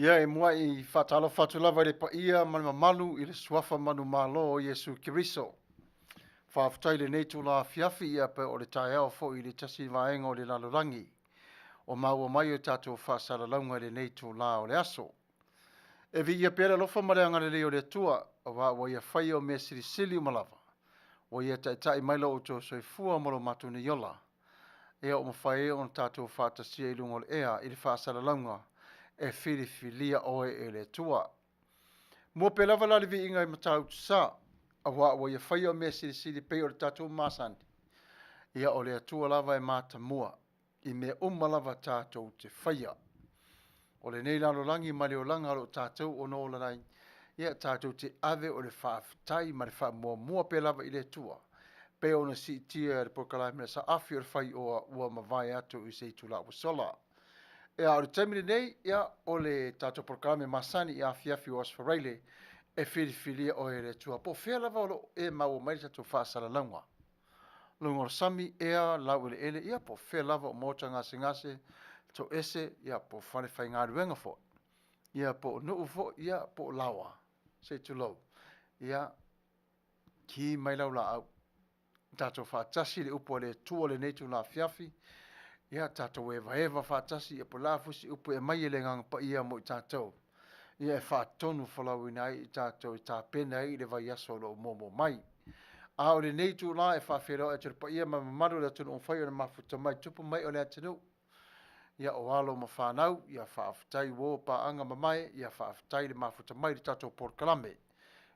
Ia e mua I whatalo whatulava le pa ia malu I le suafa manu malo o Yesu Kiriso. Whaafutai le nei tu la fiafi ia pe o le tae ao fo I le tasi vaenga o le lalorangi. O maua mai o tātou whaasara launga le nei tu la o le aso. E vi ia pera lofa mareanga le leo le tua, a wa ia whai o mea sili o malava. O ia tai maila o tō soifua molo matu ni yola. E o mawhai o tātou whaatasia I lungo le ea I le whaasara launga. E Filifilia oe e le tua. Mua pe lava lali vi inga I matau sa, a wa ia whai o mea sili pe o le tātou masandi. Ia o le atua lava e mata mua, I mea lava tātou te whaia. O le nei lalo langi mali o langa lo tātou o no lanai, ia tātou te ave o le whaafitai ma le wha mua pe lava I le tua. pe ona si tia le prokalame sa afi o fai o ua mavai atu i se tula o sola. Ia o le taimile nei, ia o le tato prokalame masani i afiafi o asfaraile e Filifilia o e le Tuavao. Fea lava o e mau mai tato whaasala launga. Lungo sami ea lau ele ia po fea lava o mota ngase to ese ia po whane whai ngā ruenga fo. Ia po nuu fo ia po lawa. Se tu lau. Ia ki mai lau la au. Tato whaatasi le upo le tua le neitu la fiafi. Ia tato eva whaatasi ia po la fusi upo e mai le ngang pa ia mo i tato. Ia e whaatonu whalau inai i tato i tā pena i le vai aso lo momo mai. A o le neitu la e whawhero e pa ia ma mamaru le tunu o whai o le mafuta mai tupu mai o le atinu. Ia o alo ma whanau, ia whaaftai wo pa anga mamae, ia whaaftai le mafuta mai le tato Port Kalame.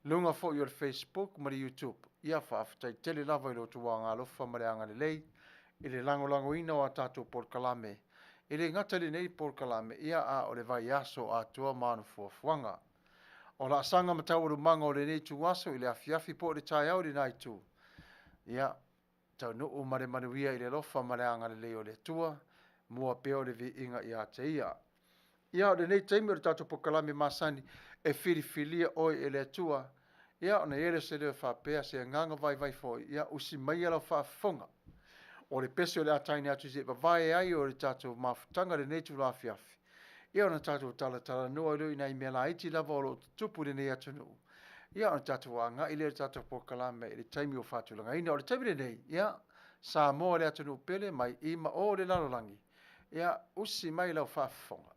Lunga fo i o le Facebook ma le YouTube. Ia whaaftai tele lava i lo tuwa ngā lofa ma le anga le lei. I le lango ina o a tato Port Kalame. I le ngata le nei Port Kalame, ia a o le vai aso a tua manu fuafuanga. O la sanga matawaru manga o le nei tu waso i le afiafi po le tai au le nai tu. Ia, tau nuu mare manuia i le lofa mare anga le leo le tua, mua peo le vi inga i a te ia. Ia, o le nei teimi o le tato pokalame masani e Filifilia oi e le tua. Ia, o ne ere se leo whapea se nganga vai foi, ia usi mai ala whafonga. O le pese o le ataini atu se vai ai o le tato mafutanga le nei tu la afiafi. Ia ona tātou tala noa lui nei mea la iti lava o lo tupu le nei atu nuu. Ia ona tātou a ngā ile tātou pokalame i le taimi o whātulanga. Ina o le taimi le nei, ia, sa moa le atu nuu pele mai ima o le lalolangi. Ia, usi mai lau whaafonga.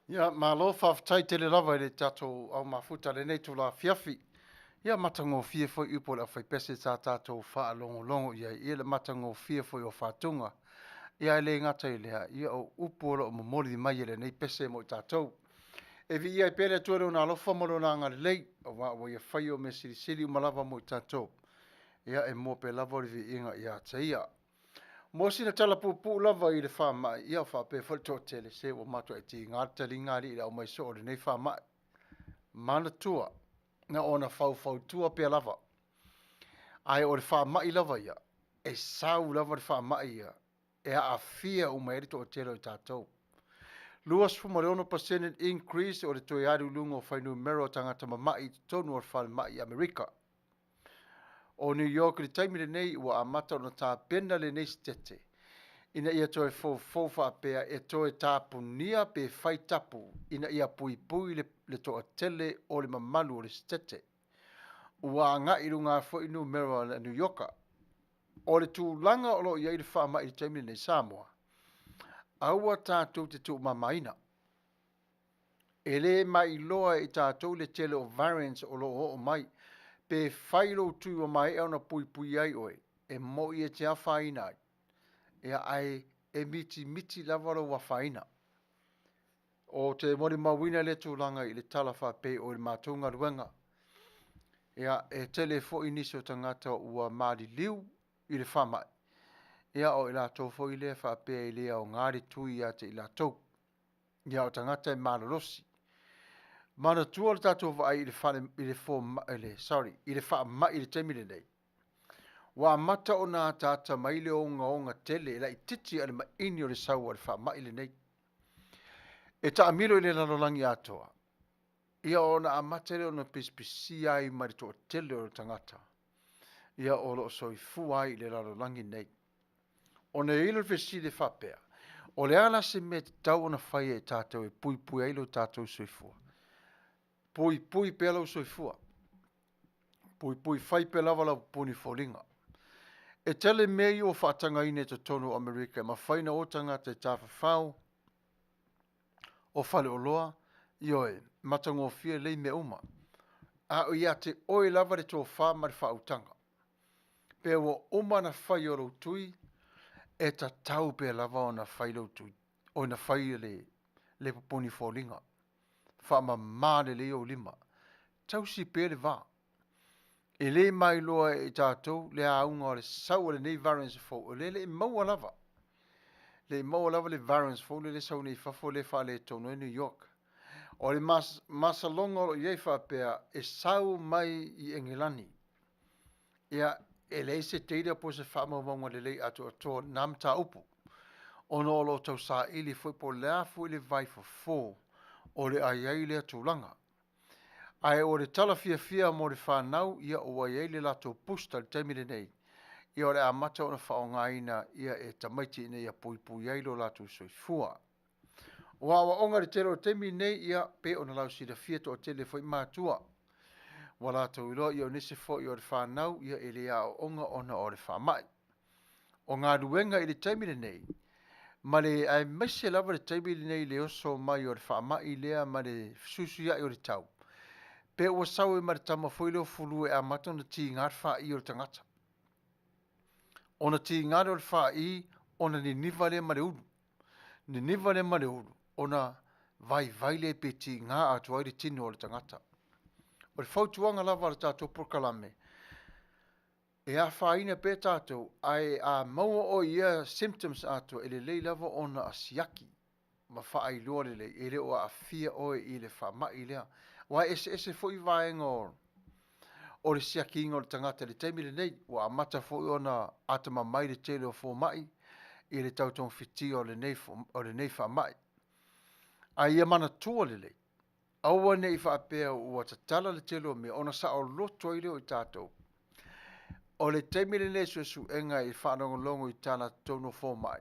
Ia, malo whawhtai te le lava le tatou au mafuta le nei tu la fiafi. Ia matango fie foi upo la whai pese tā tatou wha longo longo ia. Ia le matango fie foi o whatunga. Ia le ngata i lea. Ia o upo o momoli mai le nei pese mo i tatou. E vi ia i pere tuare una alofa molo na ngare lei. O wa ia whai o me siri siri umalava mo i tatou. Ia e mo pe lava vi inga ia te ia. Mo sina tala pupu lava i le whama ia o whape whalto tele se o matua e ti ngata li ngari i le au mai so o le nei whama. Mana tua. Na ona fau tua pe lava. Ai o le whama i lava ia. E sau lava le whama ia. E a fia o mai rito o tele o tātou. Luas fu mare ono percentage increase o le toi aru lungo whainu mero tangata mamai tonu o whalmai Amerika. O New York le taimi le nei ua amata ona tā pena le nei stete. Ina ia toe fau whapea e toe tāpunia pe whai tapu. Ina ia pui le toa tele o le mamalu o le stete. Ua nga i runga fo inu mero le New Yorka. O le tūlanga o lo ia i le whaama i le taimi le nei Samoa. Aua tātou te tū mamaina. E le mai loa i tātou le tele o variance o lo o mai. Pe whailo tui o mai e ona pui ai oe. E mo i e te awhaina ai. Ia ai e miti lavaro wa whaina. O te mori mawina le tūlanga i le talafa pe o le mātunga ruenga. Ia e tele fo iniso tangata ua maari liu i le whamai. Ia o i la tau fo i le whapea i lea o ngāri tui ia te i la tau. Ia o tangata e marorosi. Mana tua le tātou vai i le whane i le fo i le whamai i le temile nei. Wa mata o nā tāta mai le onga tele la i titi ale maini o le sau ale whamai le nei. E ta amilo i le lalolangi atoa. Ia o na amata le o na pispisi ai marito o tele o le tangata. Ia o lo soi fuai i le lalolangi nei. O ne ilo le fesi le whapea. O le ala se me tau o na whai e tātou e pui ai lo tātou soi fua. Pui pe alo soi fua. Pui whai pe lava la puni folinga. E tele mei o whaatanga ine te tono Amerika, ma whaina o tanga te tāwha whau, o whale o loa, ioe, matango fia lei me uma. A o ia te oe lava re tō wha mari whautanga. Pe o uma na whai o tui, e ta tau pe lava o na whai lo tui, o na whai le pupuni fōlinga. Wha ma māre le o lima. Tau si pe le vā. E le mai loa e tātou, le aunga o le sau le nei variance fo, o le maua lava. Le maua lava le variance fo, le sau nei fafo le fa le tono e New York. O le masalonga o iei whapea, e sau mai i Engilani. Ia, e le se teira po se whamawanga le lei atu ato nam ta upu. O no lo tau sa ili foi po lea fu ili vai fo, o le aiai le atulanga. Ai o le tala fia mo le whanau, ia o ai le lato pusta le temile nei. Ia o le amata o na whaongaina, ia e tamaiti nei a pui ai lo lato soifua. O awa onga le tero temi nei, ia pe o na lau sida fia to o tele foi mātua. Wa lato ilo, ia o nese fo i o le whanau, ia e le a onga ona o le whamai. O ngā ruenga i le temile nei, ma le ai mese lava le temile nei le oso mai o le whamai lea ma le susu ia i o le tau. Pe ua sau e maritama foi leo fulu e amata ona ti ngar wha i o le tangata. Ona ti ngar o le wha i, ona ni niva le mare ulu. Ni niva le mare ulu. Ona vai le pe ti ngā atu ai le tino o le tangata. O le fautuanga lava le tātou porkalame. E a wha ina pe tātou, ai a maua o ia symptoms atu, e le lei lava ona asiaki. Ma wha ai loa le lei, e le o a fia oe i le wha mai lea. Wa ese fo i vaenga o le siaki inga o le tangata le teimile nei, wa amata fo i ona atama mai le tele o fo mai, i le tautong fiti o le nei wha mai. A ia mana tua le lei. Aua nei wha apea ua tatala le tele o me, ona sa o loto i leo i tātou. O le teimile nei su enga i whanongo i tana tono fo mai.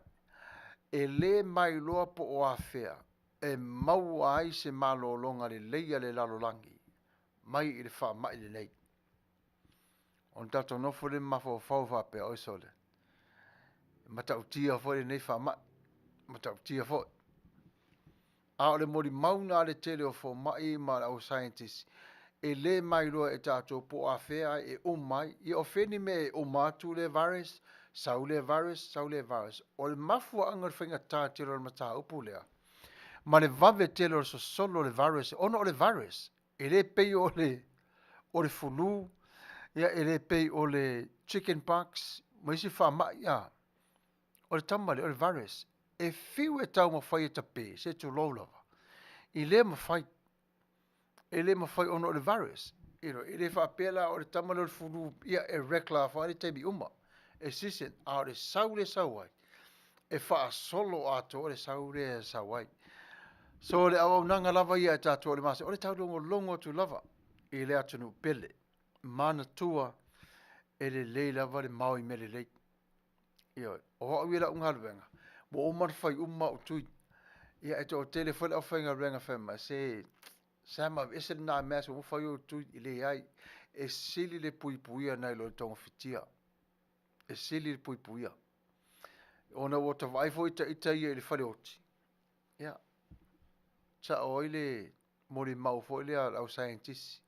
E le mai loa po o awhea. E mau ai se malo longa le leia le lalolangi. Mai i le wha mai le nei. On tato nofo le mafo fau wha pe oisole. Mata utia fo le nei wha mai. Mata utia fo. A o le mori mauna le tele o fo mai ma au scientist. E le mai loa e tātou po a whea e o mai. I o wheni me e o mātu le virus, sau le virus, sau le virus. O le mafua angar whinga tā tiro le mata upu lea. Ma le vave tele o so solo le virus, ono o le virus. E le pei o le fulu, ia e le pei o le chicken pox, ma isi wha mai ia. O le tamale, o le virus. E fiu e tau ma whai e tape, se tu lolava. I le ma whai, e le ma whai ono o le virus. E le wha pela o le tamale o le fulu, ia e rekla wha le tebi uma. E sisen, a o le sau le sau ai. E wha solo ato o le sau le sau ai. So le au nanga lava ia e tātou o le masa. O le tau longo tu lava. I le atunu pele. Mana tua e le lei lava le maui me le lei. Ia, o hau ila unga luenga. Mo o marwhai umma o tui. Ia, e o tele whale au whainga luenga whema. Sama, ese na mea so whai o tui i le ai. E sili le pui puia nei lo le tonga fitia. E sili le pui puia. Ona o ta vaifo ita ia i le whale oti. Ia. Ta o ile mo le mau fo ile au scientists.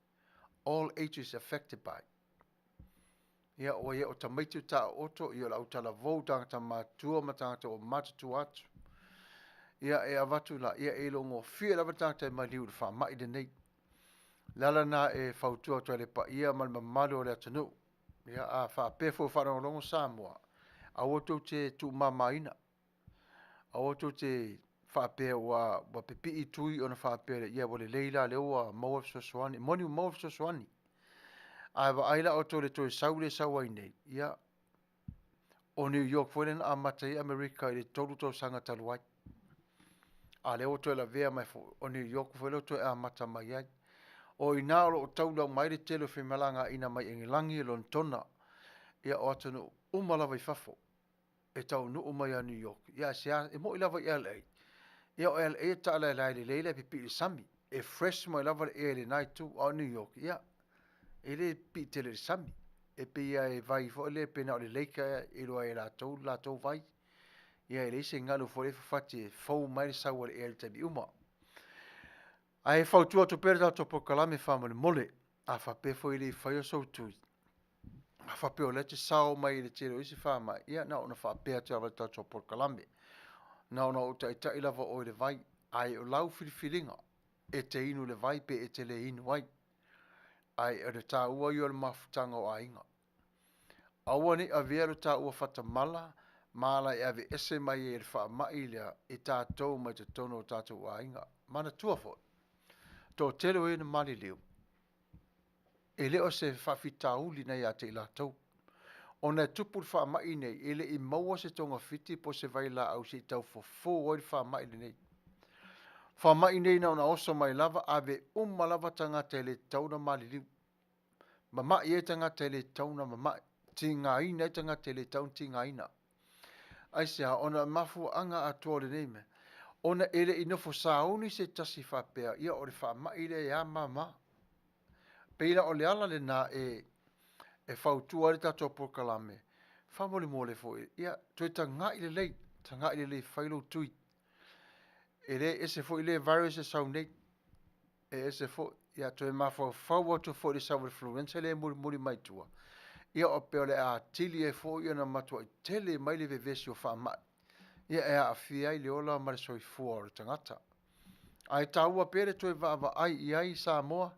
All ages affected by. Ia o ia o tamaitu ta oto ia la utala vou tangata matua ma tangata o matatu atu. Ia e avatu la ia e longo fia lava tangata mai liu le wha mai de nei. Lala na e whautua toa le pa ia mal mamalo le atanu. Ia a wha pefo whanau longo Samoa. A oto te tu mamaina. A oto te whape wa pepi i tui o na whape le ia wale leila le oa mawaf sosoani. Moni mawaf sosoani. Ai wa aila o tole toi saule sawai nei. Ia. O New York fwenen a matai Amerika i le tolu tau sanga taluai. A le o toi la vea mai fo. O New York fwenen toi a mata mai ai. O ina o tau lau mai le telo whimalanga ina mai engilangi lon tona. Ia o atanu umalawa i fafo. E tau nu umai a New York. Ia sea e mo i lava i LA. Ia o LA ta ala lai le leila pipi i sami. E fresh mo i lava e le nai tu o New York. Ia. Ele pi tele sami e pe ia e vai fo le pena o le leika e lo e la tou vai ia ele se ngalu fo le fati fo mai sa o e te bi uma ai fo tu to perda to po kalame famo le mole a fa pe fo ile fa yo so tu a fa pe o le te sao mai le tiro isi fa mai ia na ona fa pe te ava to po kalame na ona o ta ila vo o le vai ai o lau filifilinga e te inu le vai pe e te le inu vai ai e ta ua yo le mafutanga o ainga. Awa ni a vero ta ua fata mala e ave ese mai e wha mai lea e tātou mai te tono o tātou o ainga. Mana tuafo, tō telo e na mali leo. E leo se whawhitauli nei a te lātou. O nei tupu wha mai nei, ele i maua se tonga fiti po se vai la au se tau fo oi wha mai nei. Wha mai nei na ona oso mai lava ave lava tangata ele tauna mali leo. Mama i e tangata ele tauna mama ti ngā ina e tangata ele taun ti ngā ina. Aisea, ona mafu anga a tōre nei me. Ona ele i nofo sauni se tasi whapea. Ia o le whamai le ia mama. Peila o le ala le nā e whautua le tato pokalame. Whamole mole fo e. Ia, toi ta ngā i le lei. Ta ngā i le lei whailo tui. E le ese fo i le virus e sau nei. E ese fo, ia toi mafo whau atu fo le sau influenza le muri mai tua. Ia o peo le a tili e fo i ana matua i tele mai le vevesi o whamai. Ia e a fia i le ola mare soi fua o le tangata. Ai taua pere toi vava ai i ai Samoa.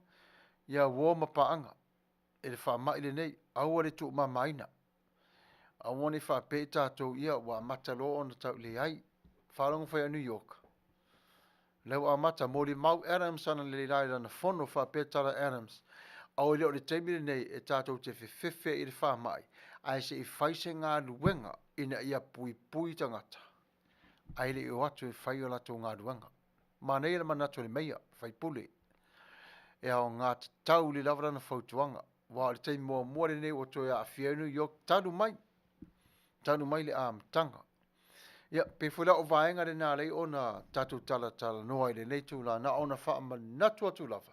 Ia wo mapaanga. E le whamai le nei. Aua le tu mamaina. Aua ni wha pe tātou ia wa matalo o na tau le ai. Whalonga whai a New York. Leu a mata mori mau Adams ana le lai lana fono wha pe tara Adams. Au leo le teimile nei e tātou te whiwhiwhi i le whamai. Ai se i whaise ngā luenga ina ia pui tangata. Ai le o atu e whai o lato ngā luenga. Ma nei la manato le meia, whai pule. E au ngā tau li lawarana whautuanga. Wa le teimi mua le nei o toi a whianu yok tanu mai. Tanu mai le tanga. Ia, pe fula o vaenga le nā lei o na tatu tala noa i le nei tū la na o na wha manatu atu lava.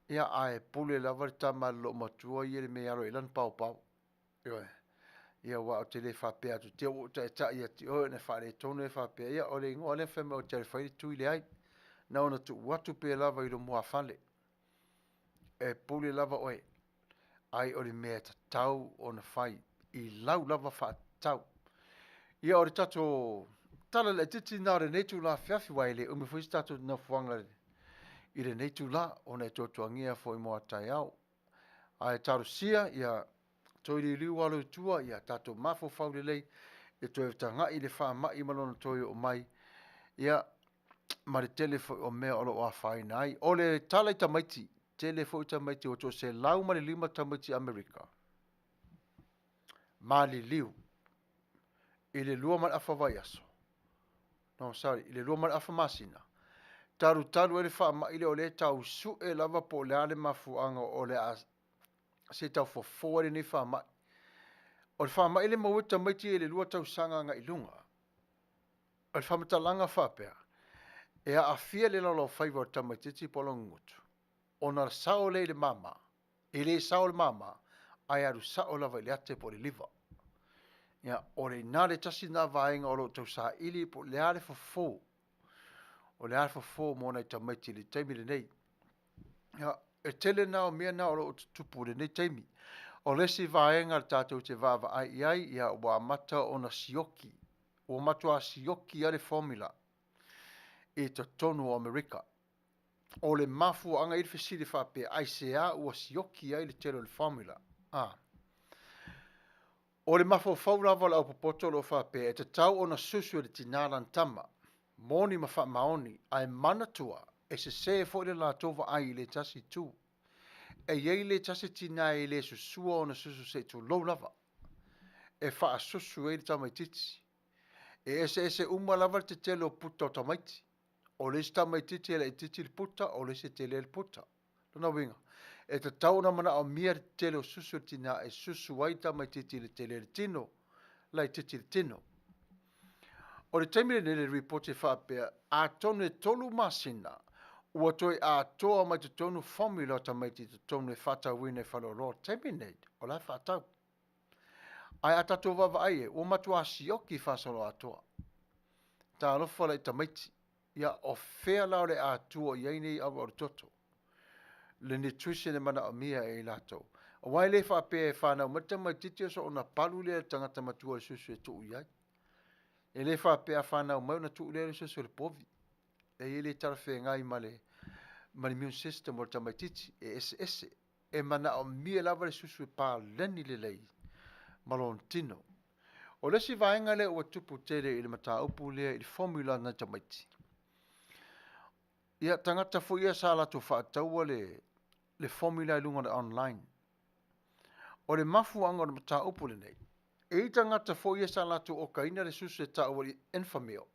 Ia ai pule lava le tama lo matua i le me aro ilan pau. Ia wa o te le whapea tu o ta ia ti o ne wha le tonu e whapea. Ia o le ingoa le wheme o te whairi tui le ai. na ona tu watu pe lava i lo mua fale. E pule lava oe, ai o le mea ta tau o na fai, i lau lava fa tau. Ia o le tato, tala le titi na re netu la fiafi waile, umi fuisi tato na fuanga i le netu la, o na e totuangia fo i moa tai au. Ai taro sia, ia toi li liu alo tua, ia tato mafo fau le lei, e toi tanga i le wha mai malona toi o mai, ia ma le telefo o mea o lo o a whai nai. O le tala i tamaiti, telefo i tamaiti o to se lau ma le lima tamaiti Amerika. Ma li liu, i le lua man afa vai aso. No, sorry, i le lua man afa masina. Taru taru e le wha mai le o le tau su e lava po le ale mafuanga o le a se tau fo forward ni wha mai. O le wha mai le maua tamaiti e le lua tau sanga nga ilunga. O le wha matalanga wha pea. E a fia le lalo whaiva o tamaititi polo ngutu. O na sao le mama. E le sao le mama. Ai aru sao lava i le ate po le liva. Ia, o le nare tasi na vaenga o lo tau sa ili po le ale fo. O le ale fo mo na i tamaiti le taimi le nei. Ia, e tele na o mea na o lo tupu le nei taimi. O le si vaenga le tātou te vava ai ai, ia wa mata o na sioki. O matua sioki ale formula. E to tonu o Amerika. O le mafu anga i fasili fa pe ai se a ua sioki ai le telo le formula. Ah. O le mafu fau lava la Alopopo lo fa pe e te tau o na susu le tinara tama. Moni ma fa maoni ai manatua e se fo le la tova ai le tasi tu. E yei le tasi tina i le susua o na susu se tu lo lava. E fa susu e le tamaititi. E ese uma lava te telo puta o tamaiti. O le sta mai titi le titi le puta o le se tele le puta. Lona winga. E te tau na mana o mia le tele o susu tina e susu waita mai titi le tele le tino. Lai titi le tino. O le taimi le reporte whapea a tonu e tolu masina. Ua toi a toa mai te tonu formula ta mai te tonu e whata wine whaloro. Taimi nei. O lai whatau. Ai a tato wawa aie. Ua matua sioki whasolo atoa. Ta alofa lai tamaiti. Ia o fea lao le atua i nei au au toto. Le nutrition e mana o mia e lato. O wai le whapea e whanau mata mai titi so o na palu le tangata matua le susu e tuu iai. E le whapea whanau mai na tuu le susu le povi. E le tarafe ngai male immune system o tamai titi e ese. E mana o mia lava le susu e pā leni le lei. Malon tino. O le si vaenga le ua tupu tere i le mata upu le i le formula na tamaiti. Ia tangata fo ia sa la tu whaataua le formula i lunga online. O le mafu anga o le mata upu le nei. E i tangata fo ia sa la tu o kaina le susu e taua li enfamil.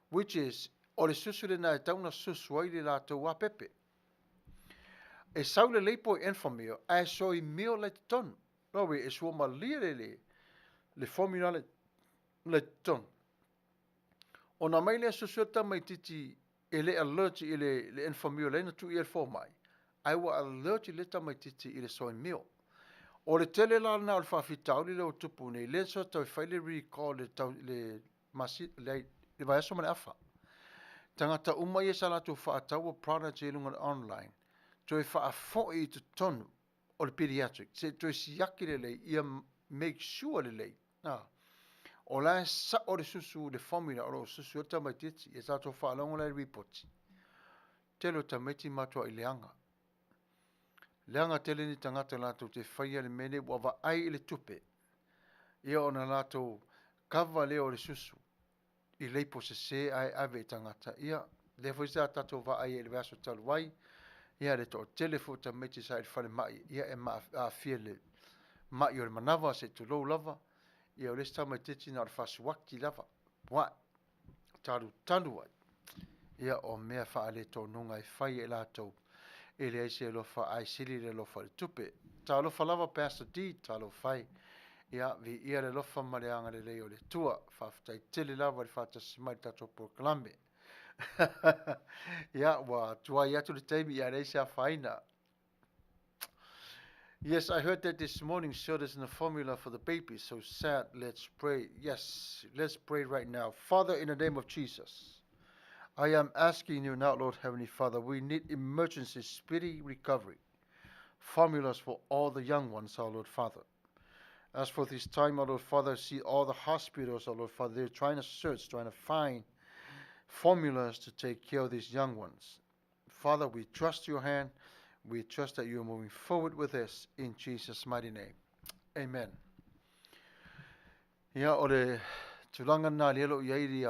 Which is, o le susu le na e tauna susu ai le la tu wapepe. E sau le leipo i enfamil, a so i mio le ton. Lowe, e sua ma lia le formula le ton. O na mai le susu e tamai titi e le alert i le enfamil le na tu i e fo mai. Ai wa alert i le tamai titi i le soy mil. O le tele la na o le whawhitau li le o tupu nei, le so tau whaile recall le masi, le vai aso mane afa. Tangata umai e sa la tu whaatau o product e lunga online. To e whaafo i tu tonu o le pediatric. Se to e siaki le lei, ia make sure le lei. O la sa o le susu le formula o lo susu o tamai titi, e sa to whaalongo le report. Telo tamaiti matua i leanga. Leanga tele ni tangata lato te whaia le mene wawa ai le tupe. Ia ona lato kava leo le susu. I leipo se ai ave tangata. Ia lefo isa tato wa ai le vaso talwai. Ia le to telefo tamaiti sa il fale mai. Ia e ma a fia le mai o le manava se tu lou lava. Ia o le stama titi na le fasu wakti lava. Wa taru tanu ai. Ia o mea wha ale to nunga e whai e lato. E le aise lofa ai sili le lofa le tupe. Ta lofa lava Pastor D, ta lo fai. Ia vi ia le lofa maleanga le leo le tua. Whaftai tele lava le whata simai tato proclame. Ia wa tua iatu le taimi ia reise a whaina. Yes, I heard that this morning, sure there's no formula for the baby. So sad, let's pray. Yes, let's pray right now. Father, in the name of Jesus, I am asking you now, Lord Heavenly Father, we need emergency speedy recovery. Formulas for all the young ones, our Lord Father. As for this time, our Lord Father, see all the hospitals, our Lord Father, they're trying to search, trying to find formulas to take care of these young ones. Father, we trust your hand. We trust that you're moving forward with this in Jesus' mighty name. Amen. Ia ore tulanga na lelo iai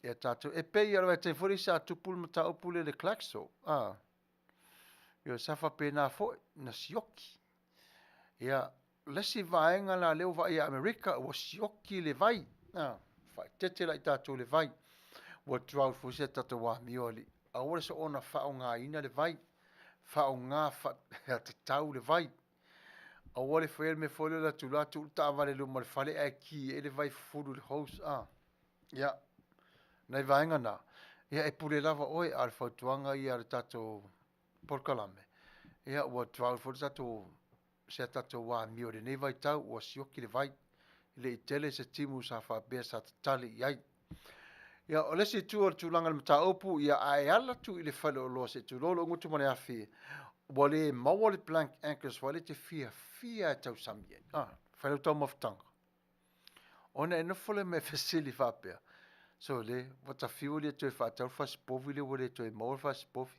ia tatu. E pe ia roe te fori sa tupul mata upule le klakso. Ia safa pe na fo na sioki. Ia lesi vaenga la leo va ia Amerika o sioki le vai. Fai tete la tatu le vai. Wa trau fu se tatu wa mioli. A ore so ona fa nga ina le vai. Fa nga fa te tau le vai. A ore fa me folio la tula tu ta vale lu mal fale a ki e le vai fulu le house Ia nei vaenga na. Ia e pule lava oi al fautuanga ia le tatu porkalame. Ia wa trau fu tatu se tatu wa mioli nei vai tau wa sioki le vai. Le i tele se timu sa fa be sa tali iai. Ia o lesi tu o tulanga le mata opu ia ai ala tu i le fale o lo se tu lolo ngutu mane afi. Wale mawale blank anchors wale te fia tau samie. Fale tau maftanga. Ona ena fole me fesili fapea. So le wata fiu le tu fa tau fa spovi le wale tu mawale fa spovi.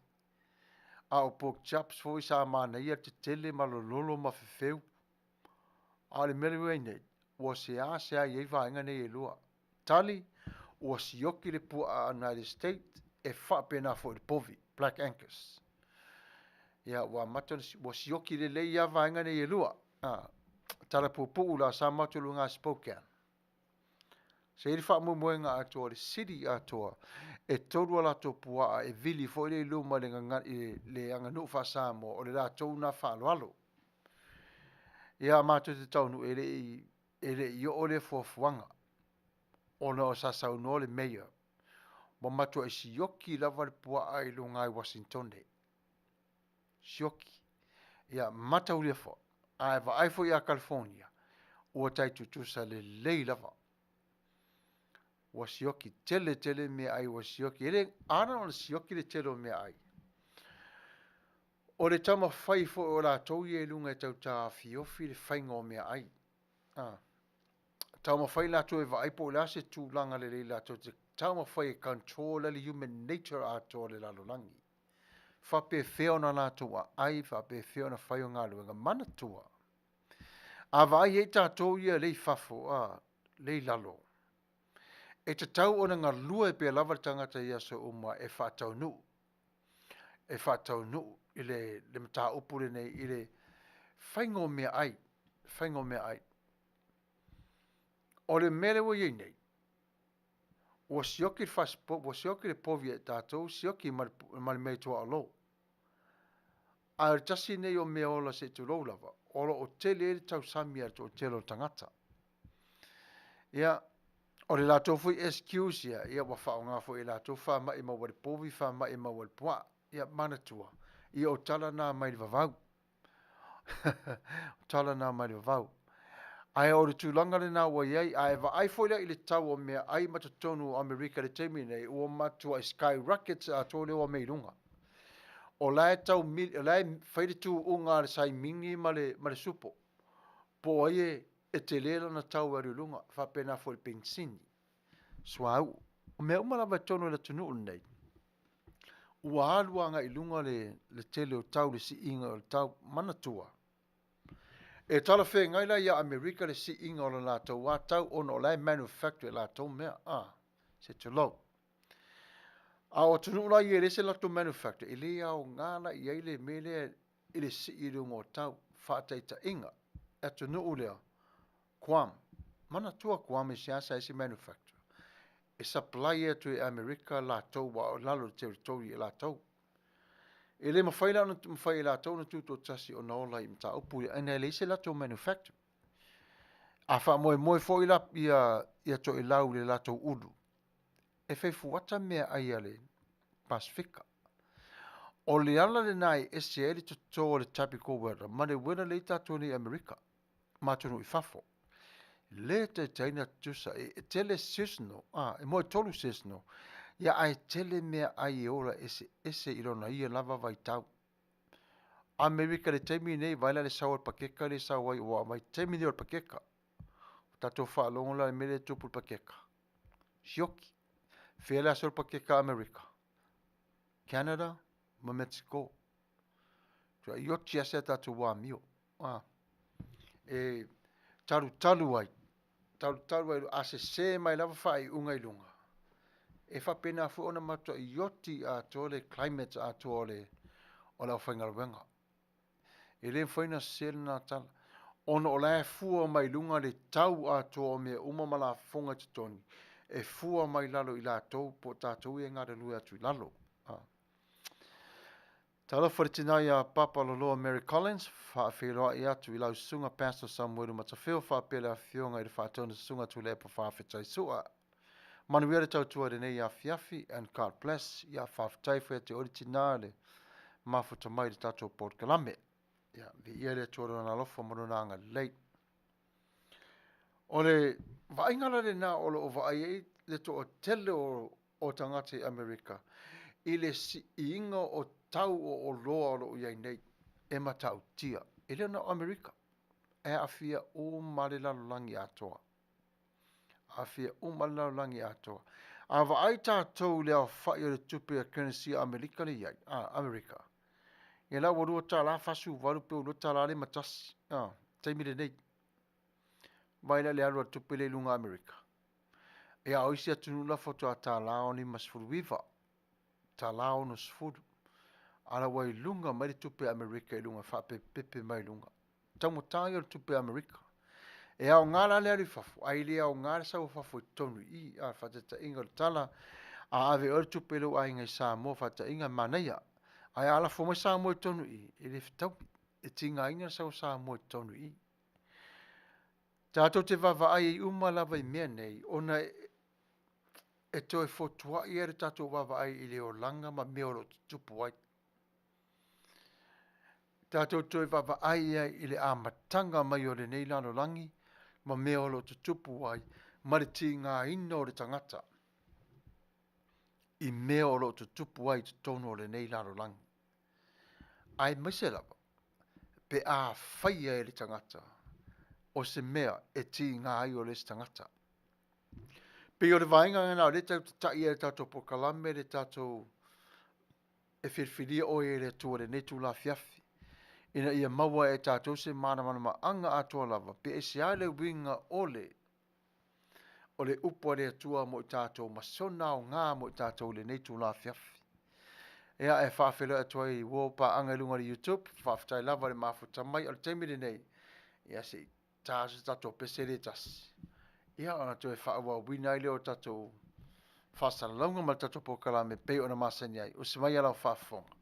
O pork chops fo sa mana ia te tele malololo ma fefeu. A le mele wene wa se a ye va inga ne lua. Tali o sioki le pu a United States e fa pena fo le povi black anchors. Ia wa mata o sioki le ia va inga ne lua. Tala pu la sa matu lunga Spokane. Se ili fa moenga atua le city atua e tolu ala to pua e vili fo le luma le anga no fa samo o le la to na fa lalo. Ia matu te taunu ele i o le fofuanga. Ona o sa sauno le mayor. Wa matu e sioki lava le pua ai lunga i Washington de. Sioki. Ia mata ule fo. Ai va ai fo ia California. Ua tai tutusa le lei lava. Wa sioki tele me ai wa sioki. Ele ana o sioki le tele me ai. O le tama fai fo o la tau e lunga e tau ta fiofi le whaingo me ai. Tama fai la tau e va aipo la se tu langa le la tau te tama fai e control le human nature a tau le lalolangi. Fa pe feo na la tau a ai, fa pe feo na whai o ngā luenga mana tua. A va ai e ta tau ia le fafo le lalo. E te tau o nga lua e pe lava tangata ia so uma e fa tau nu. E fa tau nu i le mata upure nei i le whaingo mea ai. Whaingo mea ai. O le mele wo ye nei. O sioki o sioki le povi e tātou, sioki mal mei tua alo. A tasi nei o mea ola se tu lava. Ola o tele e tau samia o tele o tangata. Ia, o le lato fui excuse ia wa whao ngā fui lato wha mai ma wale povi, wha mai ma wale pua. Ia manatua. Ia o tala nā mai le vavau. Tala nā mai le vavau. Ai o le tūlanga le nā wa iei, ai wa ai fwoi i le tau o mea ai matatonu o Amerika le teimi nei, ua matua i skyrockets a tō leo a meirunga. O lai tau, lai whaire tū unga le sai mingi ma le supo. Po ai e te lera na tau ari lunga, whapena fwoi pensini. Swau, o mea umalawa tonu le tunu nei. Ua aluanga i lunga le tele o tau le si inga o le tau manatua. E tala whē ngai la ia Amerika le si inga o la tau wā tau ono lai manufacture la tau mea. Se te lau. A o tunu la i se la tau manufacture. I le au ngana i eile mele i le si i rungo tau whātaita inga. E tunu lea. Kuam. Mana tua kuam e siasa e si manufacture. E supply e tu e Amerika la tau wa o lalo territory e la tau. E le mawhai la tau na tūto tasi o naola i mta upu i ane le se la tau manufacture. A wha moe fo i la ia to i lau le la tau udu. E whai fuata mea ai ale Pasifika. O le ala le nai e se eri to tō le typical weather, ma le wena le tātou ni Amerika. Ma tunu i fafo. Le te taina tusa e tele seasonal, e moe tolu seasonal. Ia ai tele mea ai ora ese ilona ia lava vai tau. Amerika le taimi nei vaila le sawa pakeka le sawa i wa mai taimi nei o pakeka. Tato whaalongo la mele tupu pakeka. Sioki. Fela sol pakeka Amerika. Canada, ma Mexico. Tua ioti ase tato wa mio. E taru ai. Taru ai ase se mai lava whai unga ilunga. E whapena fu ona matua ioti a tole climate a tole o la whaingaruenga. E le whaina sel na tala. Ono o lae fua mai lunga le tau a toa mea umama la fonga titoni. E fua mai lalo i la tau po tātou e ngare lua atu i lalo. Tala wharitina i a Papa Loloa Mary Collins, whaawhiroa i atu i lau sunga Pastor Samuelu Matafeo, whaapele a whionga i le whaatona sunga tu lepa whaafetai sua. Manuia le tautua renei a fiafi and God bless i a whaafetai whea te oritina le mafuta mai le tātou Port Kalame. Ia, vi ia le tuara na lofa marunanga lei. O le vaingala le na o lo vai le to o tele o tangate Amerika. I le si inga o tau o loa o lo iai nei e matau tia. I le na Amerika. E awhia o mare lalolangi atoa. Awhia o mare lalolangi atoa. A vai tātou lea whai o le tupe a Kenesia Amerika le iai. Amerika. E la warua tā la fasu waru pe unu tā la le matasi. Taimire nei. Vaina le alua tupe le lunga Amerika. E a oisi atunu la foto a tā lao ni masfuru wiva. Tā lao no sfuru. Ala wai lunga mai le tupe Amerika i lunga whape pepe mai lunga. Tamu tāi o le tupe Amerika. E au ngāra le ari fafu. Ai le au ngāra sau fafu i tonu i. A whateta inga le tala. A ave o le tupe lo ai ngai sā mo whata inga Manuia. Ai ala fo mai sa mo tonu i le ftau e tinga ina sa sa mo tonu i tato te vava ai uma lava i mea nei ona e toi fotua i ere tato vava ai i le o langa ma me o tupu ai tato toi vava ai i le amatanga mai o le nei lano langi ma me o tupu ai ma le tinga ina o le tangata i me o tupu ai tonu o le nei lano langi ai maise lava, pe a whaia e le tangata, o se mea e ti ngā ai o le tangata. Pe o le vainga ngana o le tau tai e le tatou pokalame, le tatou e Filifilia o e le tua le netu la fiafi. Ina ia maua e tatou se mana ma anga atua lava, pe e se ale winga o le upo le atua mo i tatou masona o ngā mo i tatou le netu la fiafi. Ea e whaafelo atua i wopa anga lunga li YouTube, whaafetai lava le mafuta mai, al teimiri nei, ia se tāsu tato pesere tasi. Ia ana tu e whaawa wina ile o tato whaasara launga ma tato pokala me pei ona masani ai, o se mai ala o whaafonga.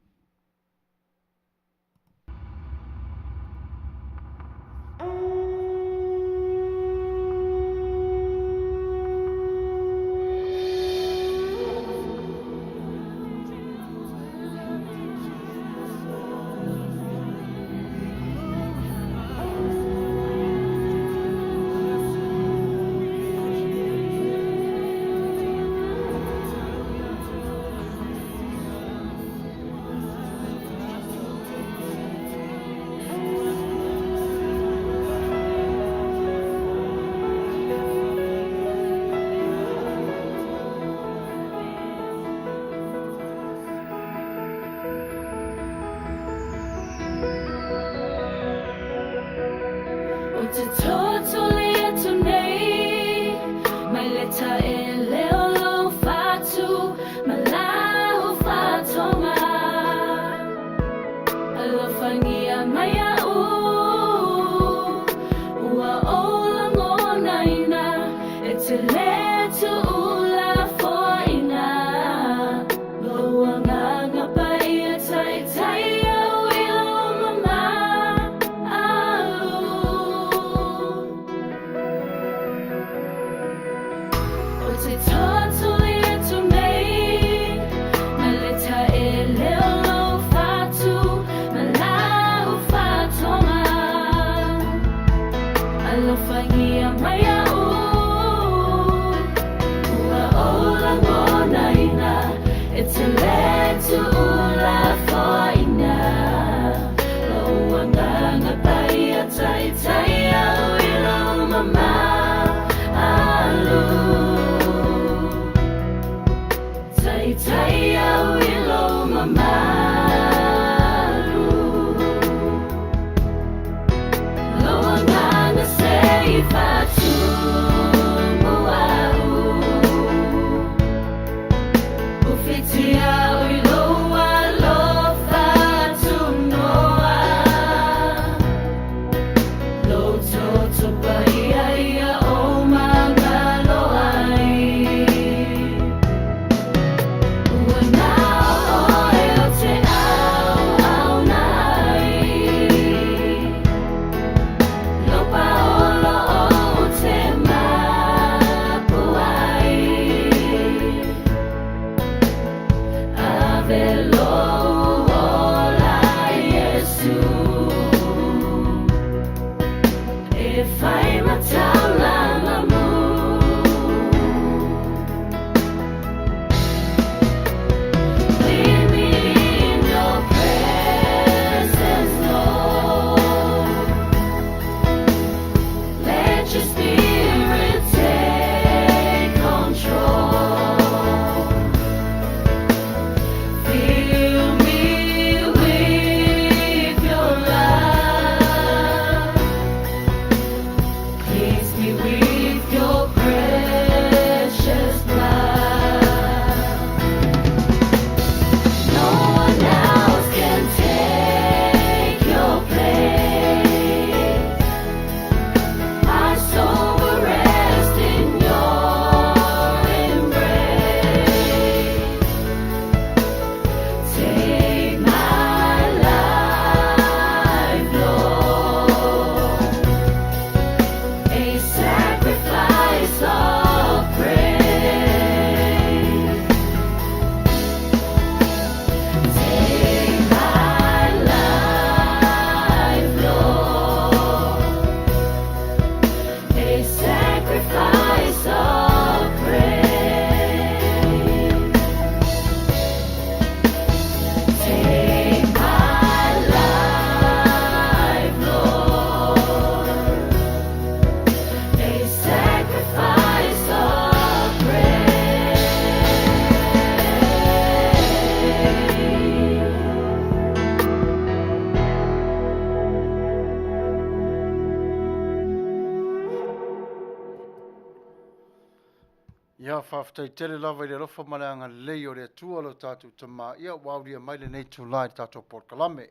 Ia whawhtai tele lava i le rofa mareanga lei o le atua lo tātou tama. Ia wauria mai le nei tū lai tātou Port Kalame.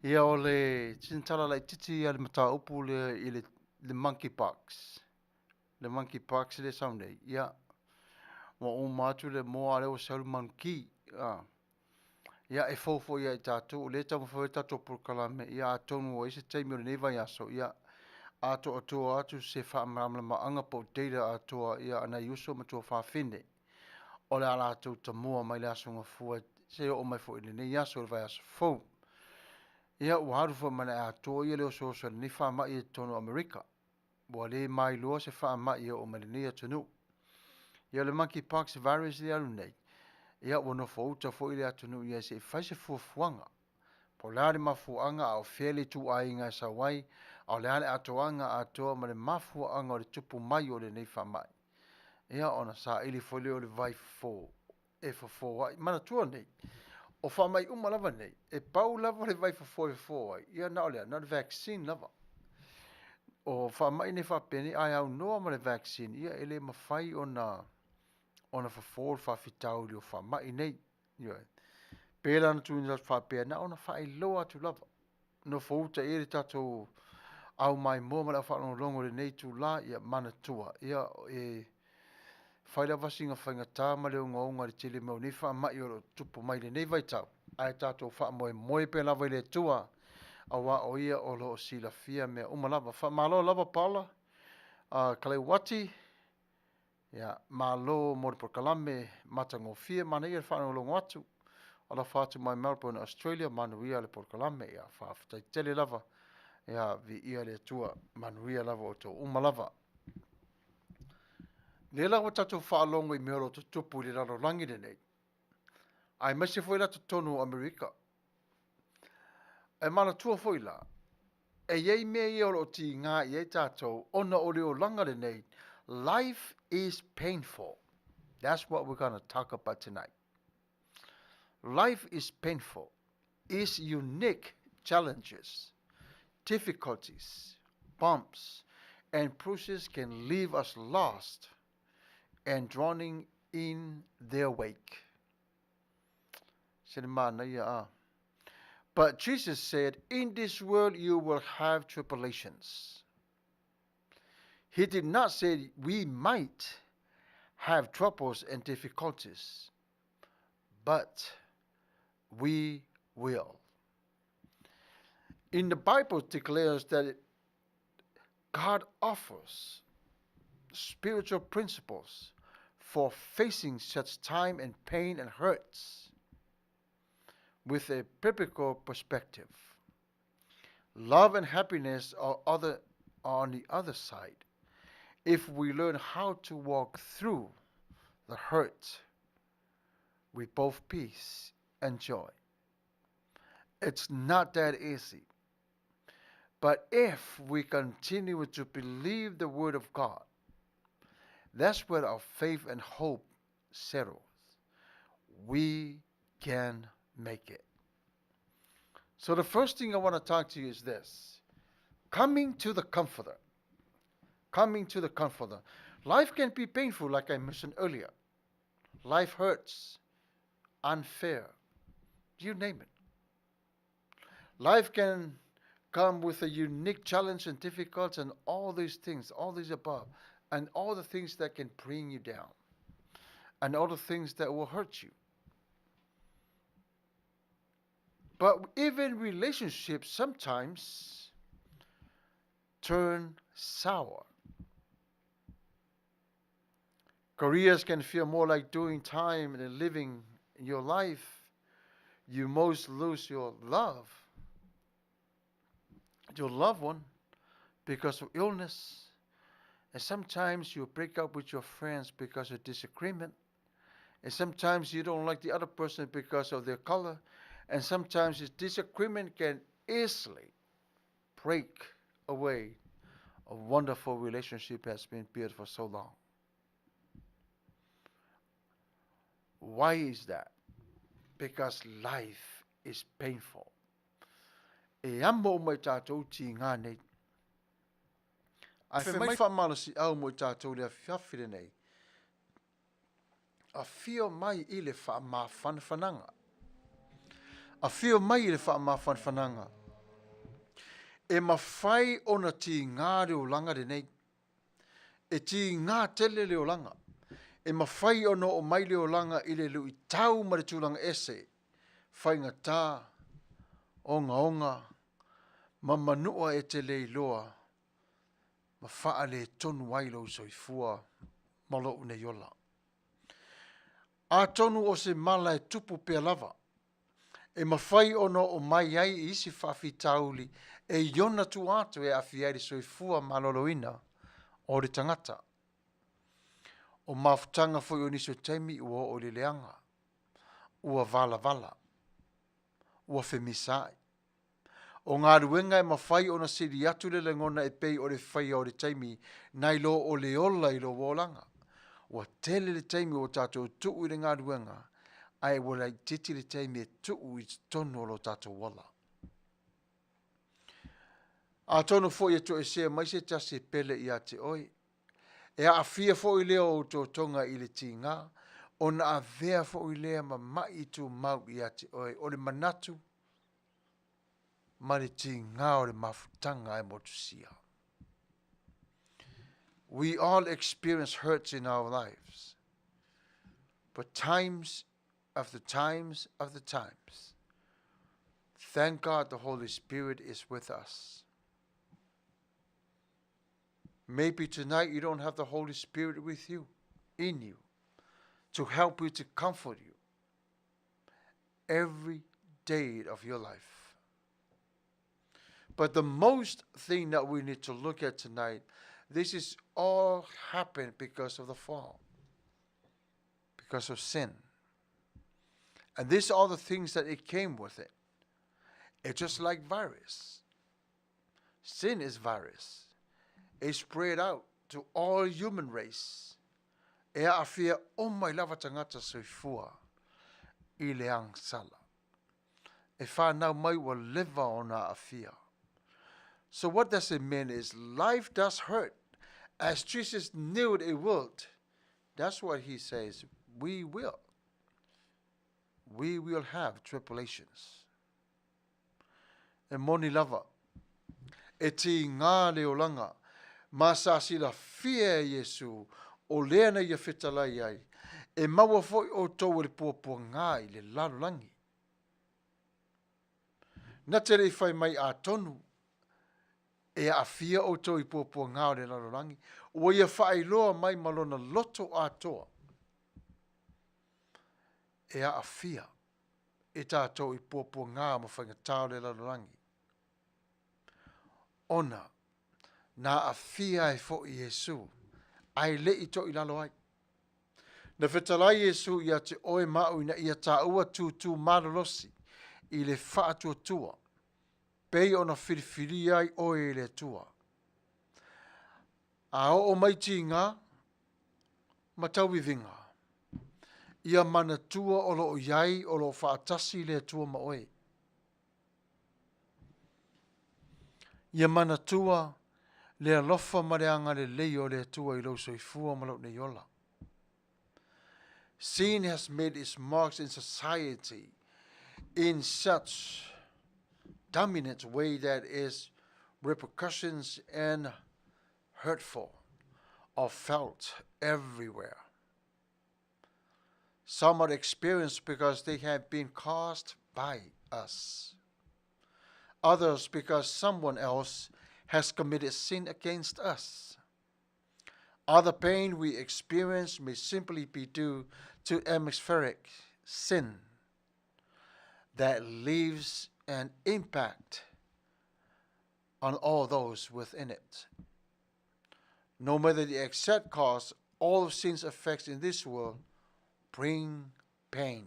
Ia o le tintala lai titi a le mata upu le Monkey Parks. Le Monkey Parks le saunei. Ia wa o mātu le moa leo sauru manki. Ia e fofo ia i tātou. Le tamu whawai tātou Port Kalame. Ia atonu o isi taimi o le neiva iaso. Ia ato atua atu se whaamramla maanga po teira atua ia ana iuso matua whawhine. O le ala atu tamua mai le asunga fua se o mai fo ili nei aso le vai aso fau. Ia uharu fo mana atua ia leo so ni whaamai e tono Amerika. Bua le mai loa se whaamai o mai nei atunu. Ia le Monkey Parks virus le alu nei. Ia wano fo uta fo ili atunu ia se whaise fuafuanga. Po lare mafuanga au fele tu ainga sa wai. Au le ale atoanga atoa ma le mafuanga o le tupu mai o le nei whamai. Ia ona sa ili fole o le vai fo. E fo wai. Mana tua nei. O whamai lava nei. E pau lava le vai fo wai. Ia na olea. Na le vaccine lava. O whamai ne whapene. Ai au noa ma le vaccine. Ia ele mawhai o na fo whawhitau li o whamai nei. Ia. Pēra na tuini lat whapea. Na ona whai loa tu lava. No fouta ere tatou au mai mo ma la whanau longo le nei tu la ia mana tua. Ia e whaila wasinga whainga tā ma leo ngaunga le tele mau ni wha mai o tupu mai le nei vai tau. Ai tātou wha moe pe lava i le tua. A wā o ia o lo o sila fia mea umalava. Wha malo lava pala. Kalei wati. Ia malo mori por kalame matango fia. Mana ia whanau longo atu. Ala whātu mai Melbourne, Australia. Manuia le por kalame. Ia whaafutai tele lava. Ia vi ia le tua Manuia lava o tō umalava. Le lawa tatou whaalongo I meoro to tupu le raro langi le nei. Ai masi foi la to tonu Amerika. E mana tua foi la. E iei mea ia o ti ngā iei tatou ona o leo langa le nei. Life is painful. That's what we're going to talk about tonight. Life is painful. Its unique challenges, difficulties, bumps, and bruises can leave us lost and drowning in their wake. But Jesus said, in this world you will have tribulations. He did not say we might have troubles and difficulties, but we will. In the Bible declares that God offers spiritual principles for facing such time and pain and hurts with a biblical perspective. Love and happiness are on the other side if we learn how to walk through the hurt with both peace and joy. It's not that easy. But if we continue to believe the Word of God, that's where our faith and hope settles. We can make it. So the first thing I want to talk to you is this. Coming to the Comforter. Coming to the Comforter. Life can be painful, like I mentioned earlier. Life hurts, unfair, you name it. Life can come with a unique challenge and difficulty and all these things, all these above, and all the things that can bring you down, and all the things that will hurt you. But even relationships sometimes turn sour. Careers can feel more like doing time than living your life. You most lose your loved one, because of illness. And sometimes you break up with your friends because of disagreement. And sometimes you don't like the other person because of their color. And sometimes this disagreement can easily break away a wonderful relationship has been built for so long. Why is that? Because life is painful. E amo mai tātou ti ngā nei. Ai whai mai whamalasi au mo tātou lea whiawhire nei. A whio mai I le whaamawhanwhananga. A whio mai I le whaamawhanwhananga. E mawhai ona ti ngā reo langa re nei. E ti ngā tele reo langa. E mawhai ono o mai reo langa I le lui tau maritulanga ese. Whainga tā. Onga. Ma manua e te leiloa. Ma wha le tonu wailo soifua. Malo une yola. A tonu o se mala e tupu pia lava. E mawhai ono o mai ai I isi whawhi tauli. E yona tu atu e awhiari soifua maloloina. O re tangata. O mawhtanga fo i niso taimi ua o le leanga. Ua vala. Ua femisai. O ngā ruenga e mawhai o na siri atu le ngona e pei o le whai o le taimi, nai lo o le ola I lo wolanga. Ua tele le taimi o tātou tuu I le ngā ruenga, ai wala I titi le taimi e tuu I tonu o lo tātou wala. A tonu fo I to e sea mai se tase pele I a te oi. E a fia fo I leo o tō tonga I le tinga, o na a vea fo I lea ma mai tu mau I a te oi, o le manatu, mariti ngā o le mafutanga e motusia. We all experience hurts in our lives. But times after times, thank God the Holy Spirit is with us. Maybe tonight you don't have the Holy Spirit with you, in you, to help you, to comfort you every day of your life. But the most thing that we need to look at tonight, this is all happened because of the fall, because of sin. And these are the things that it came with it. It's just like virus. Sin is virus. It spread out to all human race. e a afia o mai lava tangata soifua i le angsala. E whanau mai wa leva ona afia. So what does it mean is life does hurt. As Jesus knew it would. That's what he says. We will. We will have tribulations. E moni lava. E ti ngā leolanga. Masasila fia Yesu. O leana ia whitalai ai. E maua foi o tau le puapua ngā i le lalulangi. Na te rei whai mai a tonu. E a fia o tau i puapua ngā o le lalulangi. O ia whai loa mai malona loto a toa. E a fia. E tātou i puapua ngā ma whainga tau le lalulangi. Ona. Na a fia e fo i Yesu. Ai le i to i lalo ai. Na whetalai Yesu ia te oe mau ina ia tā ua tūtū marolosi. I le whaatua tua. Pei ona Filifilia ai oe le tua. A o mai ti ngā. Matau i vinga. Ia mana tua o lo iai o lo whaatasi le tua ma oe. Ia mana tua le alofa mareanga le leo le tua i lo soifua ma lo ne yola. Sin has made its marks in society in such dominant way that is repercussions and hurtful are felt everywhere. Some are experienced because they have been caused by us. Others because someone else has committed sin against us. Other pain we experience may simply be due to atmospheric sin that leaves an impact on all those within it. No matter the exact cause, all of sin's effects in this world bring pain.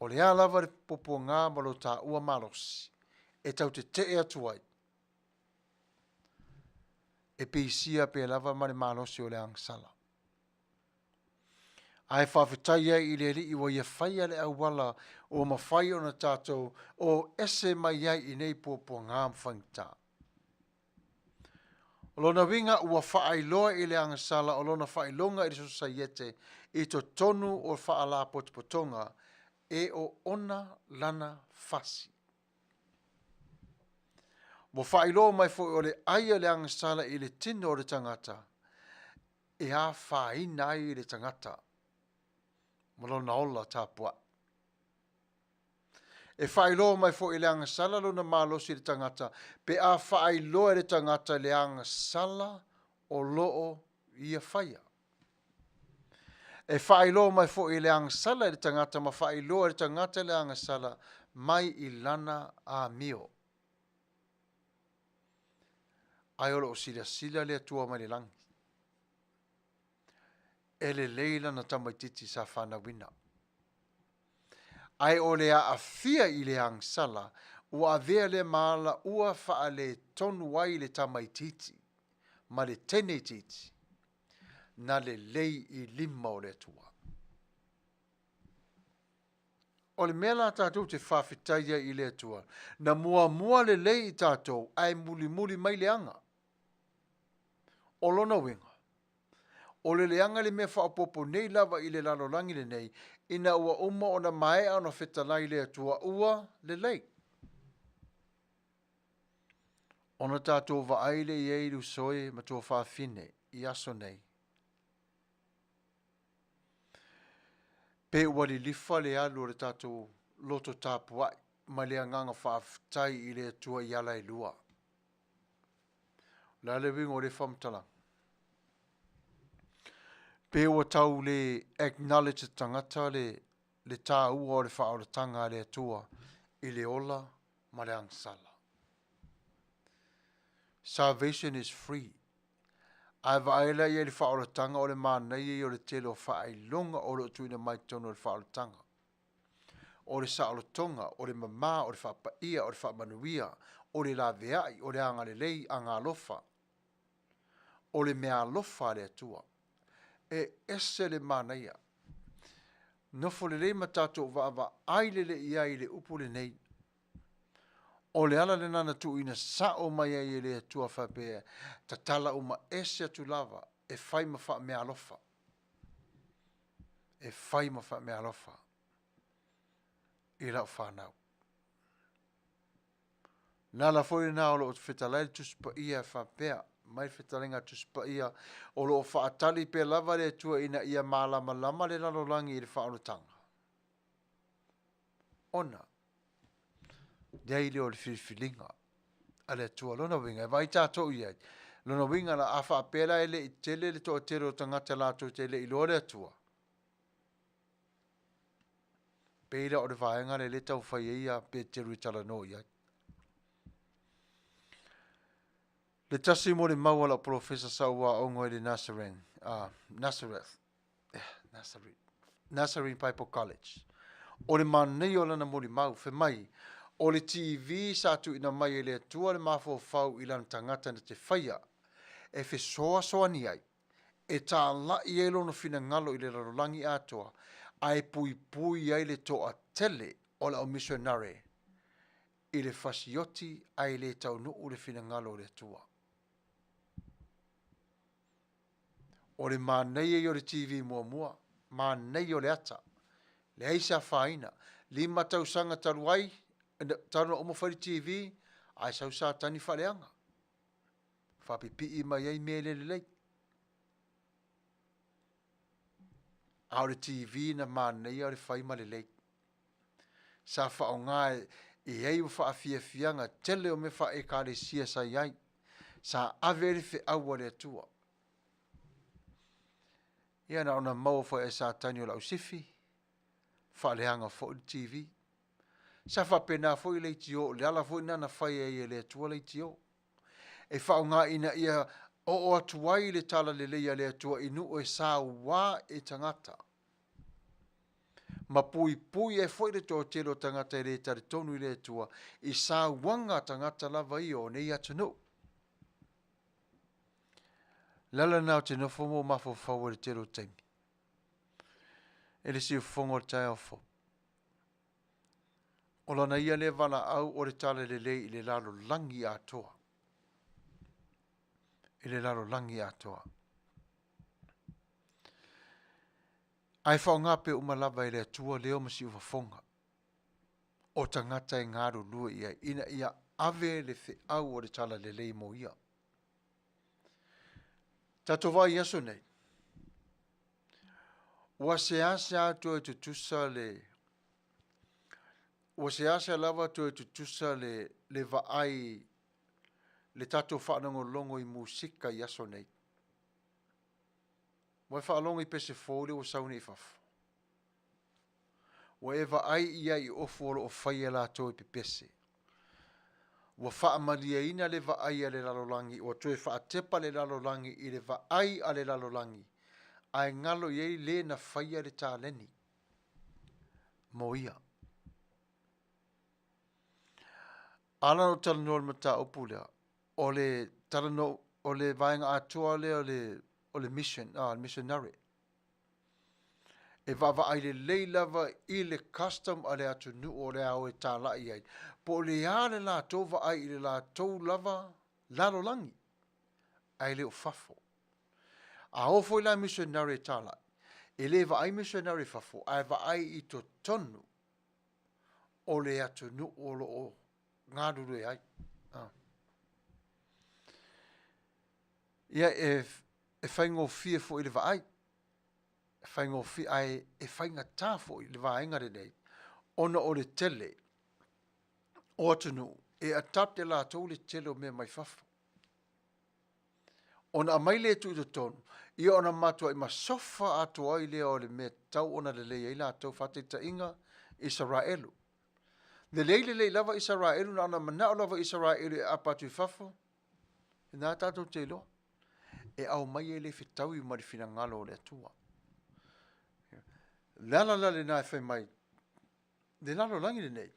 O lea lava le popo ngā malo tā ua malos, e tau te atuai. E pisia pe lava mare malosi o le angsala. Ai whawhitaia i le li iwa ia whaia le awala o mawhai o na tātou o ese mai ai i nei popo ngā mwhangta. O lona winga ua whaailoa i le angsala o lona whailonga i le sosaiete i to tonu o whaala potopotonga e o ona lana fasi. Mo whaailoa mai fo o le aia le angsala i le tino o le tangata e a whaina ai i le tangata. Malona ola tāpua. E whaailoa mai fo i le angsala lona malosi le tangata, pe a whaailoa le tangata le angsala o loo ia whaia. E whaailoa mai fo i le angsala le tangata, ma whaailoa le tangata le angsala mai i lana a mio. Ai olo o sila le atua mai le langi. E le leila na tamaititi sa whanawina. Ai o le a fia i le angsala, ua avea le maala ua wha le tonu wai le tamaititi, ma le tene titi, na le lei i lima o le tua. O le mea la tātou te whawhitaia i le tua, na mua le lei i tātou, ai muli mai le anga. O lona winga. O le leanga le mea whaapopo nei lava i le lalolangi le nei, ina ua uma o na mae ana whetalai le atua ua le lei. Ona tātou wa aile i eiru soe ma tō whaafine i aso nei. Pe ua li lifa le alu le tātou loto tāpuai, ma le anganga whaaftai i le atua i ala i lua. La le wingo le whamtalang. Pe ua tau le acknowledge tangata le tā ua o le whaoratanga le atua i le ola ma le angsala. Salvation is free. Ai vaela i le whaoratanga o le mānei o le telo whaelonga o le tuina mai tono le whaoratanga. O le saolotonga, o le mama, o le whapaia, o le whamanuia, o le laveai, o le anga le lei, anga alofa. O le mea alofa le atua. ese le manaia. Nofo le matato va aile le ia ile upu le nei. O le ala le nana tu ina sa o mai ai le tua whapea, ta tala uma ese atu lava, e whai ma wha mea alofa. E whai ma wha mea alofa. I lau whanau. Nala foi na o lo o whetalai tuspa ia whapea, mai whetalenga tuspa ia, o lo o whaatali pe lava le tua ina ia malama lama le lalolangi i le whaolotanga. Ona, dei o le Filifilinga. Ale tua lona winga vai tato ia lona winga la afa pela ele i tele le to tero tangata la to tele i lore tua peira o le vaenga le tau fai ia pe teru tala no ia le tasi mo le maua la professor sawa ongo le Nazarene Bible College o le manei o lana mo le mau fe mai o le TV sa tu ina mai le tua le mafo fau i lan tangata na te whaia, e fe soa ni ai, e tā la i elo no fina ngalo i le rarolangi atua, ai pui ai le toa tele o la o missionare, i le fasioti ai le tau nuu le fina ngalo le tua. O le manei o le TV mua, manei o le ata, le aisa whaina, lima tau sanga taruai, tano o mo fai TV ai sau sa tani faleanga fa pipi mai ai mele le au le TV na man nei au le fai ma le sa fa o nga e ai fa afia fianga tele o me fa e ka le sia sa ai sa averi fe au le tua ia na ona mau fa e sa tani o la usifi fa le hanga fo TV sa fa pena fo le tio le ala fo na fai e le tua le tio e fa nga ina ia o atuai le tala le le tua inu o sa wa e tangata ma pui e foi le to telo tangata le tari tonu le tua i sa wanga tangata lava i o nei atunu lala na te no fomo mafo fa le telo teng ele si fongo tai fo o lana ia le vala au o le tala le le lalo langi atoa ile lalo langi atoa. Ai whaonga pe umalava ile atua leo masi ufafonga. O tangata e ngaru lua ia, ina ia ave le fe au o le tala le lei mo ia. Tato vai yaso nei. Wa se asa atua e tutusa le... Wa se asa lava atua e tutusa le vaai le tato whanongo longo i musika yaso nei. Wa whaongo i pese fōle o sauni i fafu. Wa eva ai ia i ofuolo o whaia la tō i pepese. Wa wha malia ina le va ai a le lalolangi, o tue wha tepa le lalolangi i le va ai a le lalolangi. Ai ngalo iei le na whaia le tāleni. Mo ia. Ala no talano le mata opulea, o le talano, o le vaenga atua le o le missionary. E vava ai le leilava i le custom a le atu nu o le au e tāla i ai. Po le ale la tova ai i le la tau lava lalo langi. Ai le o fafo. A ofo i la missionary tāla. E le va ai missionary fafo. Ai va ai i to tonu o le atu nu o lo o ngāduru e ai. Ia e whaingo fia fo i le va ai. Whaingo fi ai e whainga tāfo i le vāenga re nei. Ona o le tele, o atunu, e atate la tau le tele o mea mai whafo. Ona mai le tu i to tonu, ia ona matua i masofa atua i lea o le mea tau ona le lea i la tau whate ta inga Israelu. Le lei lava Israelu na ona manao lava Israelu e apatu i whafo, e nā tātou te loa. E au mai e le whitau i marifina ngalo o le atua. Lala le nai whai mai. Le lalo langi le nei.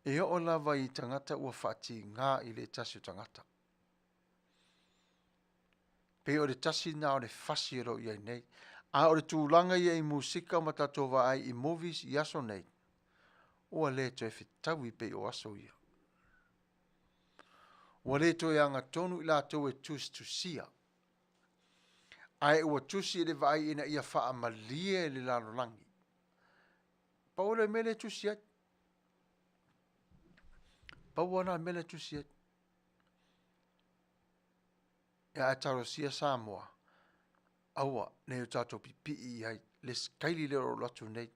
E o lava i tangata ua whati ngā i le tasi o tangata. Pe o le tasi na o le fasi ero iai nei. A o le tūlanga ia I musika ma tatou ai I movies I aso nei. Ua le to e fitawi pe o aso ia. Ua le to e anga tonu I la to e tus tusia. Ai ua tusi e le vai ina ia faa malie le lalolangi. Pa o le mele tusi ai. Pa wana mele tusi ai. Ia e taro sia Samoa. Aua, ne o tatou pipi I ai. Le skaili le o latu nei.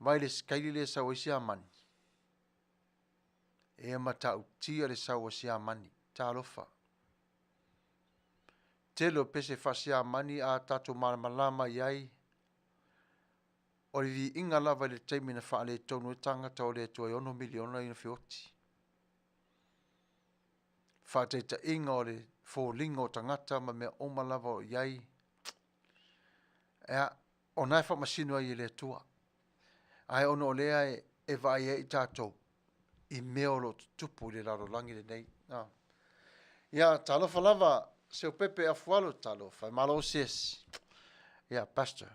Vai le skaili le sa o isi amani. E mata utia le sa o isi amani. Ta alofa. Telo pese fasi amani a tatou malamalama iai. O le vi inga lava le taimi na faa le tonu tangata o le tua 1 miliona ina fioti. Faa teita inga o le fōlinga o tangata ma mea oma lava o iai. Ea, o nai wha masino ai le tua. Ai ono o lea e vai e I tātou. I mea o lo tupu le laro langi le nei. Ia, talofa lava, seo pepe afualo talofa. Malo ses. Ia, pastor.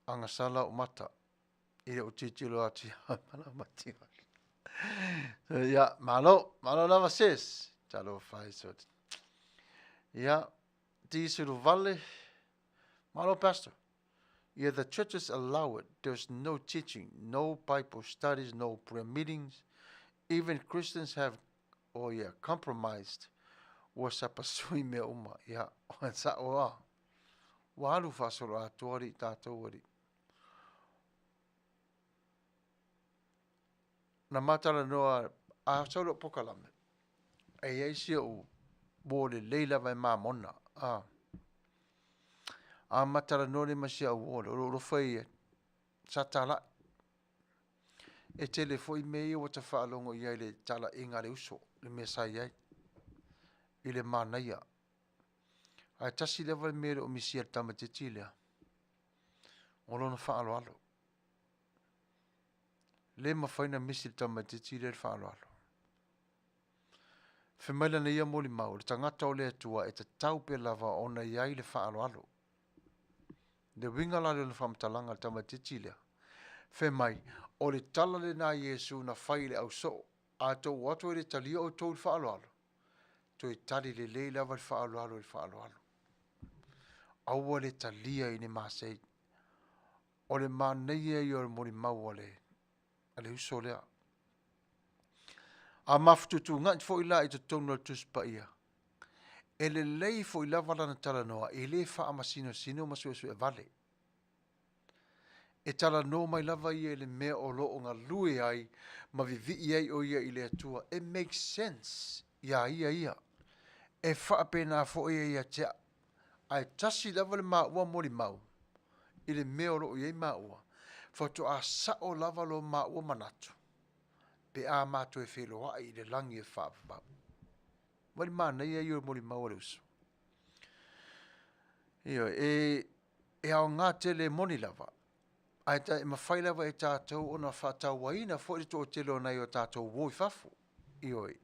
Anga sala o mata. Ile o titilo ati. Malo mati. Ia, malo lava ses. Talofa iso. Ia, di suru vale. Malo pastor. Yeah, the churches allow it. There's no teaching, no Bible studies, no prayer meetings. Even Christians have, compromised. Was up a swim me uma. Yeah, what's that? Wow. Walu fasolo atori tatori. Na matala noa a solo pokalame. E eisi o bole leila vai mamona. A matala nore masia o lo fai satala. E tele foi mei o te whaalongo iai le tala inga le uso, le mesa iai, I le Manuia. Ai tasi lewa le mere o misia tamatiti lea. O lona whaalo alo. Le mawhaina misi tamatiti le whaalo alo. Whemaila na ia moli mau, le tangata o le atua e te taupe lava ona iai le whaalo alo. Le winga la le whamtalanga tamatiti lea. Whemai, o le tala le na Yesu na whai le au so, a tau watu e le talia o tau le whaalo alo. To e tali le le lava le whaalo alo le whaalo alo. Aua le talia I ne masei. O le Manuia I o le mori mau o le. A le uso lea. A mafututu ngat fo ila I te tonu al tuspa ia. E le lei fo ila vala na tala noa. E le wha masino sino masu e vale. E tala no mai lava ia le mea o lo o ngā lue ai. Ma vivi ai o ia I le atua. It makes sense. Ia. E wha pena fo ia tea. Ai tasi lava le maua mori mau. I le mea o lo iei maua. Foto a sao lava lo maua manatu. Pe a mato e wheloa I le langi e whaapapau. Wali mana ia I o mori mau le uso. Iyo, e au ngā tele moni lava. Ai ta e mawhai lava e tātou o na whatau waina fo I to o tele o nei o tātou woi whafu. Iyo, e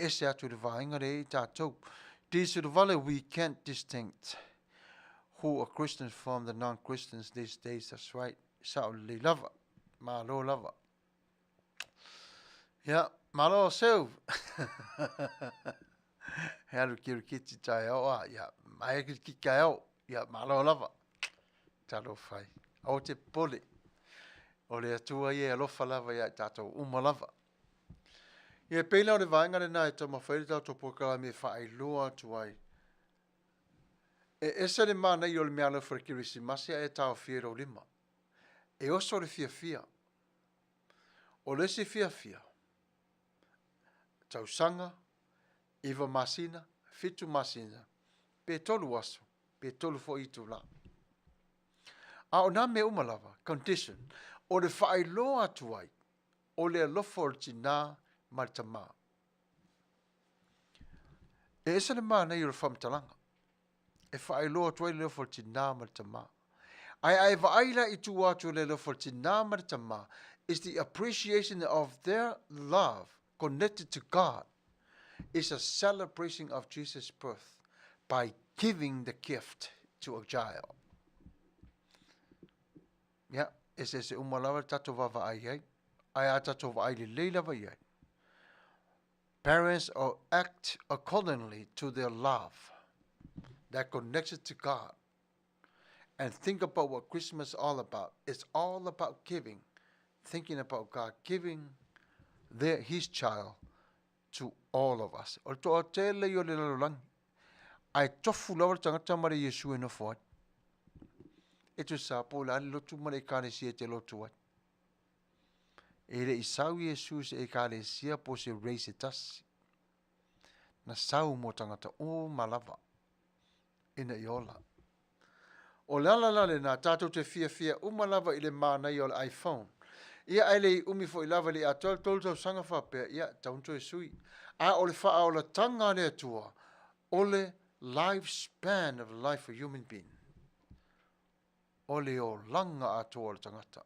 ese atu le vainga re I tātou. These vale we can't distinct who are Christians from the non-Christians these days. That's right. Sauli lava. Malo lava. Yeah, malo seu. Haru kiru kiti tai au. Yeah, mai ki kai au. Yeah, malo lava. Talo fai. O te pole. O le atua ia alofa lava ia tātou uma lava. Ia peina o le vaenga le nai tau mawhaere tātou pokala me whaai loa tuai. E esa le mana I o le mea lau wharekirisi masia e tau whiero lima. E oso le fia. O le se fia. Tau sanga, iwa masina, fitu masina. Pe tolu aso, pe tolu fo itu la. A o nā me umalava, condition. O le whaai loa tuai. O le alofo o tina Martama. E esa le mana I o le whamtalanga. E whaai loa tuai le lofo tina Martama. Ai vaaila I tu atu le lofo tina Martama is the appreciation of their love connected to God. It's a celebration of Jesus' birth. by giving the gift to a child. Yeah, e se umalawa tato vava ai. Ai a tato va ai le leila va ai. Parents are act accordingly to their love that connects to God. And think about what Christmas is all about. It's all about giving, thinking about God, giving his child to all of us. O to te le yo le lalang. Ai tofu lawa tangata mare Yesu no fo. E tu sa po la lotu mare kare si te lotu wat. E le isau Yesu se kare sia po se raise tas. Na sau mo tangata o malava. Ina iola. O la le na tatou te fia umalava i le mana i o le iPhone. Ia ele umi fo i lava li a tol sanga whapea, ia taunto e sui. A o le wha o la tanga le atua, o le lifespan of life of a human being. O le o langa atua le tangata.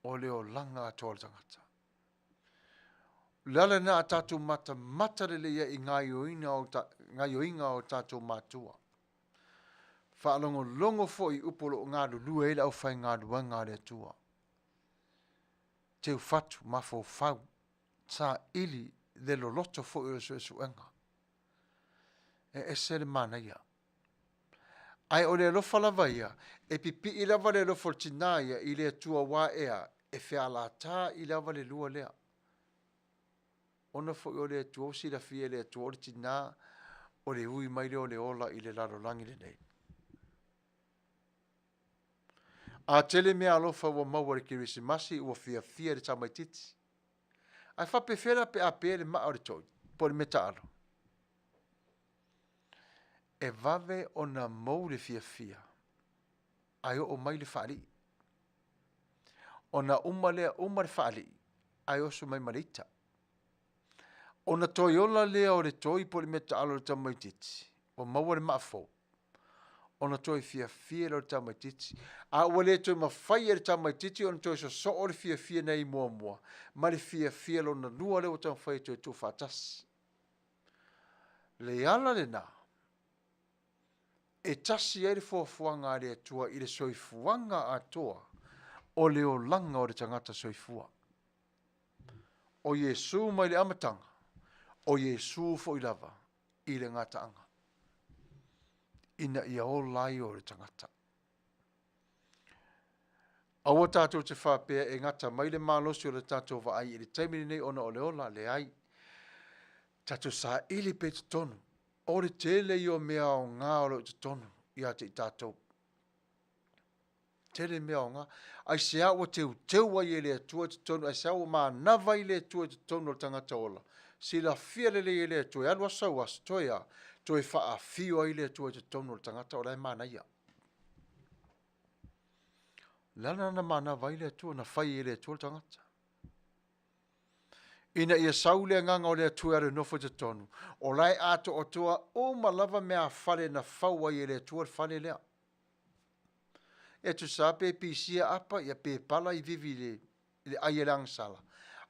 O le o langa atua le tangata. Lala na a tatou mata le ia i ngaioinga o tatou matua. Whaalongo longo fo i upolo ngā lulua ila au whai ngā luanga le atua. Teu fatu mafo fau. Sa ili le loloto fo i su enga. E se le mana ia. Ai o le alofa lava ia. E pipi i lava le alofa o tina ia i le atua wā ea. E whea la tā i lava le lua lea. Ona fo i o le atua o si la fia le atua o le tina. O le ui mai le o le ola i le laro langi le nei. A tele mea alofa ua maua le kirisimasi ua fia le tamaititi. Ai whape whera pe a pere maa o le toi, po le meta alo. E vave o na mou le fia. Ai o mai le whaali. O na uma le whaali. Ai o su mai marita. O na toi ola lea o le toi po le meta alo le tamaititi. O maua le maa fo. Ona toi fia lo tamaititi. A wale toi mawhai e le tamaititi, ona toi so o le fia nei mua. Ma le fia lo na lua le o tamawhai toi tu whatas. Le ala le na. E tasi e le fuafuanga le atua i le soifuanga atua o le o langa o le tangata soifua. O Yesu mai le amatanga. O Yesu fo i lava i le ngata anga. Ina ia o lai o le tangata. Awa tātou te whapea e ngata mai le malosi o le tātou wa ai i le taimini nei ona o le ola le ai. Tātou sa ili pe te tonu. O le tele i o mea o ngā o le te tonu i ate i tātou. Tele mea o ngā. Ai se awa teu wai e le atua te tonu. Ai se awa maa nawa i le atua te tonu o le tangata ola. Si la fia le le i le atua. Alwa sau as toia. Toi wha a fio ai le atua te tonu o le tangata o lai mana ia. Lana na mana vai le atua na whai e le atua le tangata. Ina ia saule nganga o le atua re nofo te tonu. O lai ato o tua o malava mea whale na whau ai e le atua le whale lea. E tu sa pe pisia apa ia pe pala i vivi le ai lang sala.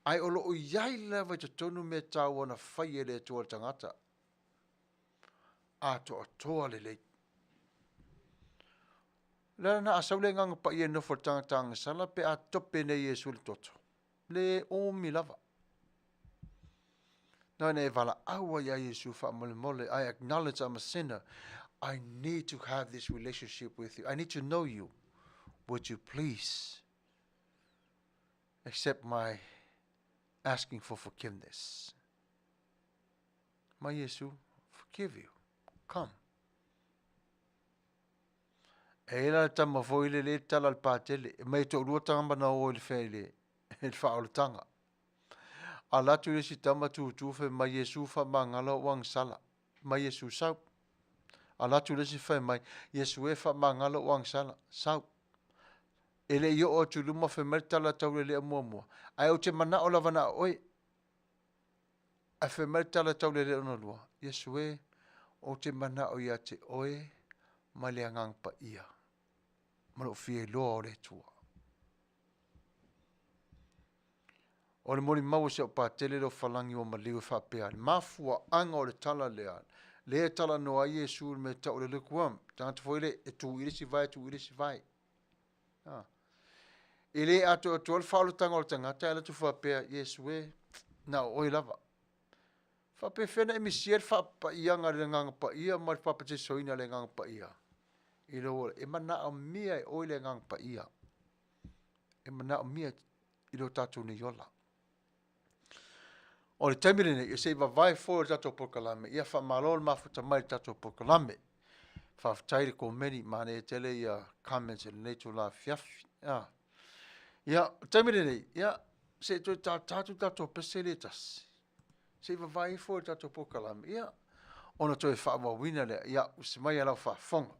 Ai olo o iai lava te tonu me tau na whai e le atua le tangata. Ato o toa le lei. Lana na asaule nganga pa ia nofo tanga sala pe a tope nei Yesu le toto. Le o mi lava. Na ne vala awa ya Yesu fa mole. I acknowledge I'm a sinner. I need to have this relationship with you. I need to know you. Would you please accept my asking for forgiveness? My Yesu, forgive you. Come. E la tama foi le tala al patele. Mai to rua tanga na o le fele. El fa o tanga. Ala tu si tama tu fe mai Yesu fa mangala wang sala. Mai Yesu sau. Ala tu si fa mai Yesu e fa mangala wang sala. Sau. Ele yo o tu luma fe mertala tau le mo. Ai o te mana o lavana oi. A fe mertala tau le no lua. Yesu e o te mana o ia te oe ma le angang pa ia. Ma lo fie loa o le tua. O le moli mau se o pātele lo falangi o maliu e whapea. Mafua anga o le tala lea. Lea tala no a Iesu me ta o le lekuam. Tangata foile e tu iri si vai, tu iri si vai. E le ato o le whaolutanga o le tangata e la tu whapea Iesu e na oi lava. Whapea whena e misier whapa ia ngā le nganga pa ia ma le whapa te soina le nganga pa ia. I lo ora, e mana o mia e oi le nganga pa ia. E mana o mia i lo tatu ni yola. O le taimire ne, e se iwa vai fo le tato pokalame, ia wha malol mafuta mai le tato pokalame. Wha whataire ko meni, mane e tele ia comments e le neito la fiafi. Ia, taimire ne, ia, se toi tatu tato peseletas. Se iwa vai fo le tato pokalame, ia, ona toi wha wawina le, ia, usimai alau wha fonga.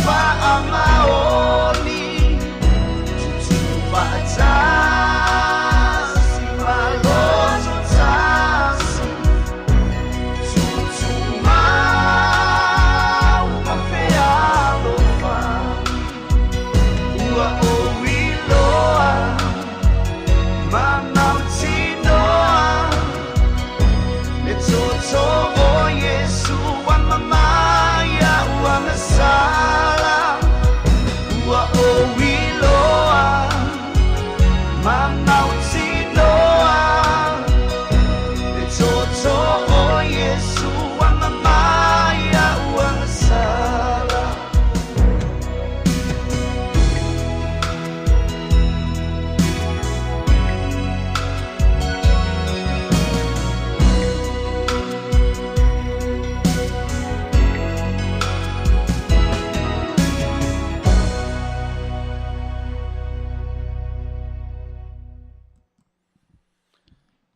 Fire.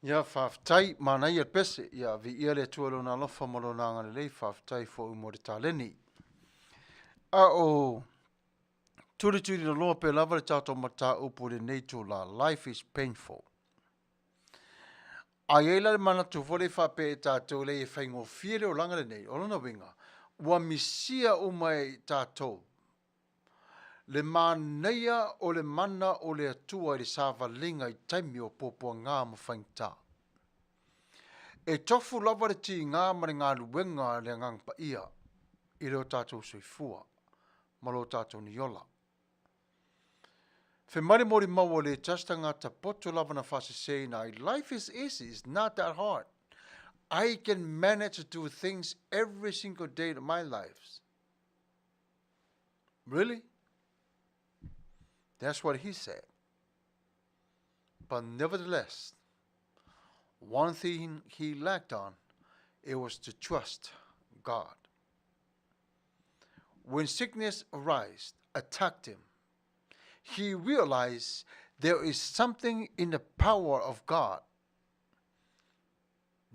Ia whaftai mana ia pese, ia vi ia le tualo na lofa malo na ngane lei whaftai fo umo de taleni. A o turi na loa pe lava le tato mata upu le neito la life is painful. A iela le mana tu vole whape e tato le e whaingo fie le o langa le nei, o lana winga, ua misia umai tato. Le maneia o le mana o le atua i le sava linga i taimi o popua ngā ma whaingta. E tofu lava le ti ngā ma le ngā luenga le ngang pa ia, i leo tātou soifua, ma lo tātou ni yola. Fe mare mori maua le tasta ngā tapoto lava na whase sei na, life is easy, it's not that hard. I can manage to do things every single day of my life. Really? That's what he said. But nevertheless, one thing he lacked on, it was to trust God. When sickness arose, attacked him, he realized there is something in the power of God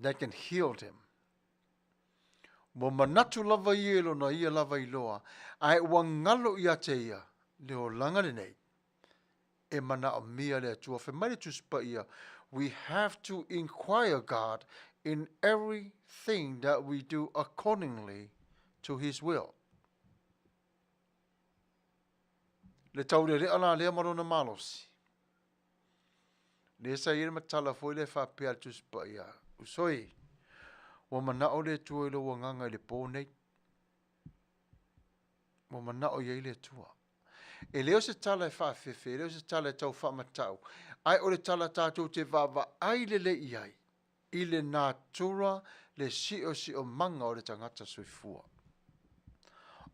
that can heal him. Mo manatu lava ielo na ia lava iloa, ai wangalo ia te ia, leo langa le nei. E mana o mia le atua, fe mai tu spa ia, we have to inquire God in everything that we do accordingly to his will. Le tau le ala le marona malosi. Le sa ire matala foi le fa pe tu spa ia. Usoi. Wa mana o le tua lo wanganga le ponei. Wa mana o ye le tua. E leo se tala e whawhewhe, leo se tala e tau whamatau. Ai o le tala tātou te wawa ai le iai. I le nātura le si o manga o le tangata soifua.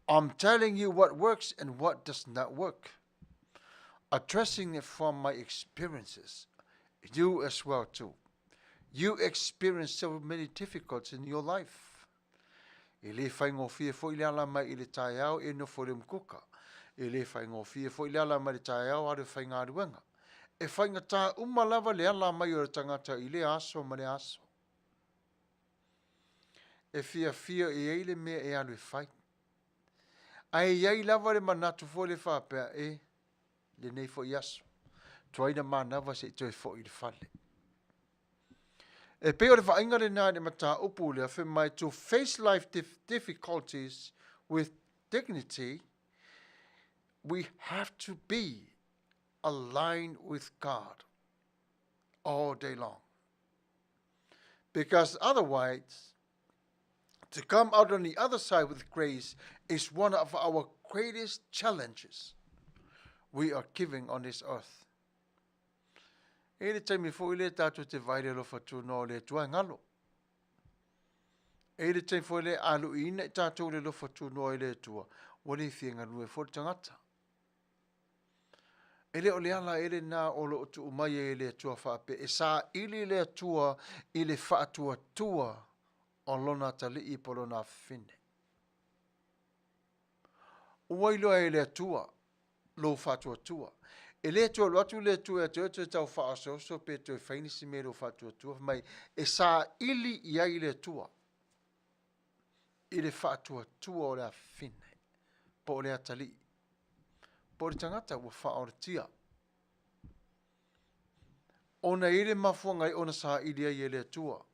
I'm telling you what works and what does not work. Addressing it from my experiences. You as well too. You experience so many difficulties in your life. I le whaingo fia fo i le ala mai i le tai au e no fo le mkuka. E le whaingo fia fo i le ala mai le tai au are whainga aruenga. E whainga tā umalava le ala mai o le tangata i le aso ma le aso. E fia e eile mea e alu e whai. Ai iai lava le manatu fo le whapea e le nei fo i aso. Tuaina manava se toi fo i le whale. E peo le whainga le nā le mata upu le a mai to face life difficulties with dignity, we have to be aligned with God all day long. Because otherwise, to come out on the other side with grace is one of our greatest challenges we are giving on this earth. E le taimi fo ile tātou te vaire lo fatu no le tua ngalo. E le taimi fo ile alu ina i tātou le lo fatu no le tua. Wale whienga nue fo tangata. Ele o le ala ele nā o lo tu umai e le tua whape. E sa ili le tua i le whaatua tua o lona tali i polo na fine. Uwailo e le tua, lo whaatua tua. E le tua lo atu le tua e te tau whaaso so pe te whainisi me lo whaatua tua. Mai e sa ili i ai le tua. I le whaatua tua o le fine. Po o le atali. Po le tangata ua whaoratia. Ona ile mafuanga i ona sa ili ai le tua.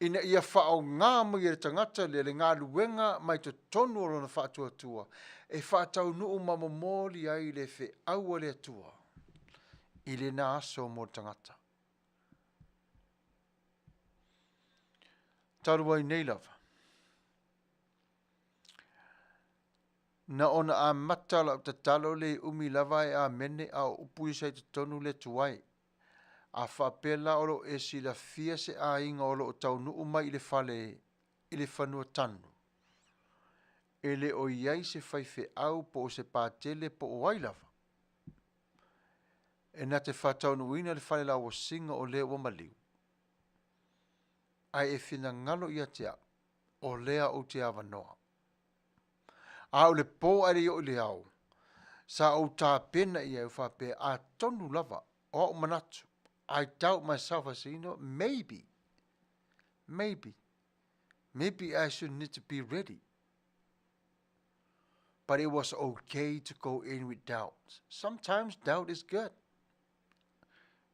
Ina ia whao ngā mai e tangata le ngā luenga mai te tonu o na whaatua tua. E whaatau nuu mamomoli ai le whi aua le tua. I le nā aso mo tangata. Tarua i nei lava. Na ona a matala o te talo le umi lava e a mene a upui sai te tonu le tuai. A whapela oro e si la fia se a inga oro o tau nuu mai i le whale i le whanua tanu. E le o iai se whaife au po o se pātele po o wailava. E na te whatau nuina le whale la o singa o le o maliu. Ai e whina ngalo ia te au, o lea o te awa noa. A o le po ari o le au, sa o tā pena ia e whape a tonu lava o o manatu. I doubt myself. I say, maybe, I should need to be ready. But it was okay to go in with doubt. Sometimes doubt is good.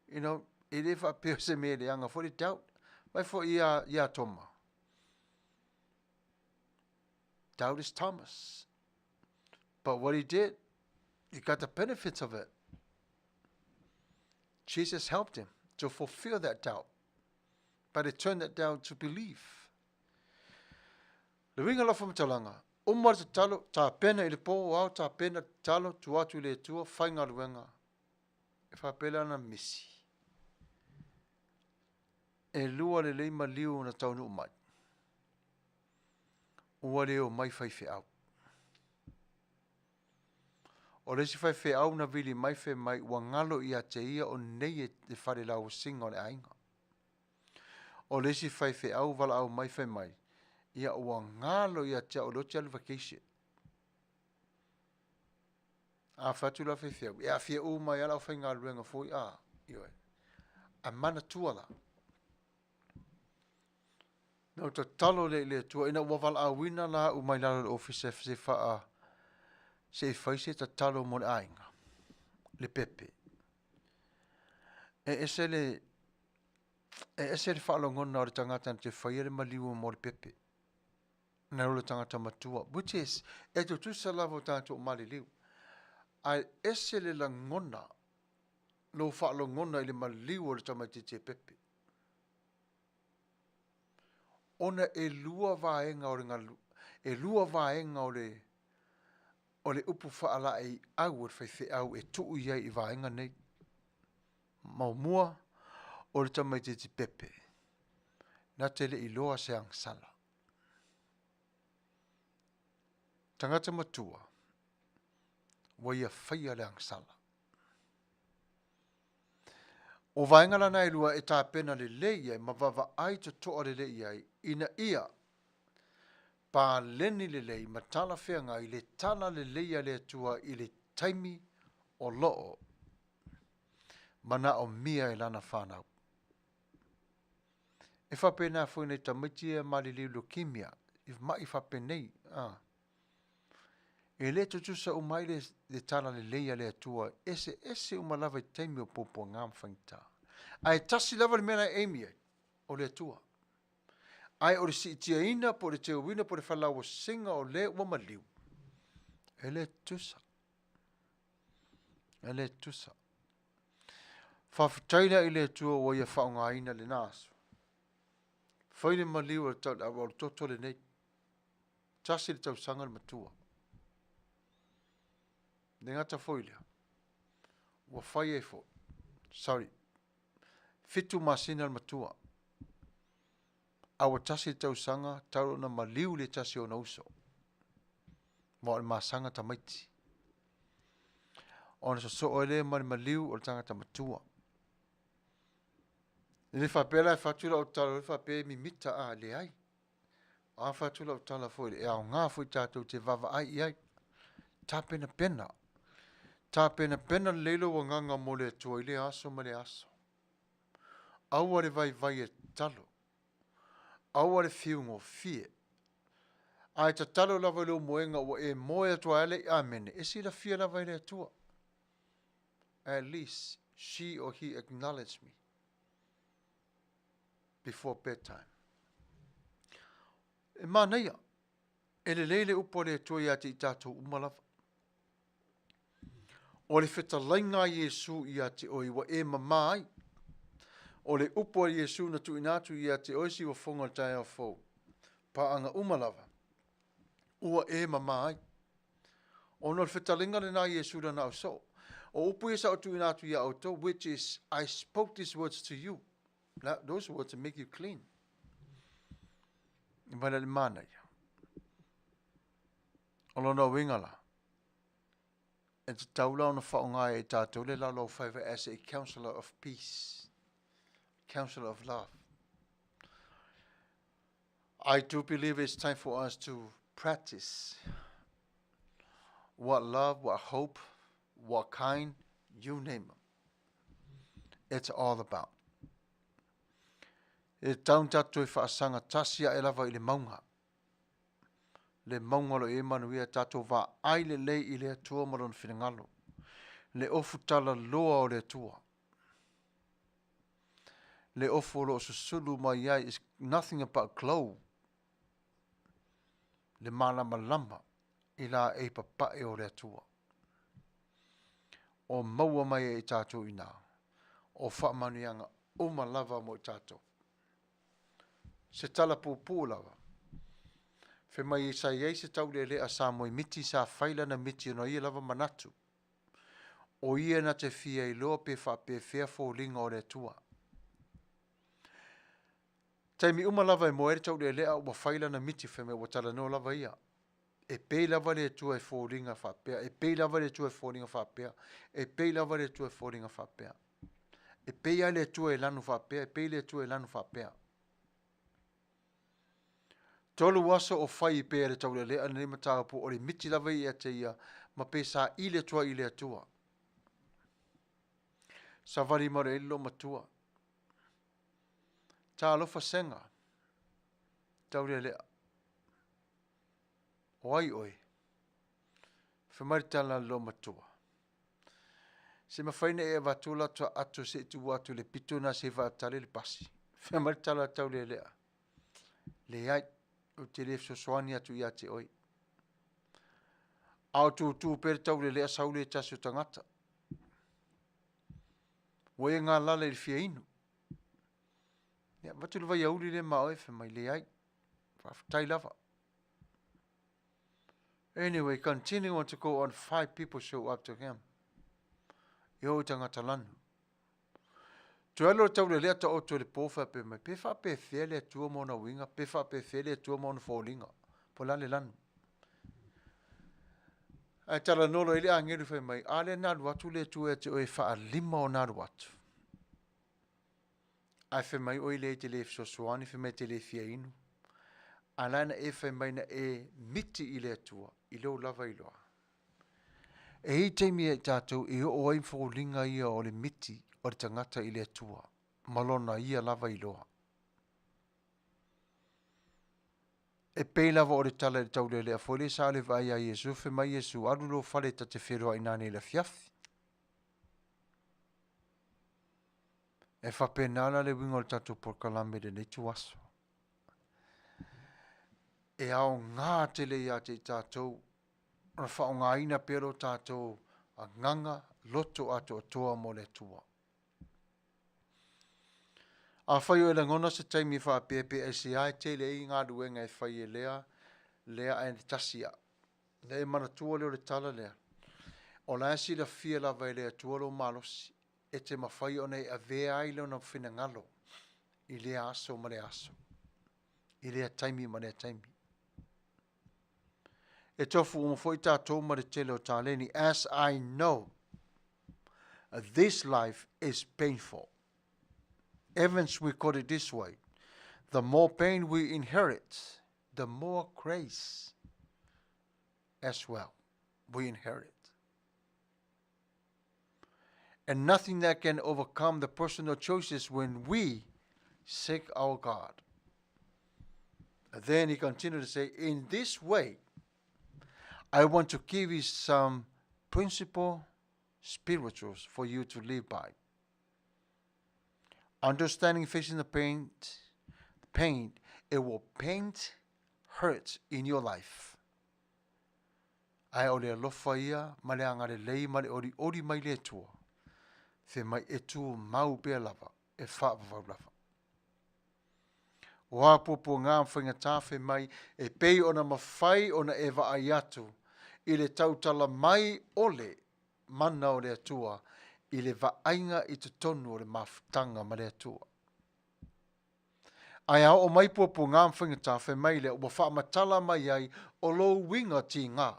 It if appears to me the younger for the doubt, but for ya Toma. Doubt is Thomas. But what he did, he got the benefits of it. Jesus helped him to fulfill that doubt. But he turned that doubt to belief. Le winga lo from talanga. Umar te talo, ta pena ili po au ta pena talo tuatu le tua whainga luenga. E whapela na misi. E lua le leima liu na taunu umai. Ua leo mai whaife au. O lesi whaife au na vili mai whai mai ua ngalo ia te ia o nei e te whare lau singa o le ainga. O lesi whaife au wala au mai whai mai. Ia ua ngalo ia te o lote alu vacation. A whatu la whaife au. Ia whia u mai ala o whai ngā luenga fui. Ioi. A mana tuala. No ta talo le tua ina ua wala au wina la u mai lalo le office se wha se whaise ta talo mo le ainga. Le pepe. E ese le whaalongona o le tangata te whaia le maliu mo le pepe. Na le tangata matua. Which is, e tu tusa lavo tātou mali liu. Ai ese le langona lo whaalongona i le maliu o le tamati te pepe. Ona e lua vaenga o le ngalu. E lua vaenga o le upu whaala e au e whaife au e tuu iai i vaenga nei. Maumua o le tamaiti te pepe. Na tele i loa se angsala. Tangata matua. Waia whaia le angsala. O vaenga lana e lua e tā pena le leia ma vava ai to toa le leia ina ia. Pa leni le lei ma tala whenga i le tala le leia le atua i le taimi o loo. Mana o mia e lana whanau. E whapena fwoi nei tamiti e mali liu leukemia. I mai whapenei. E le tutusa umai le tala le leia le atua. Ese umalava i taimi o popo ngam whaingta. Ai tasi lava le mena Amy o le atua. Ai o le si tia ina po le te uina po le whalawa singa o le ua maliu. E le tusa. Whawhitaina i le atua o ia whaonga ina le nasu. Whaile maliu o le toto le nei. Tasi le tau sanga le matua. Ne ngata whoilea. Ua whai e fo. Sorry. Fitu masina le matua. Awa tasi le tau sanga, tau na maliu le tasi o na uso. Mo le masanga tamaiti. Ona so oile ma le maliu o le tangata matua. Le whapela e whatula o tala, le whape mi mita le ai. A whatula o tala fwoi, e au ngā fwoi tātou te vava ai i ai. Tā pena pena. Tā pena pena leilo wa nganga mo le tua i le aso ma le aso. Aua le vai e talo. Aua le fiungo fie. Ai ta talo lava leo moenga wa e moe atua ele amene. E si la fia lava ele atua. At least she or he acknowledged me before bedtime. E manaia. E le leile upo le atua ia te i tātou umalava. O le whetalainga Iesu ia te oi wa e mamai. O le upo Iesu na tu inatu ia te oisi wa whonga tae au fau. Pa anga umalava. Ua e mamai. O no le whetalinga le na Iesu na nao so. O upo Iesu o tu inatu ia auto, which is, I spoke these words to you. Those words to make you clean. Iwana le mana ia. O lona wingala. E te taula ona whaonga e tātou le lalo whaiva as a counselor of peace. Counselor of love. I do believe it's time for us to practice what love, what hope, what kind, you name it's all about. E taun tatu e whaasanga tasia e lava i le maunga. Le maunga lo e Manuia tatu wa aile lei i le atua maron whingalo. Le ofu tala loa o le atua. Le ofu lo susulu mai ai is nothing about glow. Le malama lama i la e papae o le atua. O maua mai e tatu ina. O wha manuianga uma lava mo i tatu. Se tala pūpū lava. Fe mai i sa iei se tau le a sa mo i miti sa whaila na miti no ia lava manatu. O ia na te fia i loa pe wha pe fea fōlinga o le atua. Taimi uma lava e moere tau le a ua whaila na miti fe me watala no lava ia. E pei lava le atua e fōlinga whapea. E pei lava le atua e fōlinga whapea. E pei lava le atua e fōlinga whapea. E pei ai le atua e lanu whapea. E pei le atua e lanu whapea. Tolu waso o whai i pēre tau le lea nei matapo o le miti lava i a te ia ma pē sa i le atua i le atua. Sa wari mare ilo matua. Ta alofa senga. Tau le lea. Oi oi. Whamari tala lo matua. Se mawhaine e watula tua atu se tu watu le pito na se watale le pasi. Whamari tala tau le lea. Le ai. O te lef so soani atu i a te oi. Ao tu pere tau le lea saule e tasu tangata. Woe ngā lale i fia inu. Ia, watu le vai auli le maoe whamai le ai. Tai lava. Anyway, continue on to go on, 5 people show up to him. Yo tangata lanu. Tuelo tau le lea ta o tu le pofa pe mai. Pe wha pe fea le tua mona winga. Pe wha pe fea le tua mona fōlinga. Po la le lanu. Ai tala nolo ele angeru whai mai. Ale naru atu le tua e te oe wha a lima o naru atu. Ai whai mai oi le te le fsosuani whai mai te le fia inu. Alana e whai mai na e miti i le tua. I leo lava i loa. E hei teimi e tātou e o ai fōlinga ia o le miti. O le tangata i le atua. Malona ia lava i loa. E pei lava o le tala i tau le lea. Fo le sa le vai a Yesu. Fe mai Yesu. Aru lo fale ta te wheroa i nane la fiafi. E whapenala le wingo le tatu por kalame de ne tu aso. E ao ngā te le ia te tātou. Ona whao ngā ina pero tātou. A nganga loto ato atoa mo le tua. A whai o e langona se taimi wha pepe e si ai te le i ngā ruenga e whai e lea e tasia. Le e mana tua leo le tala lea. O la si la fia la vai lea tua lo malosi. E te mawhai o nei a vea ai leo na whina ngalo. I lea aso ma le aso. I lea taimi ma lea taimi. E tofu o mawhoi tātou ma le tele o tāleni. As I know, this life is painful. Evans recorded it this way. The more pain we inherit, the more grace as well we inherit. And nothing that can overcome the personal choices when we seek our God. And then he continued to say, in this way, I want to give you some principal spirituals for you to live by. Understanding facing the pain, it will paint hurt in your life. Ai o le alofa ia, ma le angare lei, ma le ori mai le tua. Fe mai e tu mau pia lava, e whaapawau lava. O apopo ngā mwhainga tāwhi mai, e pei ona mawhai ona e wa ai atu, i le tautala mai ole, mana o le atua, i le vaainga i te tonu o le mawhitanga ma le atua. Ai au o mai popo ngā mwhinga tāwhi mai le o whaamatala mai ai o lo winga ti ngā.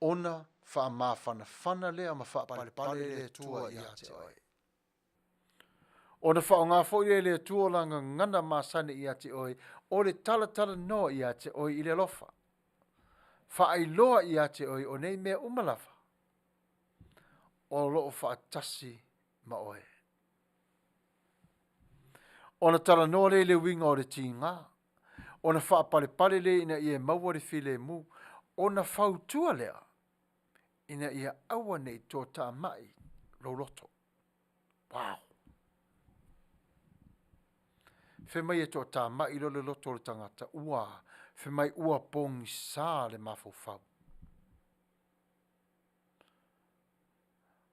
Ona whaamawhana lea ma whaapale le atua i a te oi. Ona whao ngā fōi le atua langa ngana māsane i a te oi, o le tala no i a te oi i le lofa. Whaailoa i a te oi o nei mea umalawa. O loo whaatasi ma oe. Ona tala noa le winga o le tinga. Ona wha pale pale le ina ia maua le file mu. Ona fautua lea. Ina ia awa nei tō tā mai lo loto. Wow. Fe mai e tō tā mai lo le loto le tangata ua. Fe mai ua pongi sā le mafau.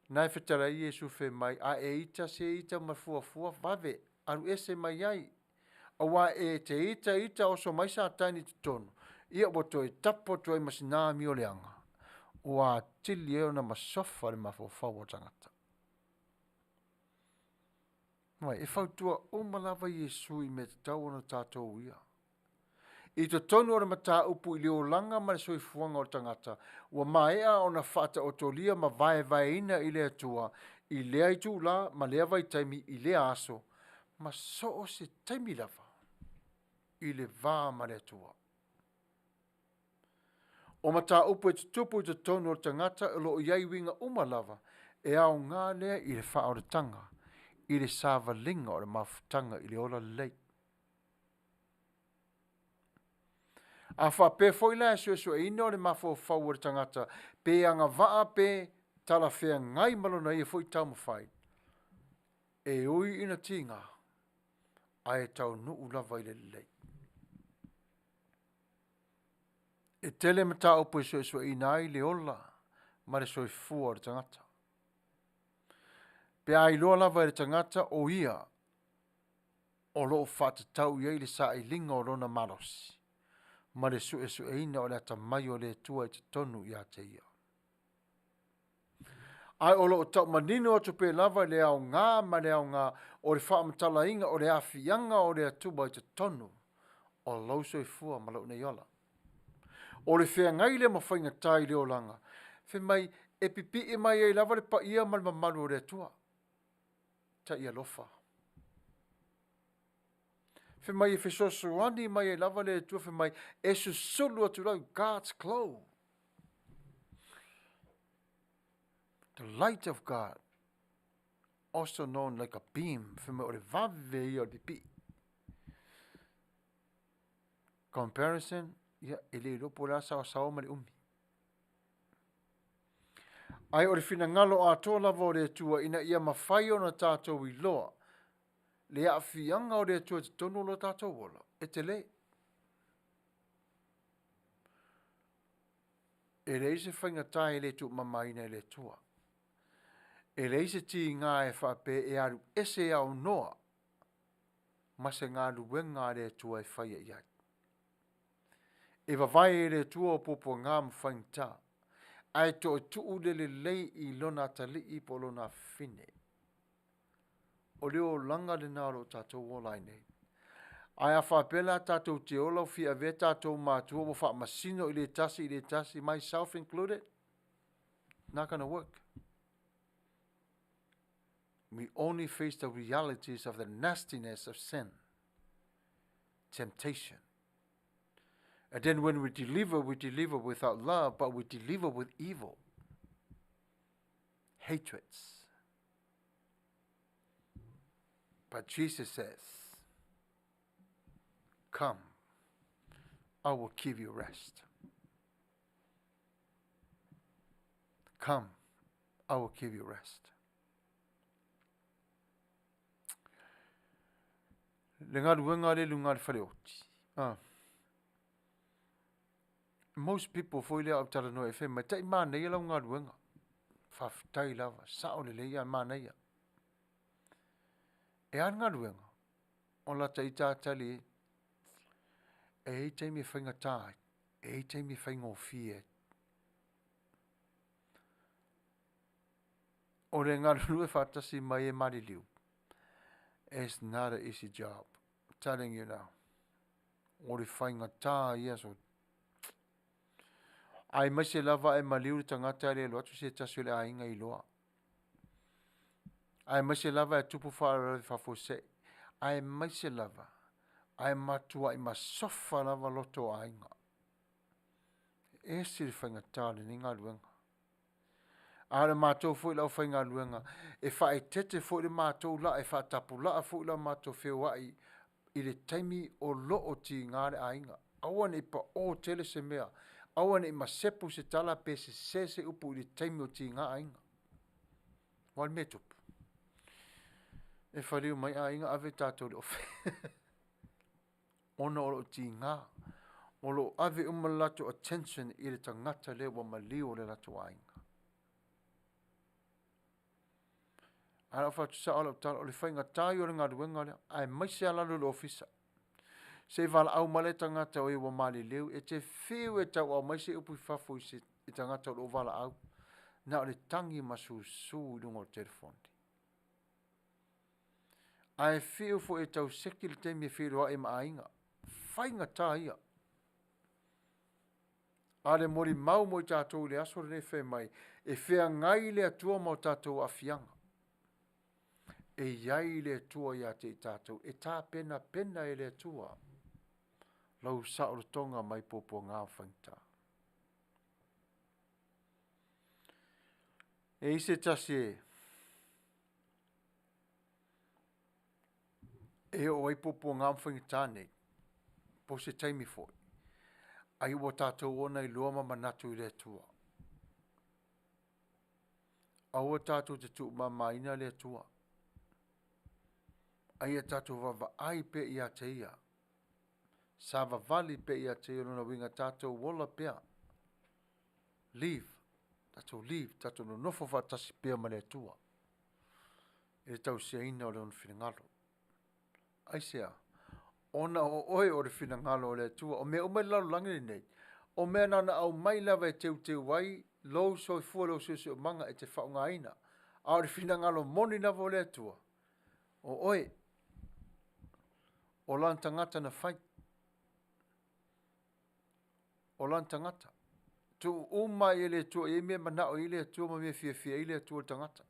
Nai whetara i Yesu fe mai a e ita se ita mafua vave. Aru ese mai ai. Awa e te ita oso mai sa taini te tonu. Ia wato e tapo to e masinami o leanga. Ua tili eo na masofa le mafau o tangata. Mai, e whautua o malawa Yesu I me te tau ona tātou ia. I te tonu ora mata upu I leo langa ma le soifuanga o tangata. Ua maea ona whata o tolia ma vai ina I le atua. I lea I tu la ma lea vai taimi I lea aso. Ma so o se taimi lava. I le vā ma le atua. O mata upu e te tupu I te tonu o tangata. E lo iai winga umalava. E au ngā lea I le wha o le tanga. I le sāva linga o le mafutanga I le ola lei. A wha pe foi la so e ino le mafo fau o le tangata. Pe anga vaa pe tala whea ngai malona I foi tau mawhai. E ui ina tinga. A e tau nuu lava I le lei. E tele mata upu so ina I le ola. Ma le soi fua o le tangata. Pe ai loa lava I le tangata o ia. O loo whata tau iei le sa I linga o lona marosi. Ma le su e ina o le ata mai o le tua I te tonu I a te ia. Ai o loo tau manino atu pe lava le au ngā ma le au ngā o le wha matala inga o le awhianga o le atuba I te tonu o lauso I fua ma lau nei ola. O le whea ngai le mawhainga tai leo langa. Whe mai e pipi e mai e lava le pa ia ma le mamalu o le atua. Ta ia lofa. Whe mai e whesosuani mai e lava le atua whe mai e susulu atu lau God's glow. The light of God, also known like a beam, whe mai o le vave I o le pipi. Comparison, ia e le lopo la sao ma le umi. Ai o le fina ngalo a toa lava o le atua ina ia mawhai o na tātou I loa. Le a fianga o le atua te tonu lo tātou ola. E te le. E le ise whainga tae le tu mamaina le tua. E le ise ti ngā e whape e aru ese au noa. Ma se ngā luenga le tua e whaia iai. E wawai le tua o popo ngā mwhainga ta. Ai to tu le lei I lona tali I po lona fine. O leo langa le naro tātou o lai nei. Ai a whapela tātou te olau fi a ve tātou mātua o wha masino I le tasi, myself included. Not gonna work. We only face the realities of the nastiness of sin. Temptation. And then when we deliver without love, but we deliver with evil. Hatreds. But Jesus says, come, I will give you rest. Come, I will give you rest. Le ngā ruenga le lunga le whaleoti. Most people foi lea au tala no e whai, mai tai mana ia lau ngā ruenga. Whawhitai lava, sao le leia mana ia. E an ngā ruenga, o la ta I tātali e hei teimi e whainga tāi, e hei teimi e whainga o fie. O le ngā ruru e whatasi mai e mari liu. It's not an easy job. I'm telling you now. O le whainga tāi ia so. Ai mai se lava e maliu le tangata le loatu se tasu le ainga I loa. Ai mai se lava e tupu whaara le whafose. Ai mai se lava. Ai matua I masofa lava loto ainga. E si le whainga tāle ni ngā ruenga. Ale mātou fo ila whainga luenga. E whae tete fo ila mātou la, e wha tapu la fo ila mātou whewai i le taimi o loo ti ngāre ainga. Awane i pa o tele se mea. Awane i masepu se tala pe se upu i le taimi o ti ngā ainga. Wal me tupu. E whariu mai ainga ave tātou le ofe. Ona o ti ngā. O lo ave umalato attention i le tangata le wa malio le lato ainga. Ala fa tsa ala tala o le whainga tai o le ngā ruenga lea. Ai mai se alalu le ofisa. Se vala au male tangata o e wa mali leu. E te whiu e tau au mai se upu i whafu i se i tangata o vala au. Na o le tangi masu su i lungo o telefoni. Ai whiu fo e tau seki le temi e whiu roa e maainga. Whainga tā ia. Ale mori mau mo i tātou le aso le whai mai. E whea ngai le atua mo tātou a fianga. E iai le atua ia te i tātou. E tā pena pena e le atua. Lau sa o tonga mai popo ngā whaingta. E ise tasi e. E o ai popo ngā whaingta nei. Po se taimi foi. Ai o tātou ona i luama manatu i le atua. Au o tātou te tu mamaina le atua. Ai a tātou vava ai pe ia te ia. Sa vavali pe ia te ia luna winga tātou wola pea. Leave. Tātou leave. Tātou no nofo whatasi pea ma le atua. E tau se ina o le on whinangalo. Ai sea. Ona o oe o le whinangalo o le atua. O mea umai lau langini nei. O mea nana au mai lawa e teu wai. Lou soi fua lou soi o manga e te whaunga aina. A o le whinangalo moni lawa o le atua. O oe. O lan tangata na whai. O lan tangata. Tu umai e le atua. E mea manao i le atua. Ma mea fia i le atua tangata.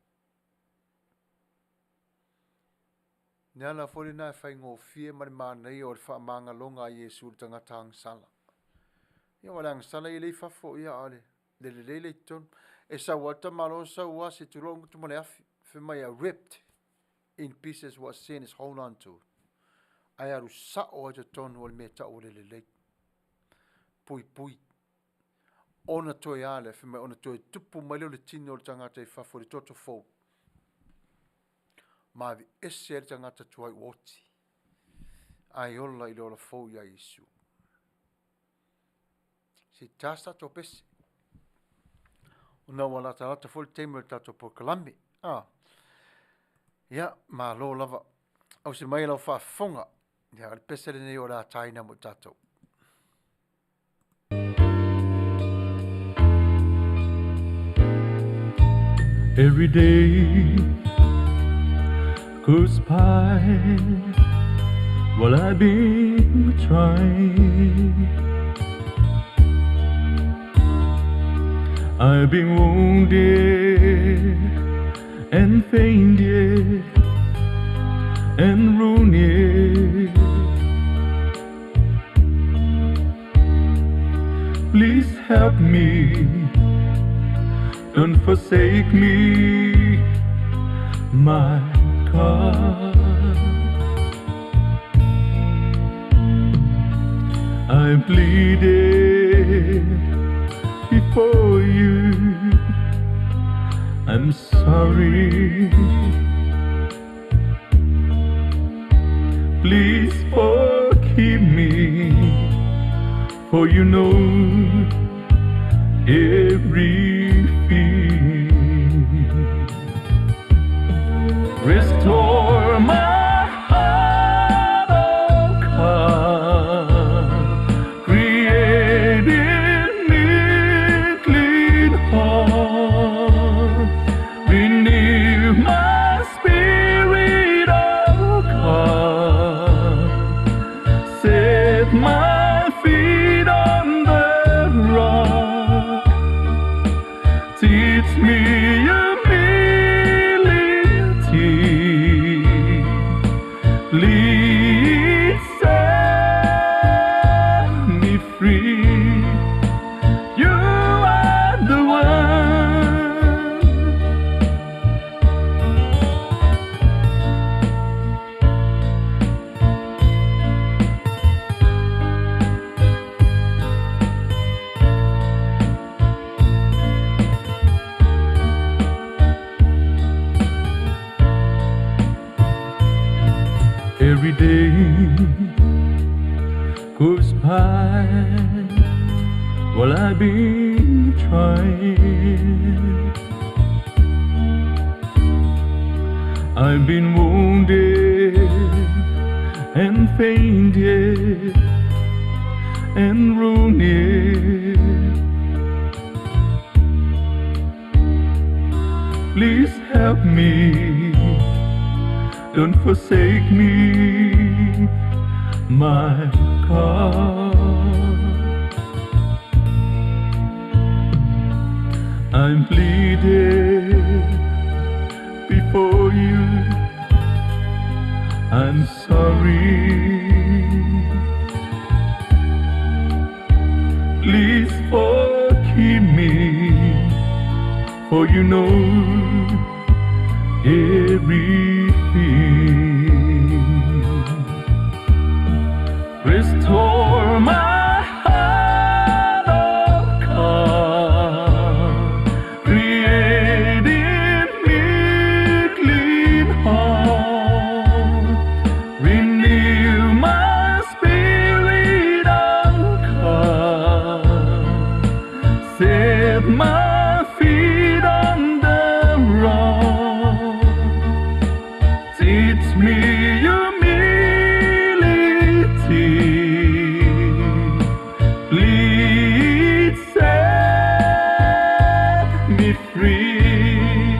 Nea la foli na e whai ngō fie mani mānei o le wha maanga longa i Yesu le tangata angsala. Ia wale angsala i lei fafo ia ale. Le ton. E sa wata malo sa ua se tu longu tu male afi. Whimai a ripped in pieces what sin is hold on to. Ai aru sa o ato ton o le mea o le. Pui. Ona toi ale. Whimai ona toi tupu mai leo le tino o le tangata i fafo le toto fau. Mavi ese e tangata tuai woti. Ai ola i lola fau ia Yesu. Si tasta to pese. Una wala talata fol teme tato por kalami. Ya, ma lo lava. Au se mai lau fa fonga. Ya, al pese le nei o la taina mo tato. Every day goes by while I've been trying. I've been wounded and fainted and ruined. Please help me, don't forsake me, my God. I pleaded before you, I'm sorry. Please forgive me, for you know everything. Restore my heart, oh God. Create in me clean heart. Renew my spirit, oh God. Set my feet on the rock. Teach me humility. Please set me free. You are the one every day goes by while I've been trying. I've been wounded and fainted and ruined. Please help me, don't forsake me, my God. I'm pleading before you, I'm sorry. Please forgive me, for you know everything. Restore my heart, oh God, create in me clean heart, renew my spirit, oh God, set my feet on the rock, teach me humility, please set me free.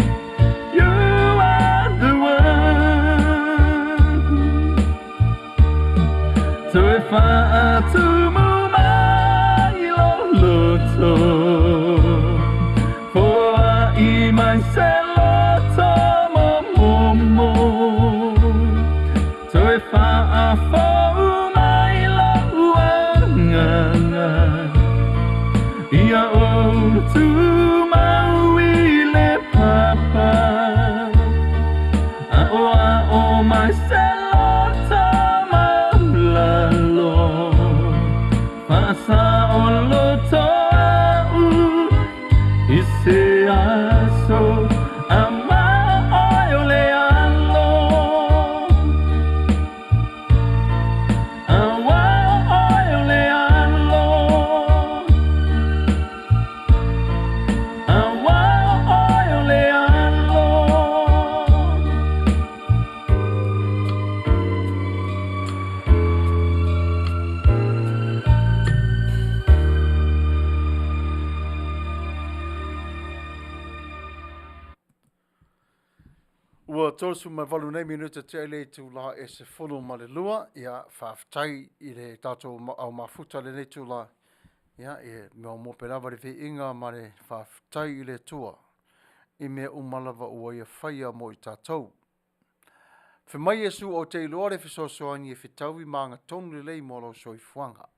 You are the one. So if I to move my loto, for I myself momo. So if I fall my love, ya oh to my will, Papa. Oh myself, lalo. Pasa oloto ise aso ama oyole alo. Awa oyole alo. Awa oyole alo. Ua tōsu mai walu nei minuta te ele tu la e se whono ma le lua, ia whaafitai i le tātou au mafuta le nei tu la, ia e mea mope rawa le whi inga ma le whaafitai i le tua, i mea umalawa ua ia whaia mo i tātou. Whemai Jesu o te iloa le whisosoani e whitau i maanga tonu le lei molo soi fuanga.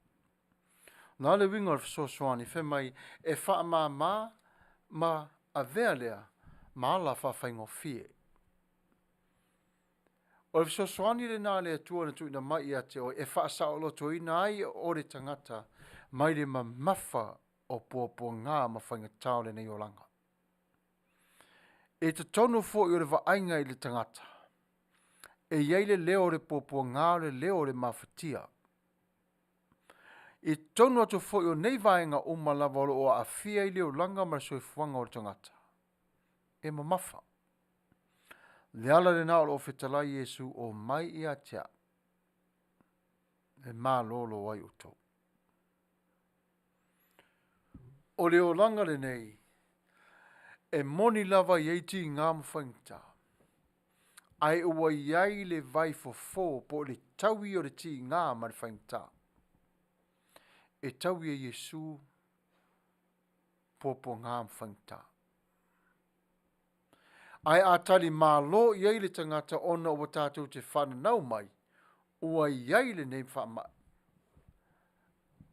Nā le winga le whisosoani whemai e wha ma a vea lea ma ala whawhaingo fie. O le fisosoani le nā le atua na tuina mai ia te o e whaasa o loto ina ai o le tangata mai le mamafa o pōpō ngā mawhainga tau le nei o langa. E te tono fo i o le waainga i le tangata. E iei le leo le pōpō ngā le leo le mawhatia. E tono atu fo i o nei vaenga o malawalo o a fia i leo langa ma soifuanga o le tangata. E mamafa. Le ala le nao o whetalai Jesu o mai i atia. Le mā lolo ai uto. O le o langa le nei. E moni lava i eiti ngā mwhaingta. Ai ua iai le vai fo po le taui o le ti ngā mwhaingta. E taui e Jesu po ngā mwhaingta. Ai atali malo iai le tangata ona o tātou te whanau mai, ua iai le nei whama.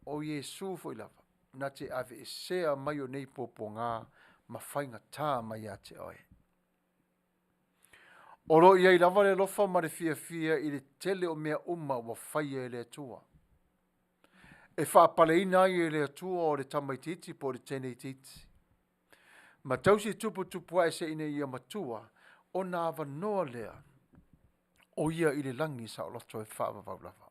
O Jesu fo ilava, na te ave e sea mai o nei popo ngā mawhainga tā mai a te oe. Oro iai lava le lofa ma le fia i le tele o mea uma wa whaia e le atua. E whaapale ina i e le atua o le tamaititi po le tenei titi. Ma tausi tupu ai se ina ia matua o nā wanoa lea o ia i le langi sa o loto e whaavavaulava.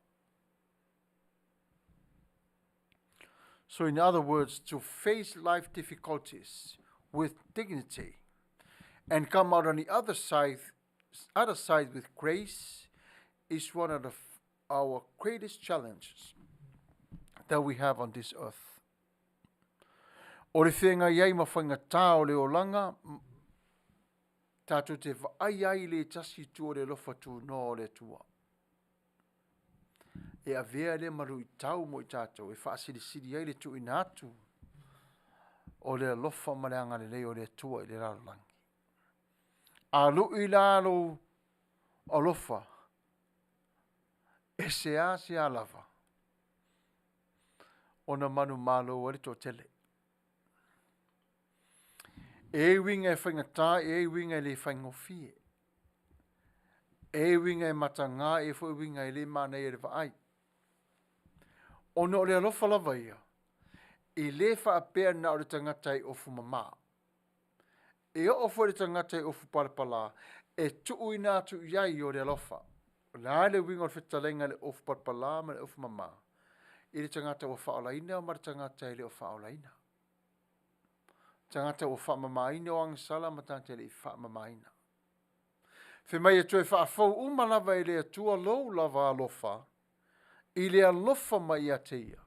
So in other words, to face life difficulties with dignity and come out on the other side with grace is one of our greatest challenges that we have on this earth. O le whenga iai ma whainga tā o le olanga, tātou te whaai ai le tasi tu o le lofa tu no o le tua. E a vea le maru i tau mo i tātou, e whaasiri siri ai le tu ina atu o le lofa mareanga le leo le tua i le rarolangi. A lu i lalo o lofa, e se a lava, o na manu malo o le to tele. E winga e whaingatā, e winga e le whaingofie. E winga e matanga, e fo winga e le mana e le vaai. Ono o le alofa lava ia, i le whaapea na o le tangata i ofu mama. E o ofo le tangata i ofu parapala, e tuu ina atu iai o le alofa. La le winga o le whitalenga le ofu parapala ma le ofu mama. I le tangata o whaolaina o ma le tangata i le o whaolaina. Tangata o whaamamaina o angsala ma tangata le i whaamamaina. Whemai e tue whaafau umalava i le atua lou lava alofa, i le alofa mai a teia.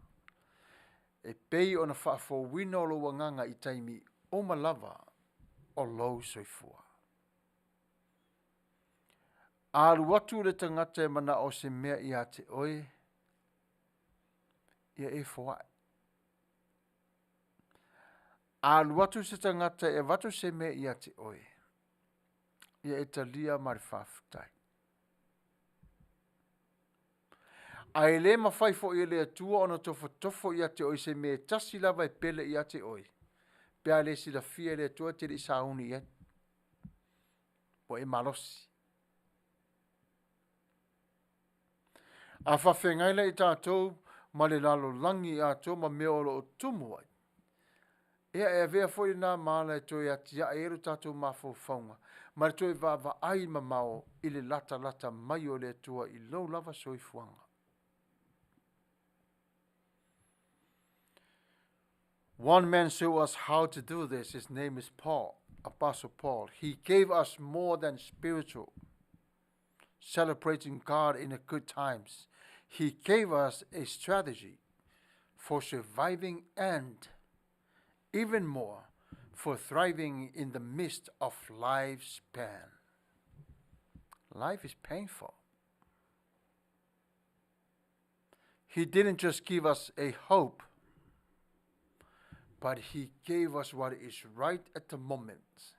E pei o na whaafau wina o lo wanganga i taimi o malava o lou soifua. Alu watu le tangata e mana o se mea i a te oe, ia e foai. Alu watu se tangata e watu se mea i a te oe, ia e talia marifafutai. Ai le mawhai fo i le atua ona tofo i a te oe se me tasi lava e pele i a te oe. Pea le si la fia le atua te li sauni i po e malosi. A whawhengaila i tātou ma le lalo langi i ato ma mea olo o tumu ai. Ea e vea fo i nā maala e toi ati a eru tātou mafo whaunga. Ma le toi va ai ma mao i le lata mai o le atua i lau lava soifuanga. One man showed us how to do this. His name is Paul, Apostle Paul. He gave us more than spiritual, celebrating God in the good times. He gave us a strategy for surviving and, even more, for thriving in the midst of life's pain. Life is painful. He didn't just give us a hope, but he gave us what is right at the moment.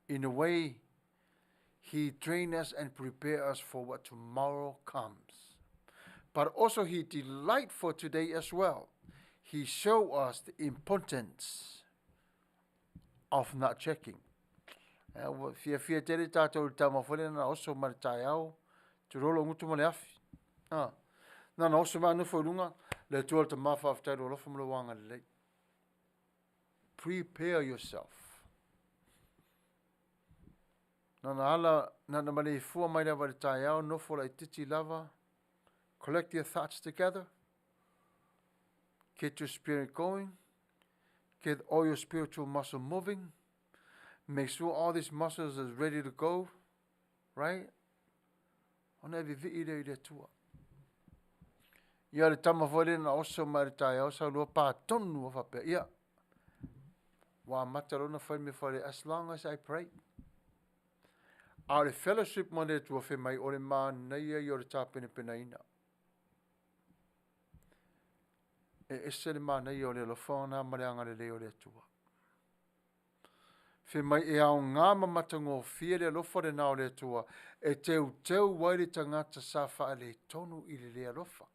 In a way, he trained us and prepared us for what tomorrow comes. But also he delighted for today as well. He showed us the importance of not checking. Fia tere tātou tama whare na oso maritai au, tu rolo ngutu mo le afi. Na oso ma anu whaurunga, le tual ta mawha aftai ro lofa mula wanga le lei. Prepare yourself. Nana ala, nana male fua mai lava le tai au, no fola I titi lava. Collect your thoughts together. Get your spirit going. Get all your spiritual muscle moving. Make sure all these muscles is ready to go. Right? Ona vi vi I le tua. Ia le tama whare na oso mai le tai au, sa lua pā tonu o whapea. Ia. Wa matarona whai me whare, as long as I pray. A le fellowship mo le tua whi mai, o le mā neia I o le tāpene pena ina. E ese le mā neia o le lofona, mareanga le leo le tua. Whi mai e au ngā mamatango fia le lofa le nao le tua, e teu wai le tangata sa wha le tonu I le lea lofa.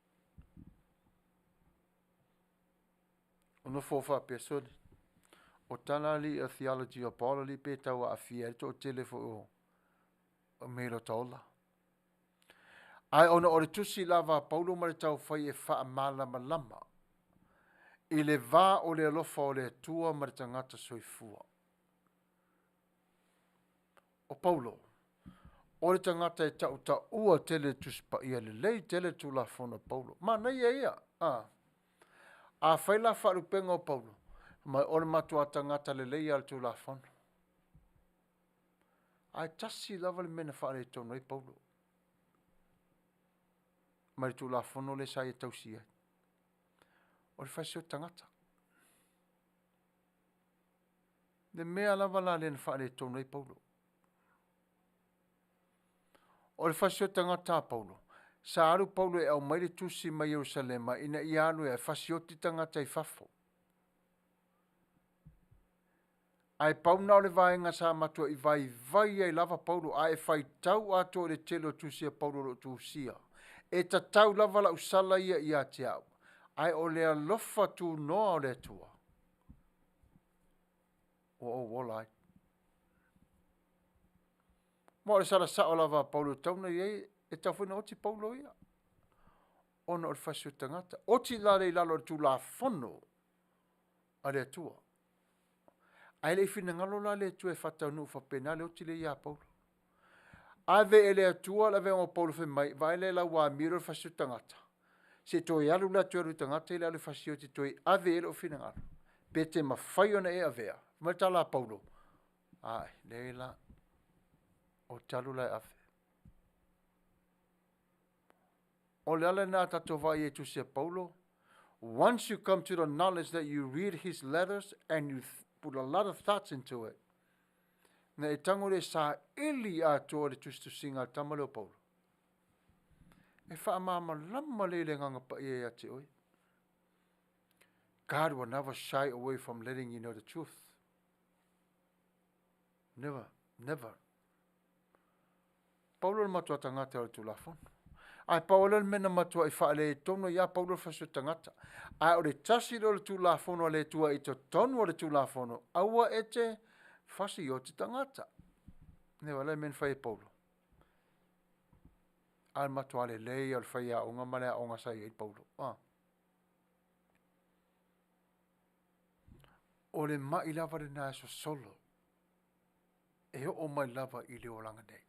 Ono fofa pe soli. O tana li a theology o Paula li pe taua a fia to telefo o melo taula. Ai ona o le tusi lava Paulo ma le tau fai e wha malama lama. I le vā o le alofa o le tua ma le tangata soifua. O Paulo, O le tangata e tau ta ua tele tuspa ia le lei tele tu la fono Paulo. Ma nei ia. A whaila wharupenga o Paulo. Mai o le matua tangata le lei al tu la fono. Ai tasi lava le mena whaare tonu ai Paulo. Mai tu la fono le sa e tausia. O le whaisio tangata. Le mea lava la le whaare tonu ai Paulo. O le whaisio tangata Paulo. Sa aru Paulo e au maire tusi mai Jerusalema ina i anu e whaisio ti tangata i fafo. Ai pauna o le vaenga sa matua i vai ai lava Paulo a e whai tau ato le telo tusia Paulo lo tusia. E ta tau lava la usala ia i ate au. Ai o le alofa tu noa o le tua. O wolai. Mo le sala sa o lava Paulo tauna iei e tau whena oti Paulo ia. Ona o le whasio tangata. Oti la le lalo tu la fono a le tua. Ai le fina ngalo la le tua e whatau nu whapena le oti le ia Paulo. Ave ele atua la vengo Paulo fe mai vai le la wa miro fasio tangata. Se toi alu la tua tangata ile alu fasio ti toi ave ele o fina ngalo. Pete ma fai ona e avea. Mata la Paulo. Ai, leila o talu la ave. O le ala na tato vai e tu se Paulo. Once you come to the knowledge that you read his letters and you put a lot of thoughts into it. Na e tango le sa ili a toa le tustu singa tamale o Paulo. E wha mama lama le nganga pa ie a te oi. God will never shy away from letting you know the truth. Never, never. Paulo le matua tangata o tu lafon. Ai Paulo le mena matua i wha le tono ia Paulo le fasu tangata. Ai o le tasi le tu lafon o le tua i to tonu o le tu lafon. Aua e te fasi o te tangata. Newa le men whai Paulo. Ai matua le lei o le whai a onga male a onga sai i Paulo. O le mai lava le nā so solo. E o mai lava i le olanga nei.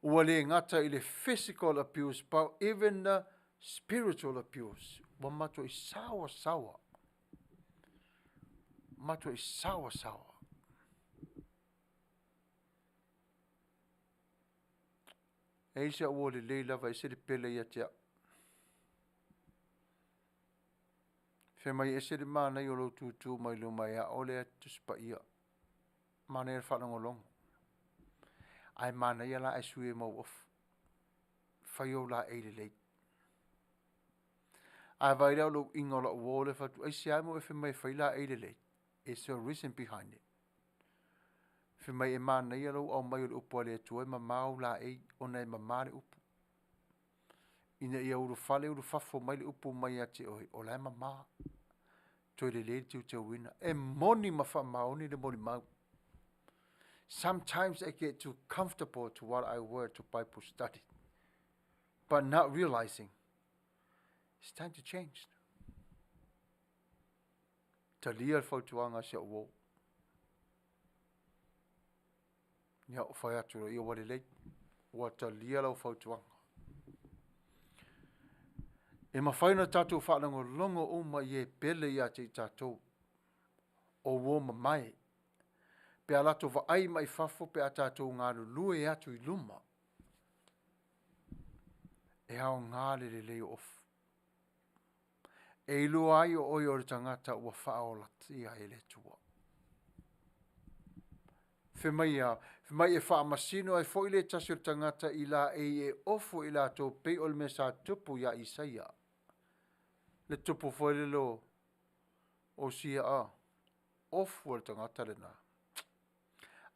Ua le ngata i le physical abuse, but even the spiritual abuse. Wa matua i sawa sawa. Matua i sawa sawa. E isa ua le lei lava i se le pele ia tea. Fe mai e se le mana i o lo tutu mai lo mai a ole atu spa ia. Mana e whanongo longo. Ai mana ia la e sui e mau of. Whai o la e le lei. Ai vai reo lo ingo la uole fatu. Ai si aimo e fe mai whai la e le lei. It's the reason behind it. Fe mai e mana ia lo au mai o le upo ale atu. E ma mau la e ona e ma mare upu. Ina ia uru fale uru fafo mai le upu mai ate oi. O la e ma maa. Toi le lei tiu te wina. E moni ma wha maoni le moni mau. Sometimes I get too comfortable to what I wear to Bible study. But not realizing it's time to change. Ta lia fautuanga se o. Nia o whai atu i o wale lei. Ua ta lia lau fautuanga. E ma whaina tātou whanango longo o ma i e pele i a te tātou. O wo ma mai. Pe alato va ai mai fafo pe a tātou ngāru lue atu i luma. E hao ngāle le leo of. E ilu ai o oi o tangata ua whaola tia e le tua. Fe mai e wha masino ai fo i le tasi o tangata i la e ofo i la tō pe o le mesa tupu ia Isaia. Le tupu fo i le lo o sia a. Ofo le tangata le na.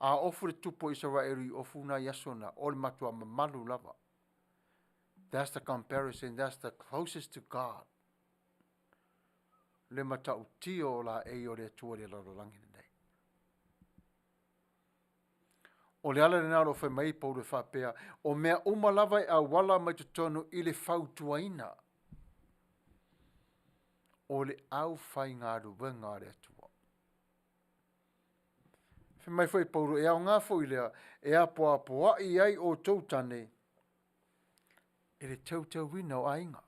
A ofu le tupo Israeli ofu na yasona o le matua mamalu lava. That's the comparison, that's the closest to God. Le mata utio la e o le tua le lalolangi nei. O le ala le naro fe mai pou le whapea, o mea uma lava e a wala mai tutonu i le whautuaina. O le au whai ngāru wenga le atua. Mai foi pauru e au ngā foi lea, e a poa i ai o tautane, e le tau wina o ainga.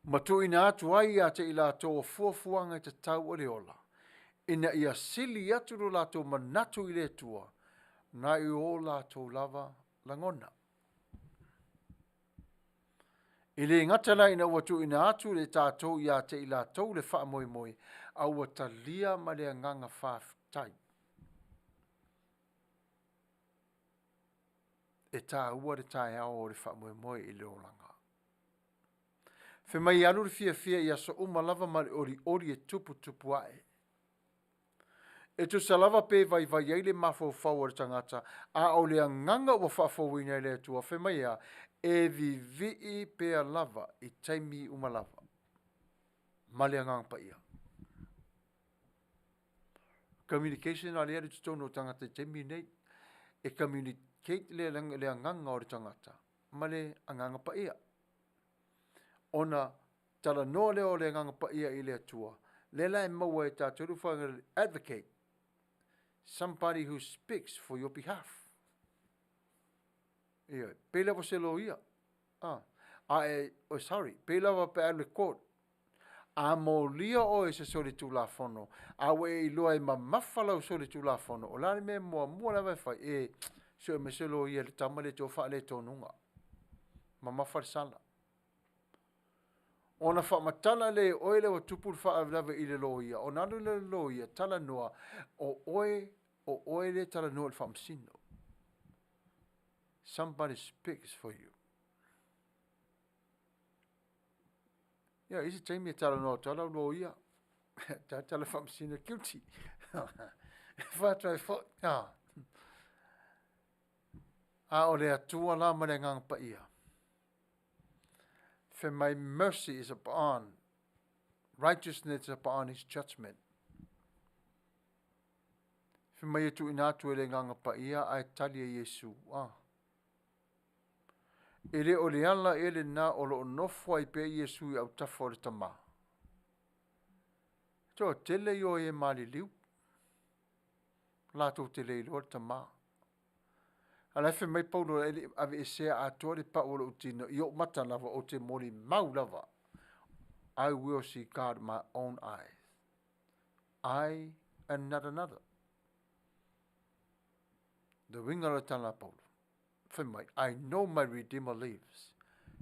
Matu ina atu ai a te ila tō fuafuanga te tau o le ola. Ina ia sili atu ro la tō manatu i le tua, na i o la tō lava langona. I le ngatala ina watu ina atu le tātou i a te ila tō le wha moi moi, a wata lia ma le nganga whaafitai. E tā ua le tāi ao o le wha moi moi i le olanga. Fe mai alu le fia i aso umalava ma le ori e tupu ae. E tu salava pe vai ai le mafau le tangata, a o le nganga ua whaafauina i le atua, fe mai a, e vivi pe a lava i taimi umalava. Ma le nganga pa ia. Communication a lea le tutono tangata i taimi nei, e communicate le nganga o le tangata, ma le nganga pa ia. Ona tala no leo le nganga pa ia i le atua, le la e maua e tāturu whanga advocate, somebody who speaks for your behalf. Ia, pēla wa se lo ia. Sorry, pēla wa pe ale court. A mo lia o e se soli tu la fono. A we i loa e mamawhalau soli tu la fono. O lani me mua la wai e so e me se lo ia le tamale to wha le tonunga. Mamawhal sala. Ona wha matala le oe le wa tupur wha avlawe i le loia. O nanu le loia tala noa o oe le tala noa le wha msino. Somebody speaks for you. Ia, isi taimi e tala noa tala loia. Tala wha msino guilty. Whatrai fo. A o le atua la ma le ngang pa ia. For my mercy is upon, righteousness is upon his judgment. For my tu inatu ele nganga pa ia ai tali e Yesu. Ele o le ala ele na o lo nofo ai pe Yesu i au tafo le tama. To tele yo e mali liu. La to tele i lo tama. Ala fe mai paulo ave e se a tore pa o utino i o mata lava o te mori mau lava. I will see God with my own eyes. I and not another. The wingara tala paulo. Fe mai, I know my Redeemer lives.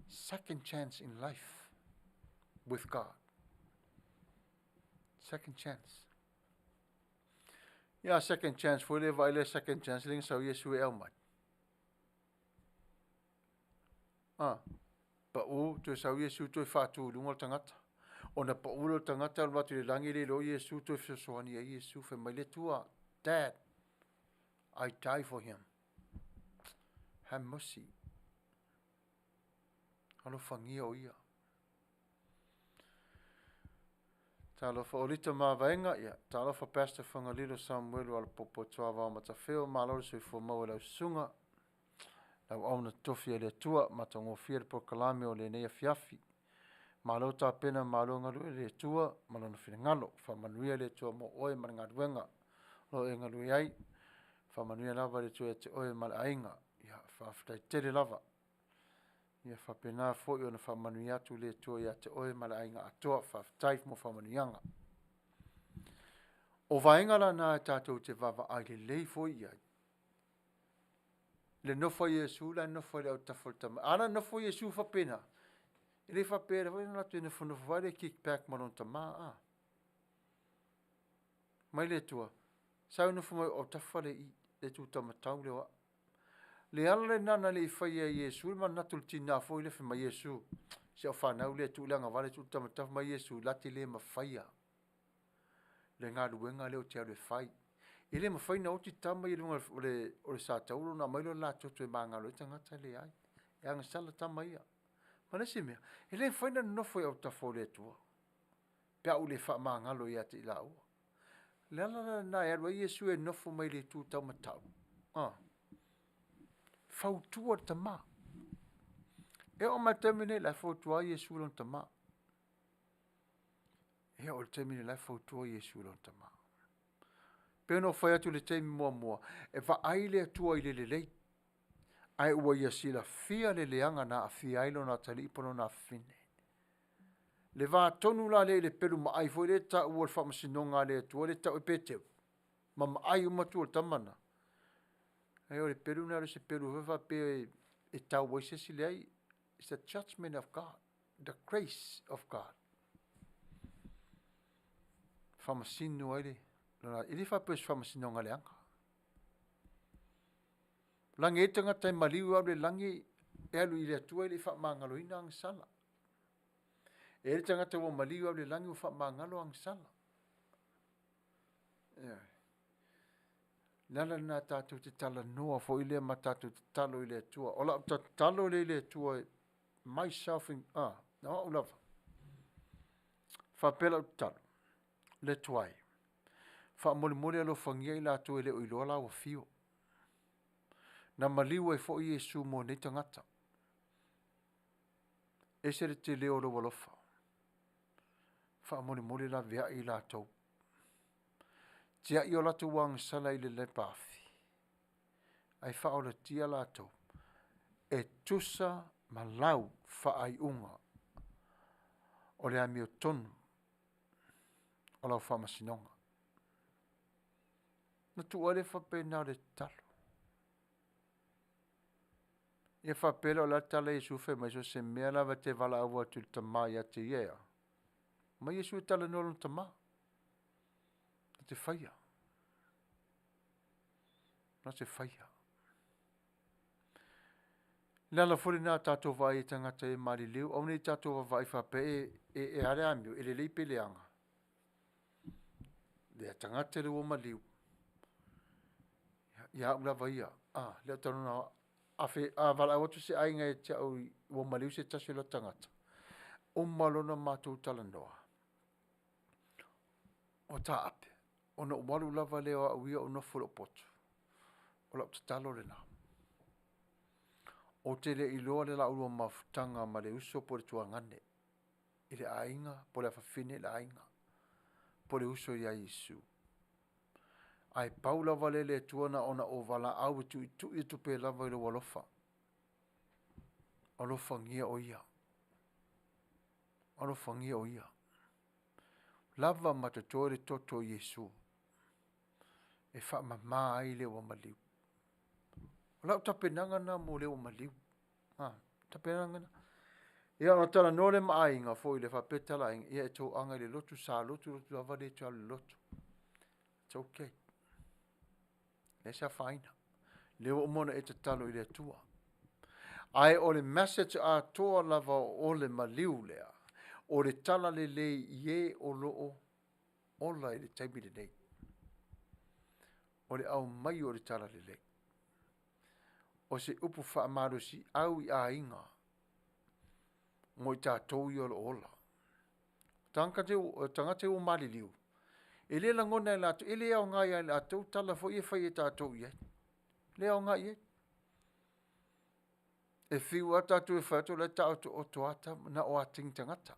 Second chance in life with God. Second chance. Yeah, second chance for le vai le second chance ling so Yesu e mai. Pa o to sa Yesu to fatu lungo tangata. Ona pa ulo tangata wa tu langi le lo Yesu to so ani Yesu fe mai le tua. Dad, I die for him. Have mercy. Alo fangia o ia. Talo fa olita ma vaenga ia. Talo fa pastor Fagalilo Samuelu Alopopo Tuavao Matafeo malo se fo mau la sunga. Lau auna tofi le tua matango fia po kalame o le nei fiafi. Malo ta pena malo ngalu le tua malo na fina ngalo fa Manuia le tua mo oe marangaduenga. Lo e ngalu ai fa Manuia lava le tua te oe mal ainga. Ia fa ftai tere lava. Ia fa pena fo i ona fa Manuia tu le tua ia te oe mal ainga atoa fa ftai mo fa Manuianga. O vaenga la na tātou te vava ai le lei fo ia. Le nofo Yesu la nofo le tafol tama. Ana nofo Yesu fa pena. Ile fa pena vai na tu nofo vai le kickback maron tama. Mai le tua. Sa nofo mai o tafale i le tu tama tau le wa. Le ala le nana le fa Yesu ma natul tina fo ile fa mai Yesu. Se o fa na le tu langa vale tu tama taf mai Yesu lati le ma faia. Le nga luenga le o te ale fai. Ele ma fai na oti tama i lunga o le sa tauro na mailo la toto e manga lo tangata le ai. E anga sala tama ia. Ma nasi mea, ele fai na nofo e au tafo le tua. Pea ule wha manga lo ia te ila ua. Le ala na e alwa Yesu e nofo mai le tu tau matau. Fau tua tama. E o matamine la fau tua Yesu lon tama. E Ia o le taimi le lai fautua Iesu lona tamā. Pea no whai atu le taimi mua. E wha aile atua i le lelei. Ai ua ia sila fia le leanga na a fia ailo na tali ipono na fine. Le vā tonu la le pelu ma ai foi le ta ua le whamasinonga le atua le ta upe teu. Ma ai umatu o tamana. Ai o le pelu na le se pelu wewa pe e tau waise si le ai. It's the judgment of God. The grace of God. Whamasino ai le. Ili whapes whamasinonga le anga. Langi e tangata maliu au le langi e alu i le atua i le whamangalo ina ang sala. E le tangata wa maliu au le langi u whamangalo ang sala. Nala na tātou te tala noa fo i le ma tātou te talo i le atua. Ola ta talo le atua myself in no ulava. Whapela u talo. Le tuai. Whamole alo whangia i la atua i le uiloa la wa fio. Na maliu e fo i Yesu mo nei tangata. E se te leo lo walofa. Whamole la vea i la tau. Tia i o latu wang sala i le pafi. Ai whao le tia la tau. E tusa malau whaai unga. O le ami o tonu. O lau whamasinonga. Na tu ole whape nao le talo. Ia whapela o la tala Yesu whai mai so se mea lawa te wala awa tu ta mai a te iea. Ma Yesu e tala nolo ta ma. Na te whaia. Na te whaia. Nala furi nā tātou vai e tangata e mari leo. Au nei tātou vai whape e are amio. E le leipe leanga. Le tangata le o maliu. Ia ula vai ia. Leo tanu na wala watu se ainga e te au o maliu se tasi la tangata. O malona mātou tala noa. O tā ape. O na umalu lava leo a uia o na furo potu. O lau te talo le nā. O te le iloa le la urua mafutanga ma le uso po le tuangane. I le ainga, po le afafine le ainga. Po le uso i a Yesu. Ai paula vale le tuana ona o vala au tu i tupe lava i le walofa. Alofa ngia o ia. Alofa ngia o ia. Lava matatoe le toto Yesu. E wha mama ai le wa maliu. Lau tapenanga na mo le wa maliu. Tapenanga na. Ia ona tala no le maainga fo i le wha petala inga. Ia e tō anga le lotu sa lotu lava le tō le lotu. It's okay. E sa faina. Le o mona e te talo i le tua. Ai o le message a toa lava o le maliu lea. O le tala le ie o loo. Ola i le taimi le nei. O le au mai o le tala le lei. O se upu wha amaro si au i a inga. Mo i tātou i o le ola. Tangate o mali liu. E le langona e lato. E le au ngai ai lato. Tala fo i e whai e tātou i e. Le au ngai e. E whiu a tātou e whaiato le tau o toata na o ating tangata.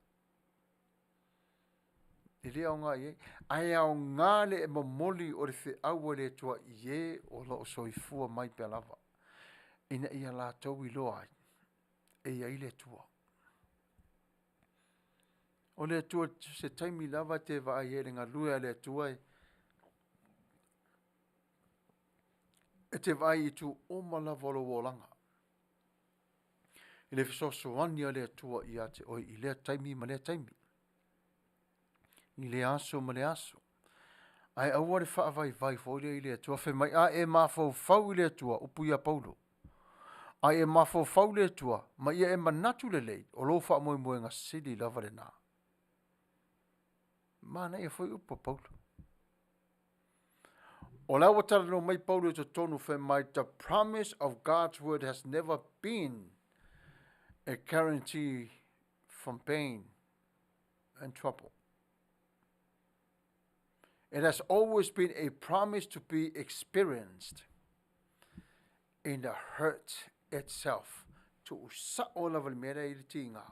E le au ngai e. Ai au ngā le e mamoli o le whi aua le tua i e o lo o soifua mai pe lava. Ina ia lātou i loa ai. E ia i le tua. O le tua se taimi lava te va ai e le ngā lua le tua e. E te vai i tu o malavolo wolanga. I le fisoso wania le tua i ate oi i le taimi ma le taimi. I le aso ma le aso. Ai aua le wha vai fo i le tua. Fe mai a e mafau fau i le tua upu ia paulo. Ai e mafau fau le tua ma ia e manatu le lei o lo wha moe moe ngā sili lava le nā. Mana e foi upa paulo. O la watara no mai paulo to tonu fe mai the promise of God's word has never been a guarantee from pain and trouble. It has always been a promise to be experienced in the hurt itself. To sa ola val mera i tinga.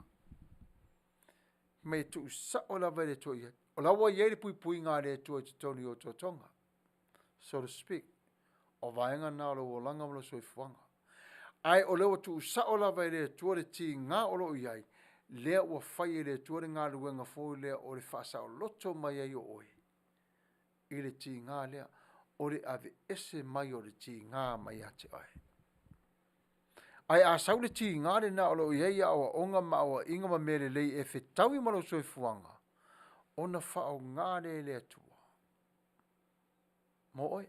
Me tu sa o lava le tua ia. O lawa ia le pui ngā le tua te toni o tō tonga. So to speak. O vaenga nā lo o langa mlo soifuanga. Ai o lewa tu sa o lava le tua le ti ngā o lo iai. Lea ua whai le tua le ngā luenga fōi lea o le whaasa o loto mai ai o oi. I le ti ngā lea o le ave ese mai o le ti ngā mai ate ai. Ai a sau le ti ngā le nā o lo iai a o onga ma o inga ma mere lei e whetaui malo soifuanga. Ona whao ngā le atua. Mo oi.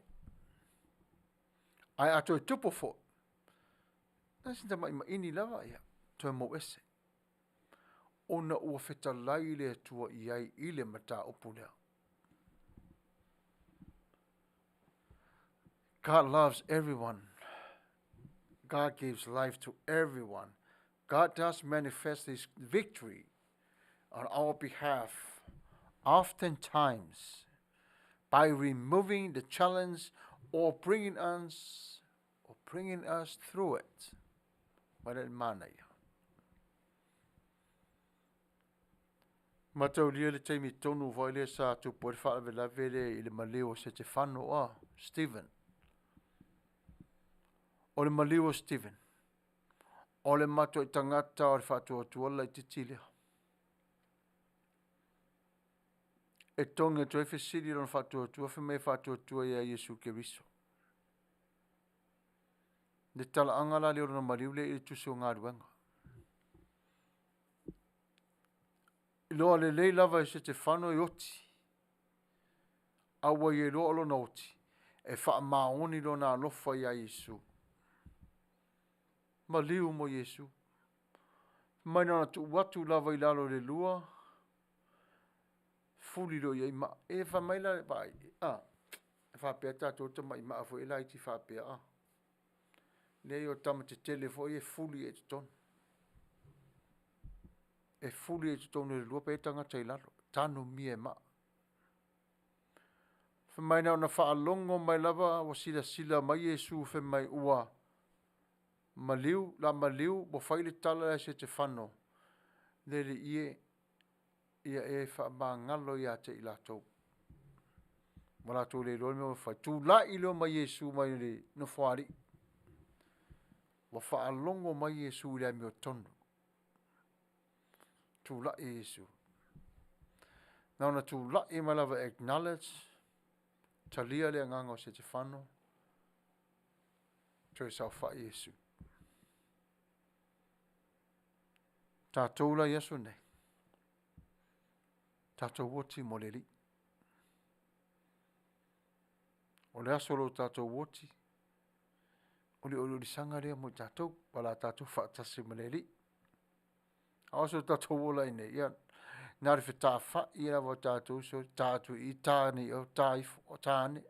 Ai ato e tupo fo. Nasi ta mai ini lava ia. Toi mo ese. Ona ua whetalai le atua iai i le mata upu lea. God loves everyone. God gives life to everyone. God does manifest his victory on our behalf, oftentimes by removing the challenge or bringing us through it. Manuia. Matau lia le taimi tonu vai le sa tu por whaave la vele i le maleo se te whanoa, Stephen. O le maleo Stephen. O le mato i tangata o le whatua tuala i titilea. E tonga tu e whesiri ron whatua tua, whemei whatua tua ia Yesu Keriso. Le tala angala leo na mariu le i tusi o ngā ruanga. I loa le lei lava i se te whano i oti. Awa i e loa lo na oti. E wha maoni lo na alofa ia Yesu. Maliu mo Yesu. Mai na tu watu lava i lalo le lua. Fuli lo ia ima. E wha mai la vai. E wha pia tato ta mai ma fo e lai ti wha pia. Le o tama te telefo e fuli e te ton. E fuli e te ton le lua pe tangata i lalo. Tano mi e ma. Wha mai na wha alongo mai lava wa sila mai Yesu wha mai ua. Maliu, la maliu, bo whaile tala e se te whano. Lele ia e wha ma ngalo ia te i latou. Ma latou le loa me whai. Tu la i leo mai Yesu mai le no whaari. Wa wha alongo mai Yesu le mi o tonu. Tu la i Yesu. Nauna tu la i malava acknowledge. Talia le ngango se te whano. Toi sau wha Yesu. Tātou la Yesu nei. Tātou woti mo le li. O le asolo tātou woti. O le sanga rea mo tātou. Wala tātou whaatasi mo le li. Aso tātou wola ine. Ia, nare whi tā wha i rawa tātou. So tātou i tāni o tāif o tāni.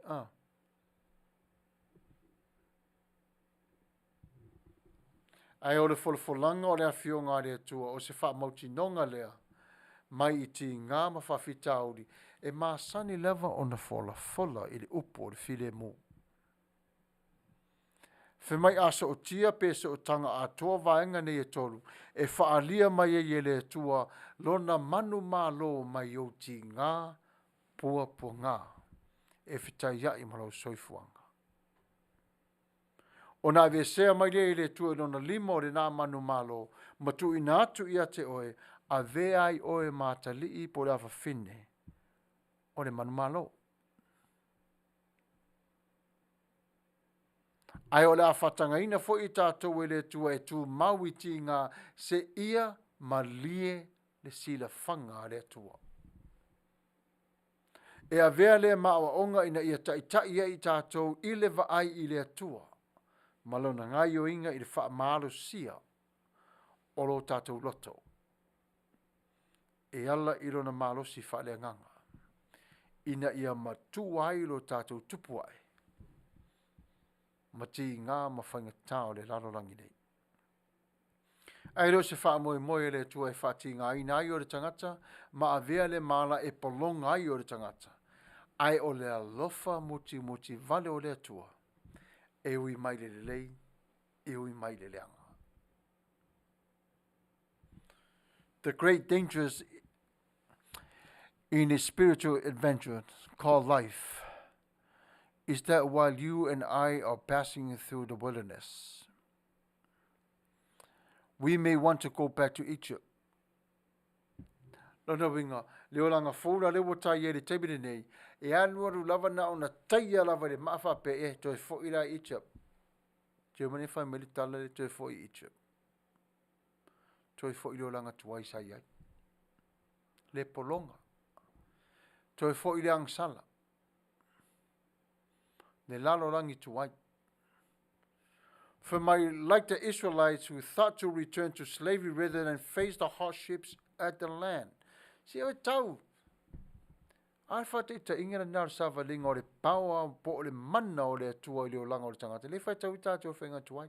Ai o le folfolanga o le awhionga rea tua o se wha mauti nonga lea. Mai i ti ngā ma whawhitauri. E mā sani lewa o na fola i le upo o le file mō. Whe mai asa o tia pesa o tanga a toa vaenga nei e toru. E whaalia mai e le tua lona manu mā lo mai o ti ngā pua ngā. E whitai ia i marau soifuanga. O nā vesea mai le tua lona lima o le nā manu malo, matu i nātu ia te oe, a vea i oe mātali i po le awha whine, o le manu malo. Ai o le awhatanga ina fo i tātou e le tua e tu maui ti ngā se ia malie le sila whanga le tua. E a vea le maua onga ina ia tai ia i tātou i le vaai i le tua. Malona ngai o inga i le wha maalo sia o lo tātou loto. E ala i lona maalo si wha le nganga. Ina ia matu ai lo tātou tupu ai. Mati ngā mawhainga tāo le larolangi nei. Ai lo se wha moe le tua e wha ti ngā ina ai o le tangata, ma a vea le mala e polonga ai o le tangata. Ai o le alofa muti vale o le tua. E ui mai le lei, e ui mai le leanga. The great dangers in a spiritual adventure called life is that while you and I are passing through the wilderness, we may want to go back to Egypt. Lona winga, leo langa fōra lewa tai e le teibine nei, e anuaru lava na o na taia lava le maafa pe e toi fo ira Egypt. Germany whai mele tala le toi fo i Egypt. Toi fo i leo langa tuai sai ai. Le polonga. Toi fo i le angsala. Le lalo langi tuai. For my, like the Israelites who thought to return to slavery rather than face the hardships at the land. Si o tau. Ai whate ta ingera nāra sawa linga o le paua po o le mana o le atua i leo langa o le tangata. Le whai tau i tātou whenga tuai.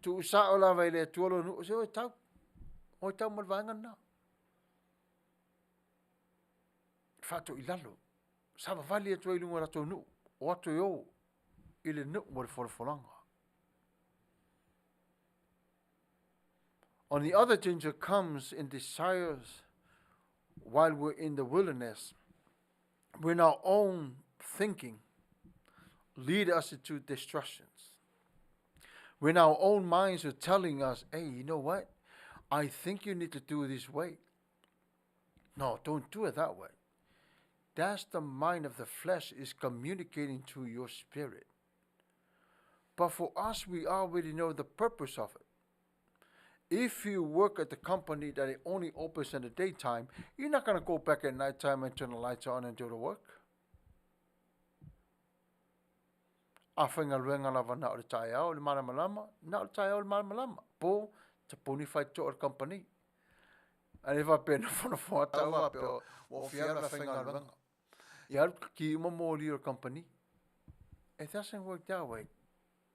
Tu usa o lawa i le atua lo nu. Si o tau. O tau malvanga na. Whato i lalo. Sawa vali atua i lunga rato nu. O ato i o. I le nu mo le whorwhoranga. On the other danger comes in desires while we're in the wilderness, when our own thinking lead us into destructions. When our own minds are telling us, hey, you know what? I think you need to do it this way. No, don't do it that way. That's the mind of the flesh is communicating to your spirit. But for us, we already know the purpose of it. If you work at the company that it only opens in the daytime, you're not going to go back at nighttime and turn the lights on and do the work. Awhinga ruenga lava na o le tai au, le malamalama, na o le tai au le malamalama. Po, te puni whai to o le company. And if I pay no whana whata, I pay o whiara whinga ruenga. Ia ki uma mōri o company. It doesn't work that way.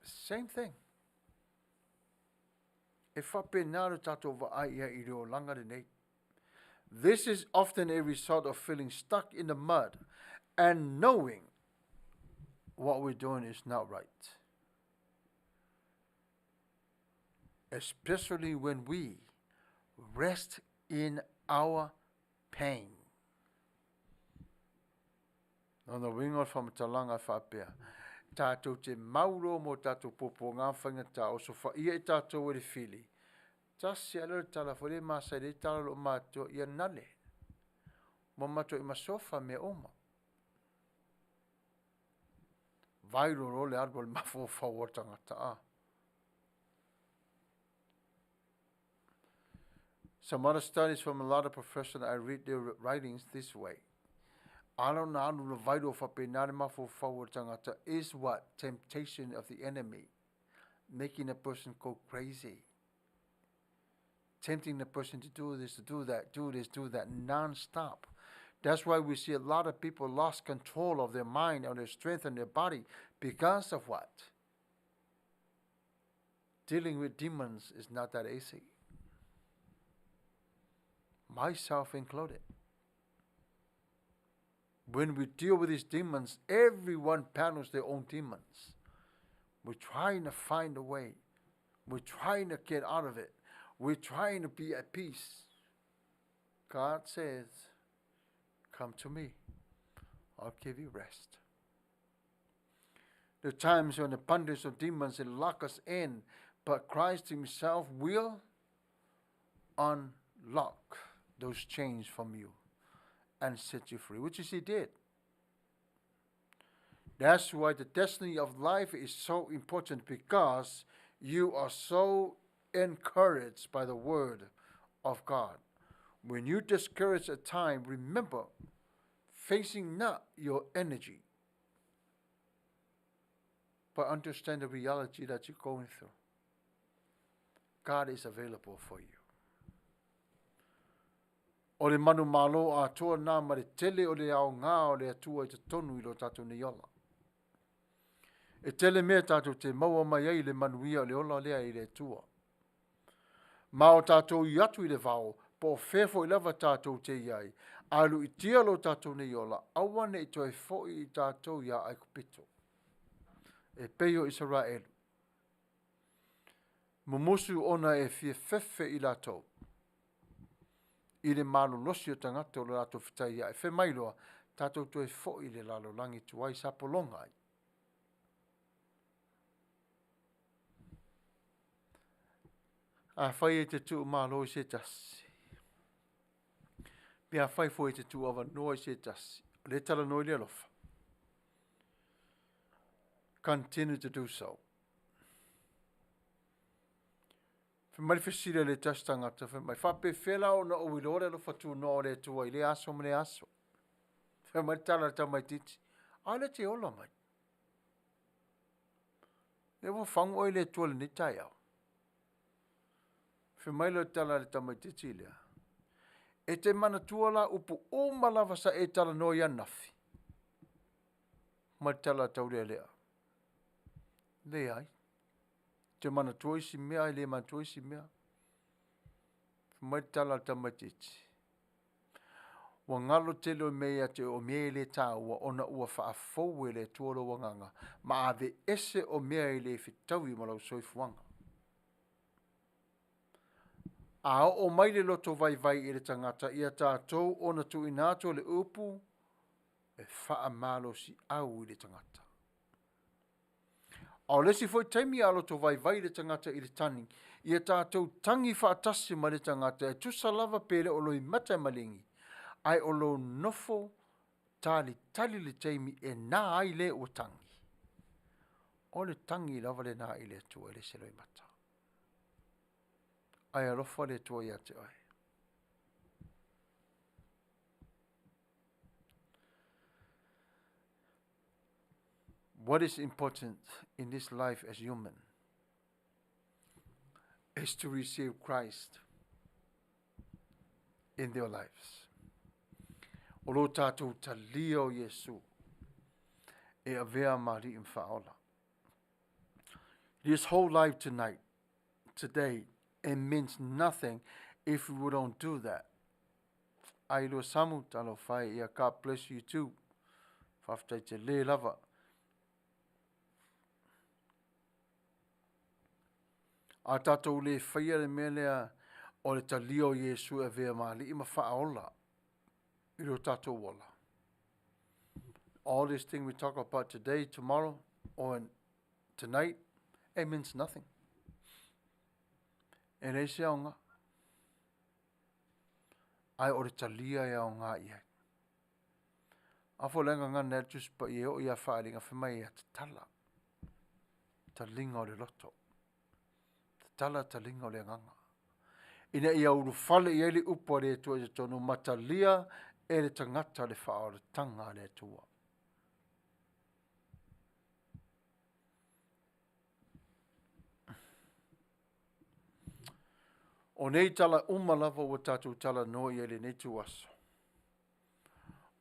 Same thing. This is often a result of feeling stuck in the mud and knowing what we're doing is not right. Especially when we rest in our pain. Nona wingo from talanga whapea. Tātou te mauro mo tātou popo ngā whangata o so whaia I tātou e le whili. Tasi ala le tala whare māsai le tala lo mātou I anale. Mo mātou I masofa me oma. Vairo ro le arbo le mafo whaua tangata a. Some other studies from a lot of professors, I read their writings this way. Is what? Temptation of the enemy. Making a person go crazy. Tempting the person to do this, to do that, do this, do that, non-stop. That's why we see a lot of people lost control of their mind, of their strength, and their body. Because of what? Dealing with demons is not that easy. Myself included. When we deal with these demons, everyone battles their own demons. We're trying to find a way. We're trying to get out of it. We're trying to be at peace. God says, come to me. I'll give you rest. There are times when the abundance of demons will lock us in, but Christ himself will unlock those chains from you and set you free, which is he did. That's why the destiny of life is so important, because you are so encouraged by the word of God. When you discourage at time, remember, facing not your energy, but understand the reality that you're going through. God is available for you. O le manu malo a toa nā ma le tele o le ao ngā o le atua I te tonu I lo tātou ni ola. E tele mea tātou te maua mai ai le manuia o le ola lea I le atua. Ma o tātou I atu I le vao, po whewho I lava tātou te iai, alu I tia lo tātou ni ola, awane I toi fōi I tātou ia ai kupito. E peio Israelu. Mumusu ona e fie fefe I lātou. I le malolosi o tangata o le ato fitai ai. Fe mai loa, tātou toi fo i le lalo langi tuai sapolonga ai. A whai e te tu malo i se tasi. Pea whai fo e te tu awa noa i se tasi. Le tala noi le alofa. Continue to do so. Fe mai fesile le tasi tangata. Fe mai whape whela o na o wilore alofa tu noa le tua i le aso mene aso. Fe mai tala le tamai titi. A le te ola mai. E wo whangu oi le tua le ni tai au. Fe mai le tala le tamai titi lea. E te mana tuala upu o malawa sa e tala no ia nafi. Mai tala tau lea lea. Le ai. Te mana tua isi mea, le mana tua isi mea. Mai tala tamai titi. Wa ngalo te lo mea te o mea le tā ua ona ua whaafou e le tuolo wanganga. Ma ave ese o mea le fitaui malau soifuanga. A o mai le loto vai vai i le tangata ia tātou ona tu inato le upu e wha malo si au i le tangata. A o lesi foi taimi a loto vai vai i le tangata i le tani ia tātou tangi whaatasi ma le tangata e tusa lava pele o loi mata malingi ai o lo nofo tali le taimi e nā ai le o tangi. O le tangi lava le nā i le tua i le se loi mata. Ai alofa le tua ia te ai. What is important in this life as human is to receive Christ in their lives. O lo tātou talia o Yesu e avea mari in whaola. This whole life tonight, today, it means nothing if we don't do that. Ai lo samu talo whai ia, God bless you too. Whaftai te le lava. A tātou le whaia le mea lea o le talio Yesu e vea mali ima whaola. I lo tātou wala. All this thing we talk about today, tomorrow, or tonight, it means nothing. E rei se aonga. Ai o le talia e aonga i ai. Afo lenga ngana e tuspa i o ia whaaringa whamai a te tala. Talinga o le loto. Te tala talinga o le nganga. Ina ia uru whale i ele upo le tua i tonu matalia e le tangata le wha o le tanga le tua. O nei tala umalava o tātou tala no i ele nei tuaso.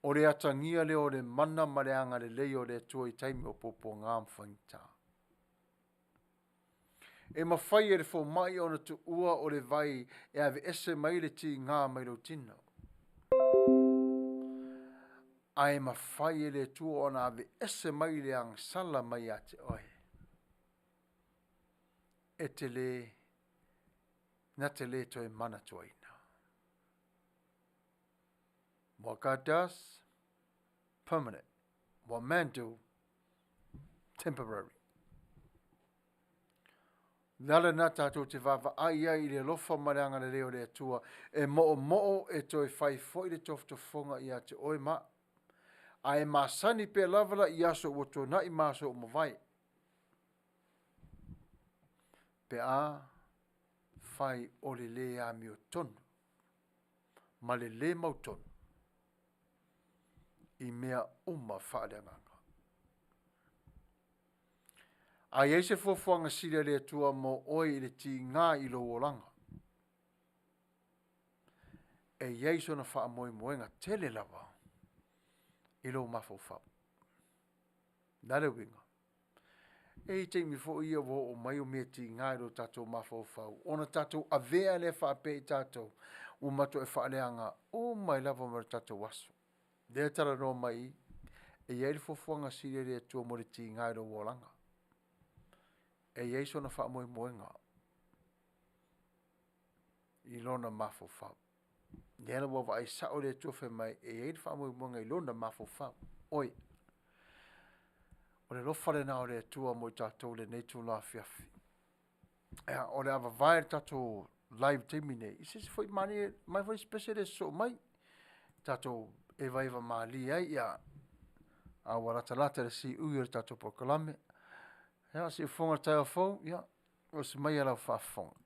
O le atangia le o le mana mareanga le leo le tua i taimi o popo ngām whaingta. E mawhai e le fo mai o na tu ua o le vai e ave ese mai le ti ngā mai lo tino. Ai mawhai e le tua o na ave ese mai le ang sala mai a te oe. E te le, na te le toi mana tuaina. What God does, permanent. What man do, temporary. Nala na tātou te vava ai ai le lofa mareanga le leo le atua e mo'o e toi whai foi le toftofonga i a te oe ma. A e masani pe lavala i aso o to na i maso o mawai. Pe a whai o le le a mi o tonu. Ma le le mau tonu. I mea uma whaaleanganga. A iei se fofuanga sile le tua mo oi le ti ngā i lo olanga. E iei sona wha moe moenga tele lava i lo mafofau. Nare winga. E i teimi fo ia wo o mai o mea ti ngā i lo tatou mafofau. Ona tatou avea le wha pe i tatou u mato e whaaleanga o mai lava mara tatou waso. Dea tara no mai e iei le fofuanga sile le tua mo le ti ngā i lo olanga. E iei sona wha moe moenga. I lona mafo whau. Nela wa vai sa o le tofe mai e fa mo mo ngai lona mafofa. Oi. O le lofa le na o le tua mo tatou le nei tu la fiafi. O le ava vai tatou live temine. Isi foi mani mai foi special so mai. Tatou e vai va mali ai ia. A wala talata le si ui o tatou pokalame. Ya si fonga tayo fo, ya. O si mai ala fa fonga.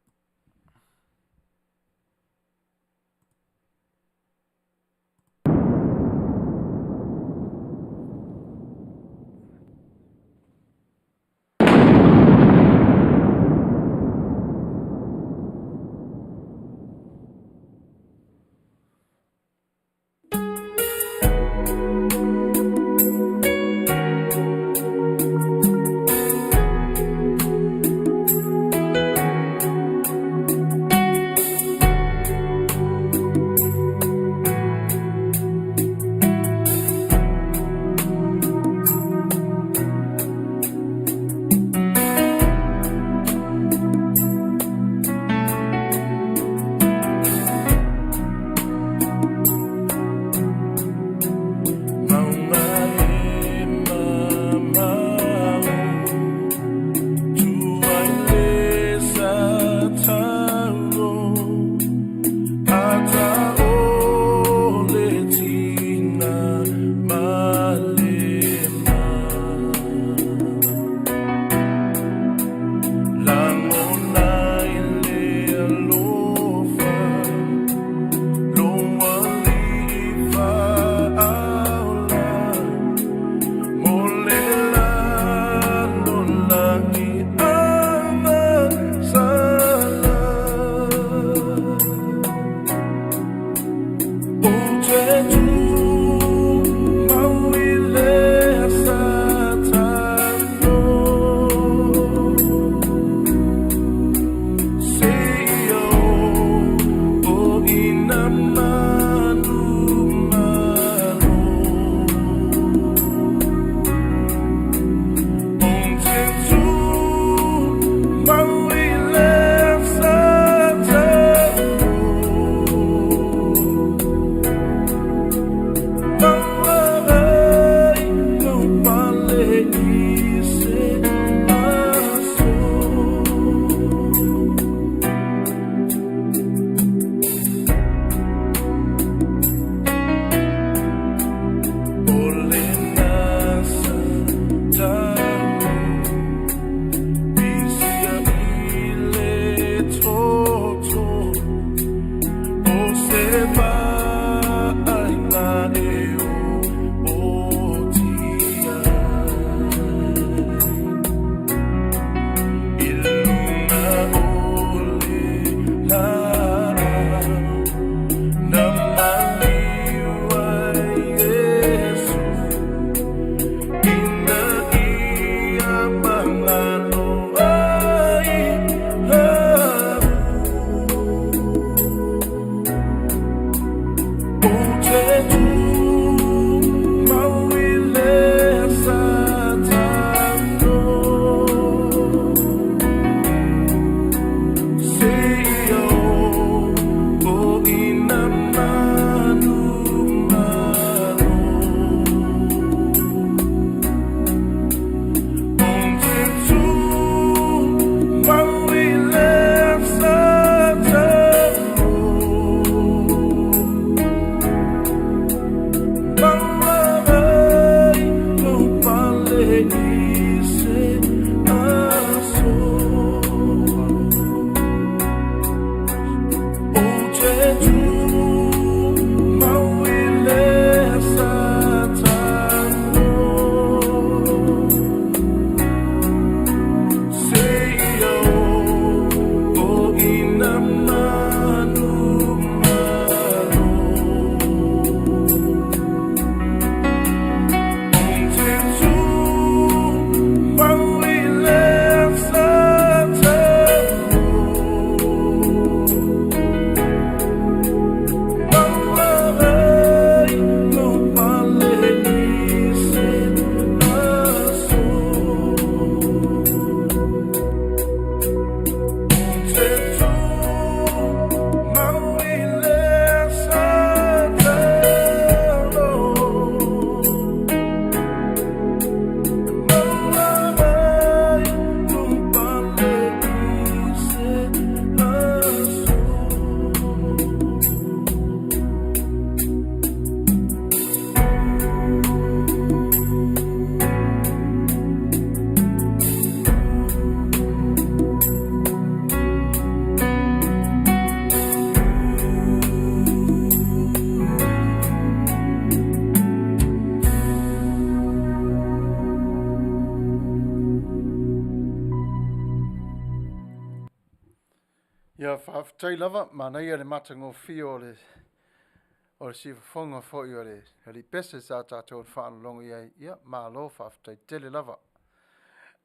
Ia whaafitai lava, Manuia le matango fio o le sifafonga fo i o le pese sa tātou le whaanalongo ia malo whaafitai tele lava.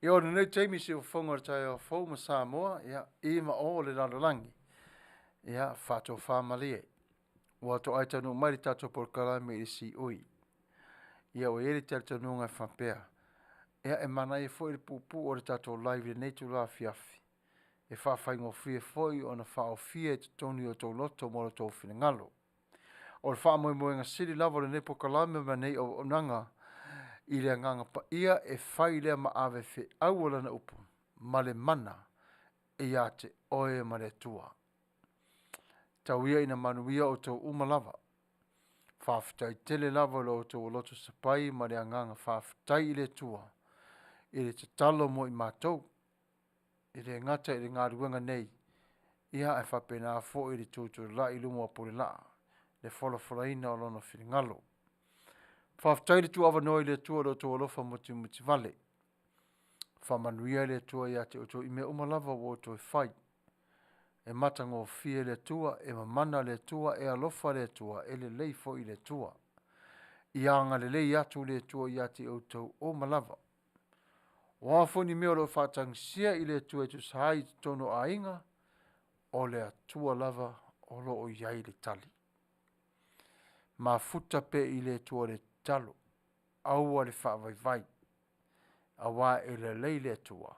Ia o nei teimi sifafonga le tai o fau ma Samoa, ia ima o le lalolangi. Ia whātou whaamalie. Ua to aitanu mai le tātou porkalame i si ui. Ia o ere te tanu ngai whampea. Ia e manai fo i le pupu o le tātou live le neitu la fiafi. E whawhaingo fie foi o na whao fie te toni o tau loto moro tau whina ngalo. O le wha moe moe ngā siri lava le nepo kalame ma nei o nanga i le nganga pa ia e whai lea ma ave whi au na upu ma le mana e ia te oe ma le tua. Tau ia ina manuia o tau umalava. Whawhitai tele lava lo tau loto sapai ma le nganga whawhitai i le tua. I le te talo mo i mātou. I le ngata i le ngā ruenga nei. Ia e whapena fo i le tūtu la i lumo apore la. Le wholoforaina o lono whiringalo. Whawhitai le tuava noi le tua lo tō alofa muti vale. Whamanuia le tua ia te oto i mea umalava o tō e whai. E matango fie le tua, e mamana le tua, e alofa le tua, e le lei fo i le tua. Ia anga le lei atu le tua ia te oto o malava. Wafo ni meo lo whatang sia i le tua tu sahai tono a inga, o le atua lava o lo o iai le tali. Ma futa pe i le tua le talo, aua le whaavai vai, awa e le lei le tua,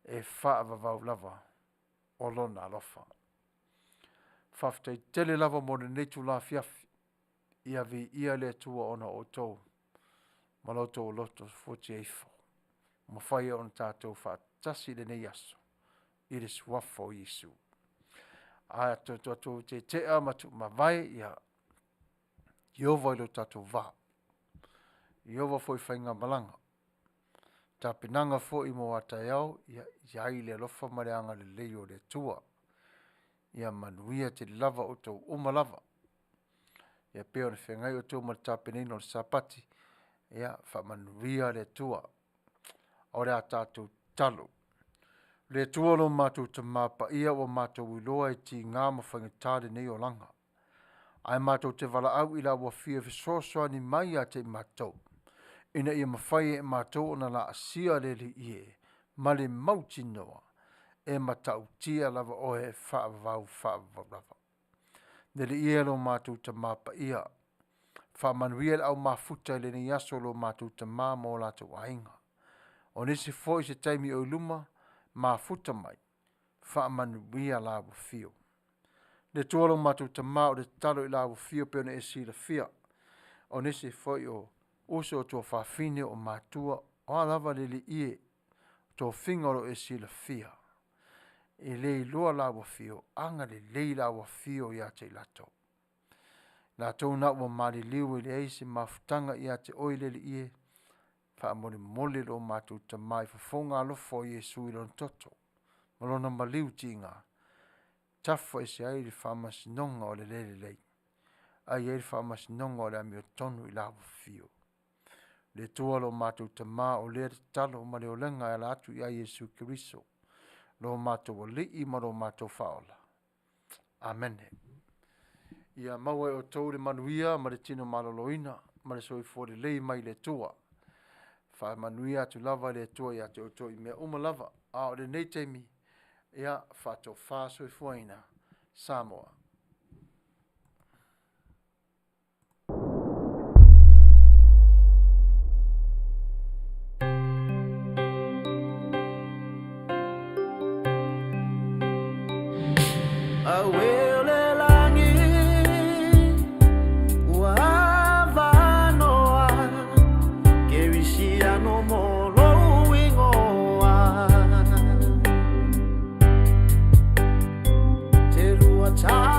e whaavavau lava, o lona alofa. Whaftai tele lava mo le netu la fiafi, ia vi ia le tua ona o tō, maloto o loto 48. Ma whai on tātou whaatasi le nei aso. I le suafo o Yesu. A tō te amatu ma vai ia. Iova ilo tātou wā. Iova foi whainga malanga. Tā pinanga fo i mo atai au. Ia i le alofa mareanga le leo le tua. Ia manuia te lava o tō umalava. Ia peo ne whengai o tō mara tā pinino le sapati. Ia wha manuia le tua. O rea tātou talo. Le tuolo mātou te māpa ia o mātou iloa e ti ngā mawhainga tāre nei o langa. Ai mātou te wala au ila wa fia fisosoa ni mai a te mātou. Ina ia mawhai e mātou o na la asia le li ie. Ma le mauti noa. E matau tia lava o e whaavau lava. Ne li ie lo mātou te māpa ia. Whaamanuia au mafuta le ni aso lo mātou te mā mo lātou ainga. O nisi foi se taimi o luma, ma futa mai, whaamanuia la wa fio. Le tuolo matu ta mao le talo i la wa fio pe ona e si la fia. O nisi foi o uso o tua whawhine o matua, o alava le li ie, tō whingoro e si la fia. E lei loa la wa fio, anga le lei la wa fio ia te lato. La tō na wa mali liu i le eisi mafutanga ia te oile li ie, fa mole mole lo matu te mai fa fonga lo fo Yesu i lon toto. Malona maliu tinga. Tafo e se ai li fa masinonga o le lele lei. Ai e li fa masinonga o le amio tonu i lawa fio. Le tua lo matu te ma o le talo ma le olenga e la atu i a Yesu Kiriso. Lo matu o li i ma lo matu faola. Amen. Ia maua e o tau le manuia ma le tino maloloina ma le soifo le lei mai le tua. Fa manuia tu lava le tua ia te oto i mea umalava. A o le nei teimi ia whato whaso i fuaina Samoa. Time.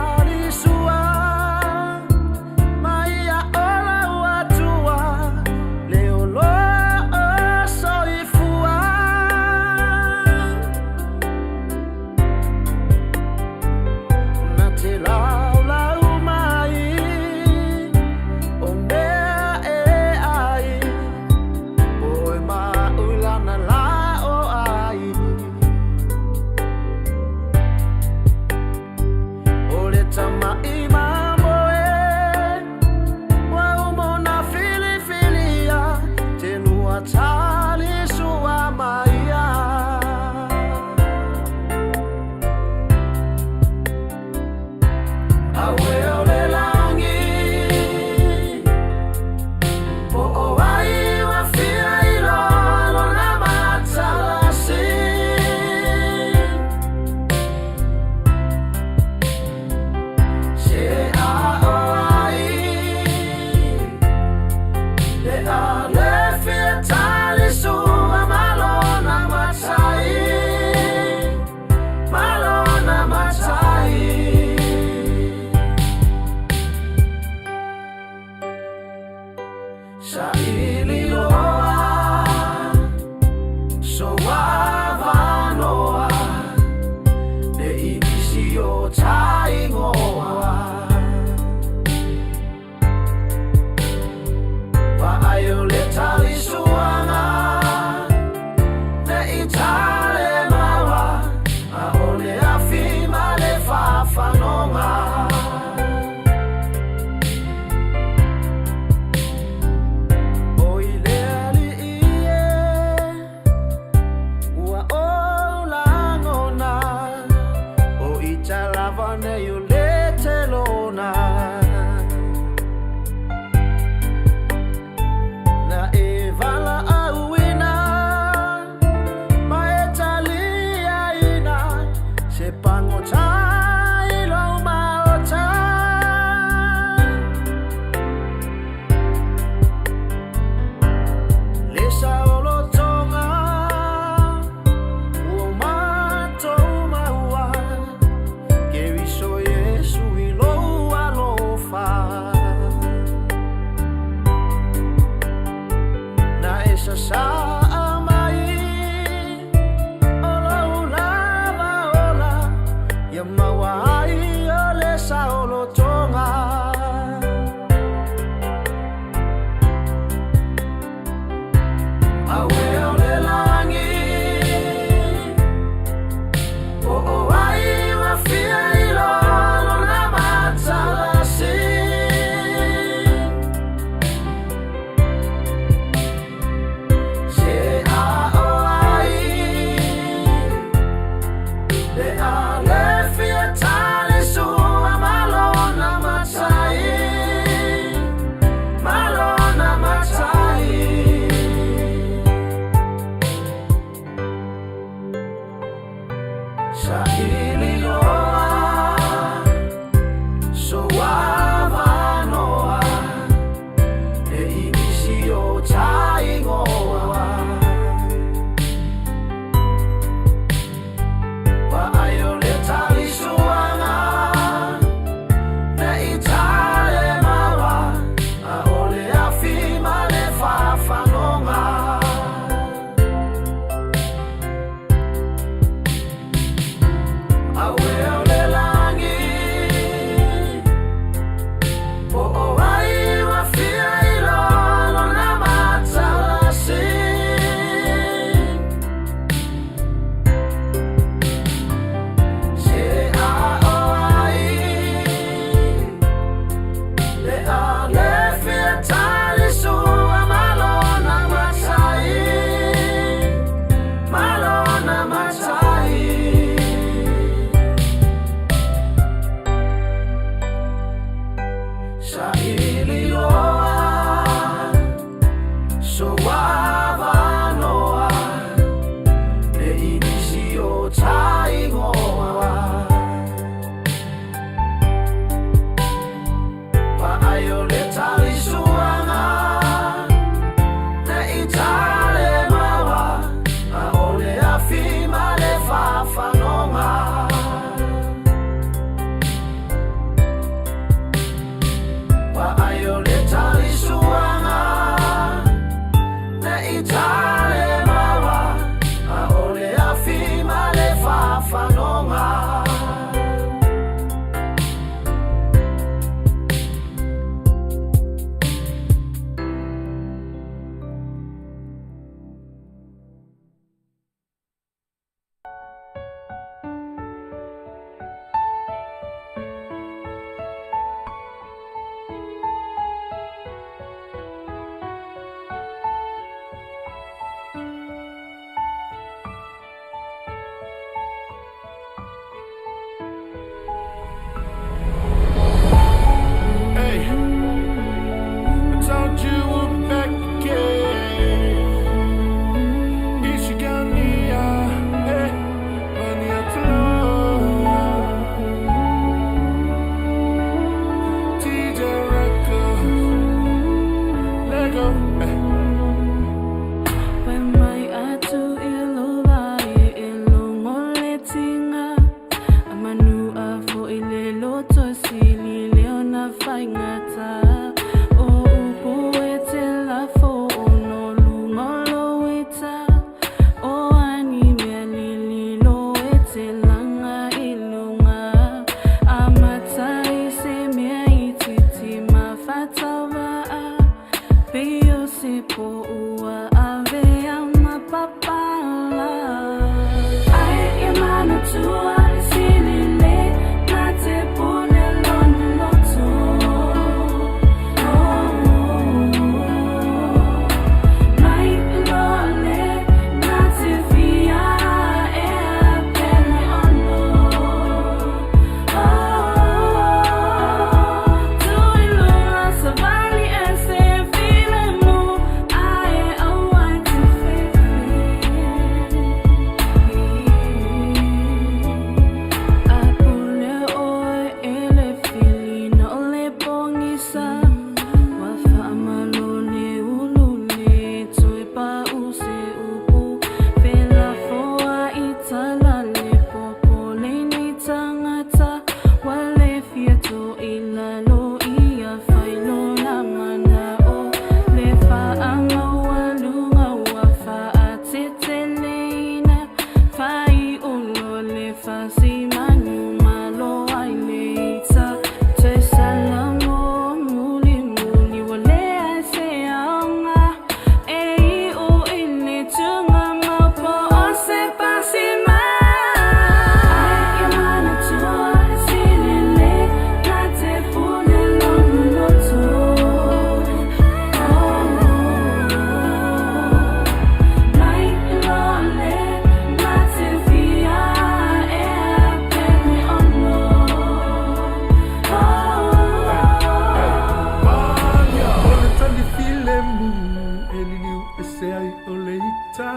se ai ole ita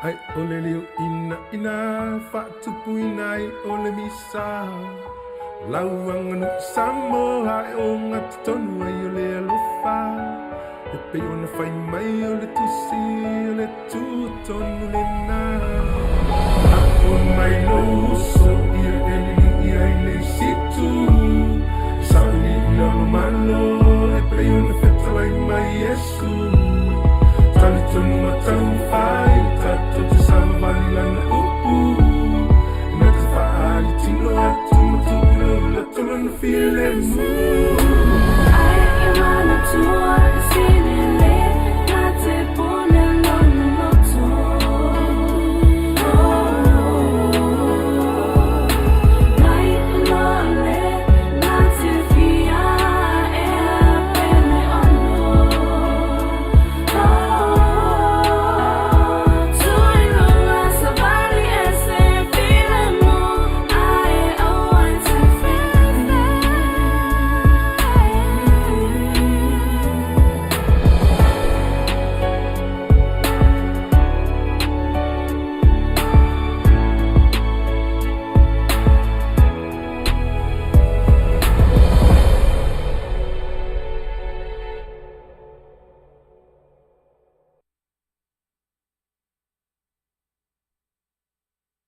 ai ole leo ina whatupu ina ai ole misa lauanga no samo ai o ngati tonu ai ole alofa e pe ona whai mai ole tusi ole tu tonu le na a on mai no so ia eli ia le situ sauni no malo e pe ona feta lai mai Yesu tali tonu matau whai tato te sama vali lana upu na te whaali tino atu matu le tono na file mu ai e mana tua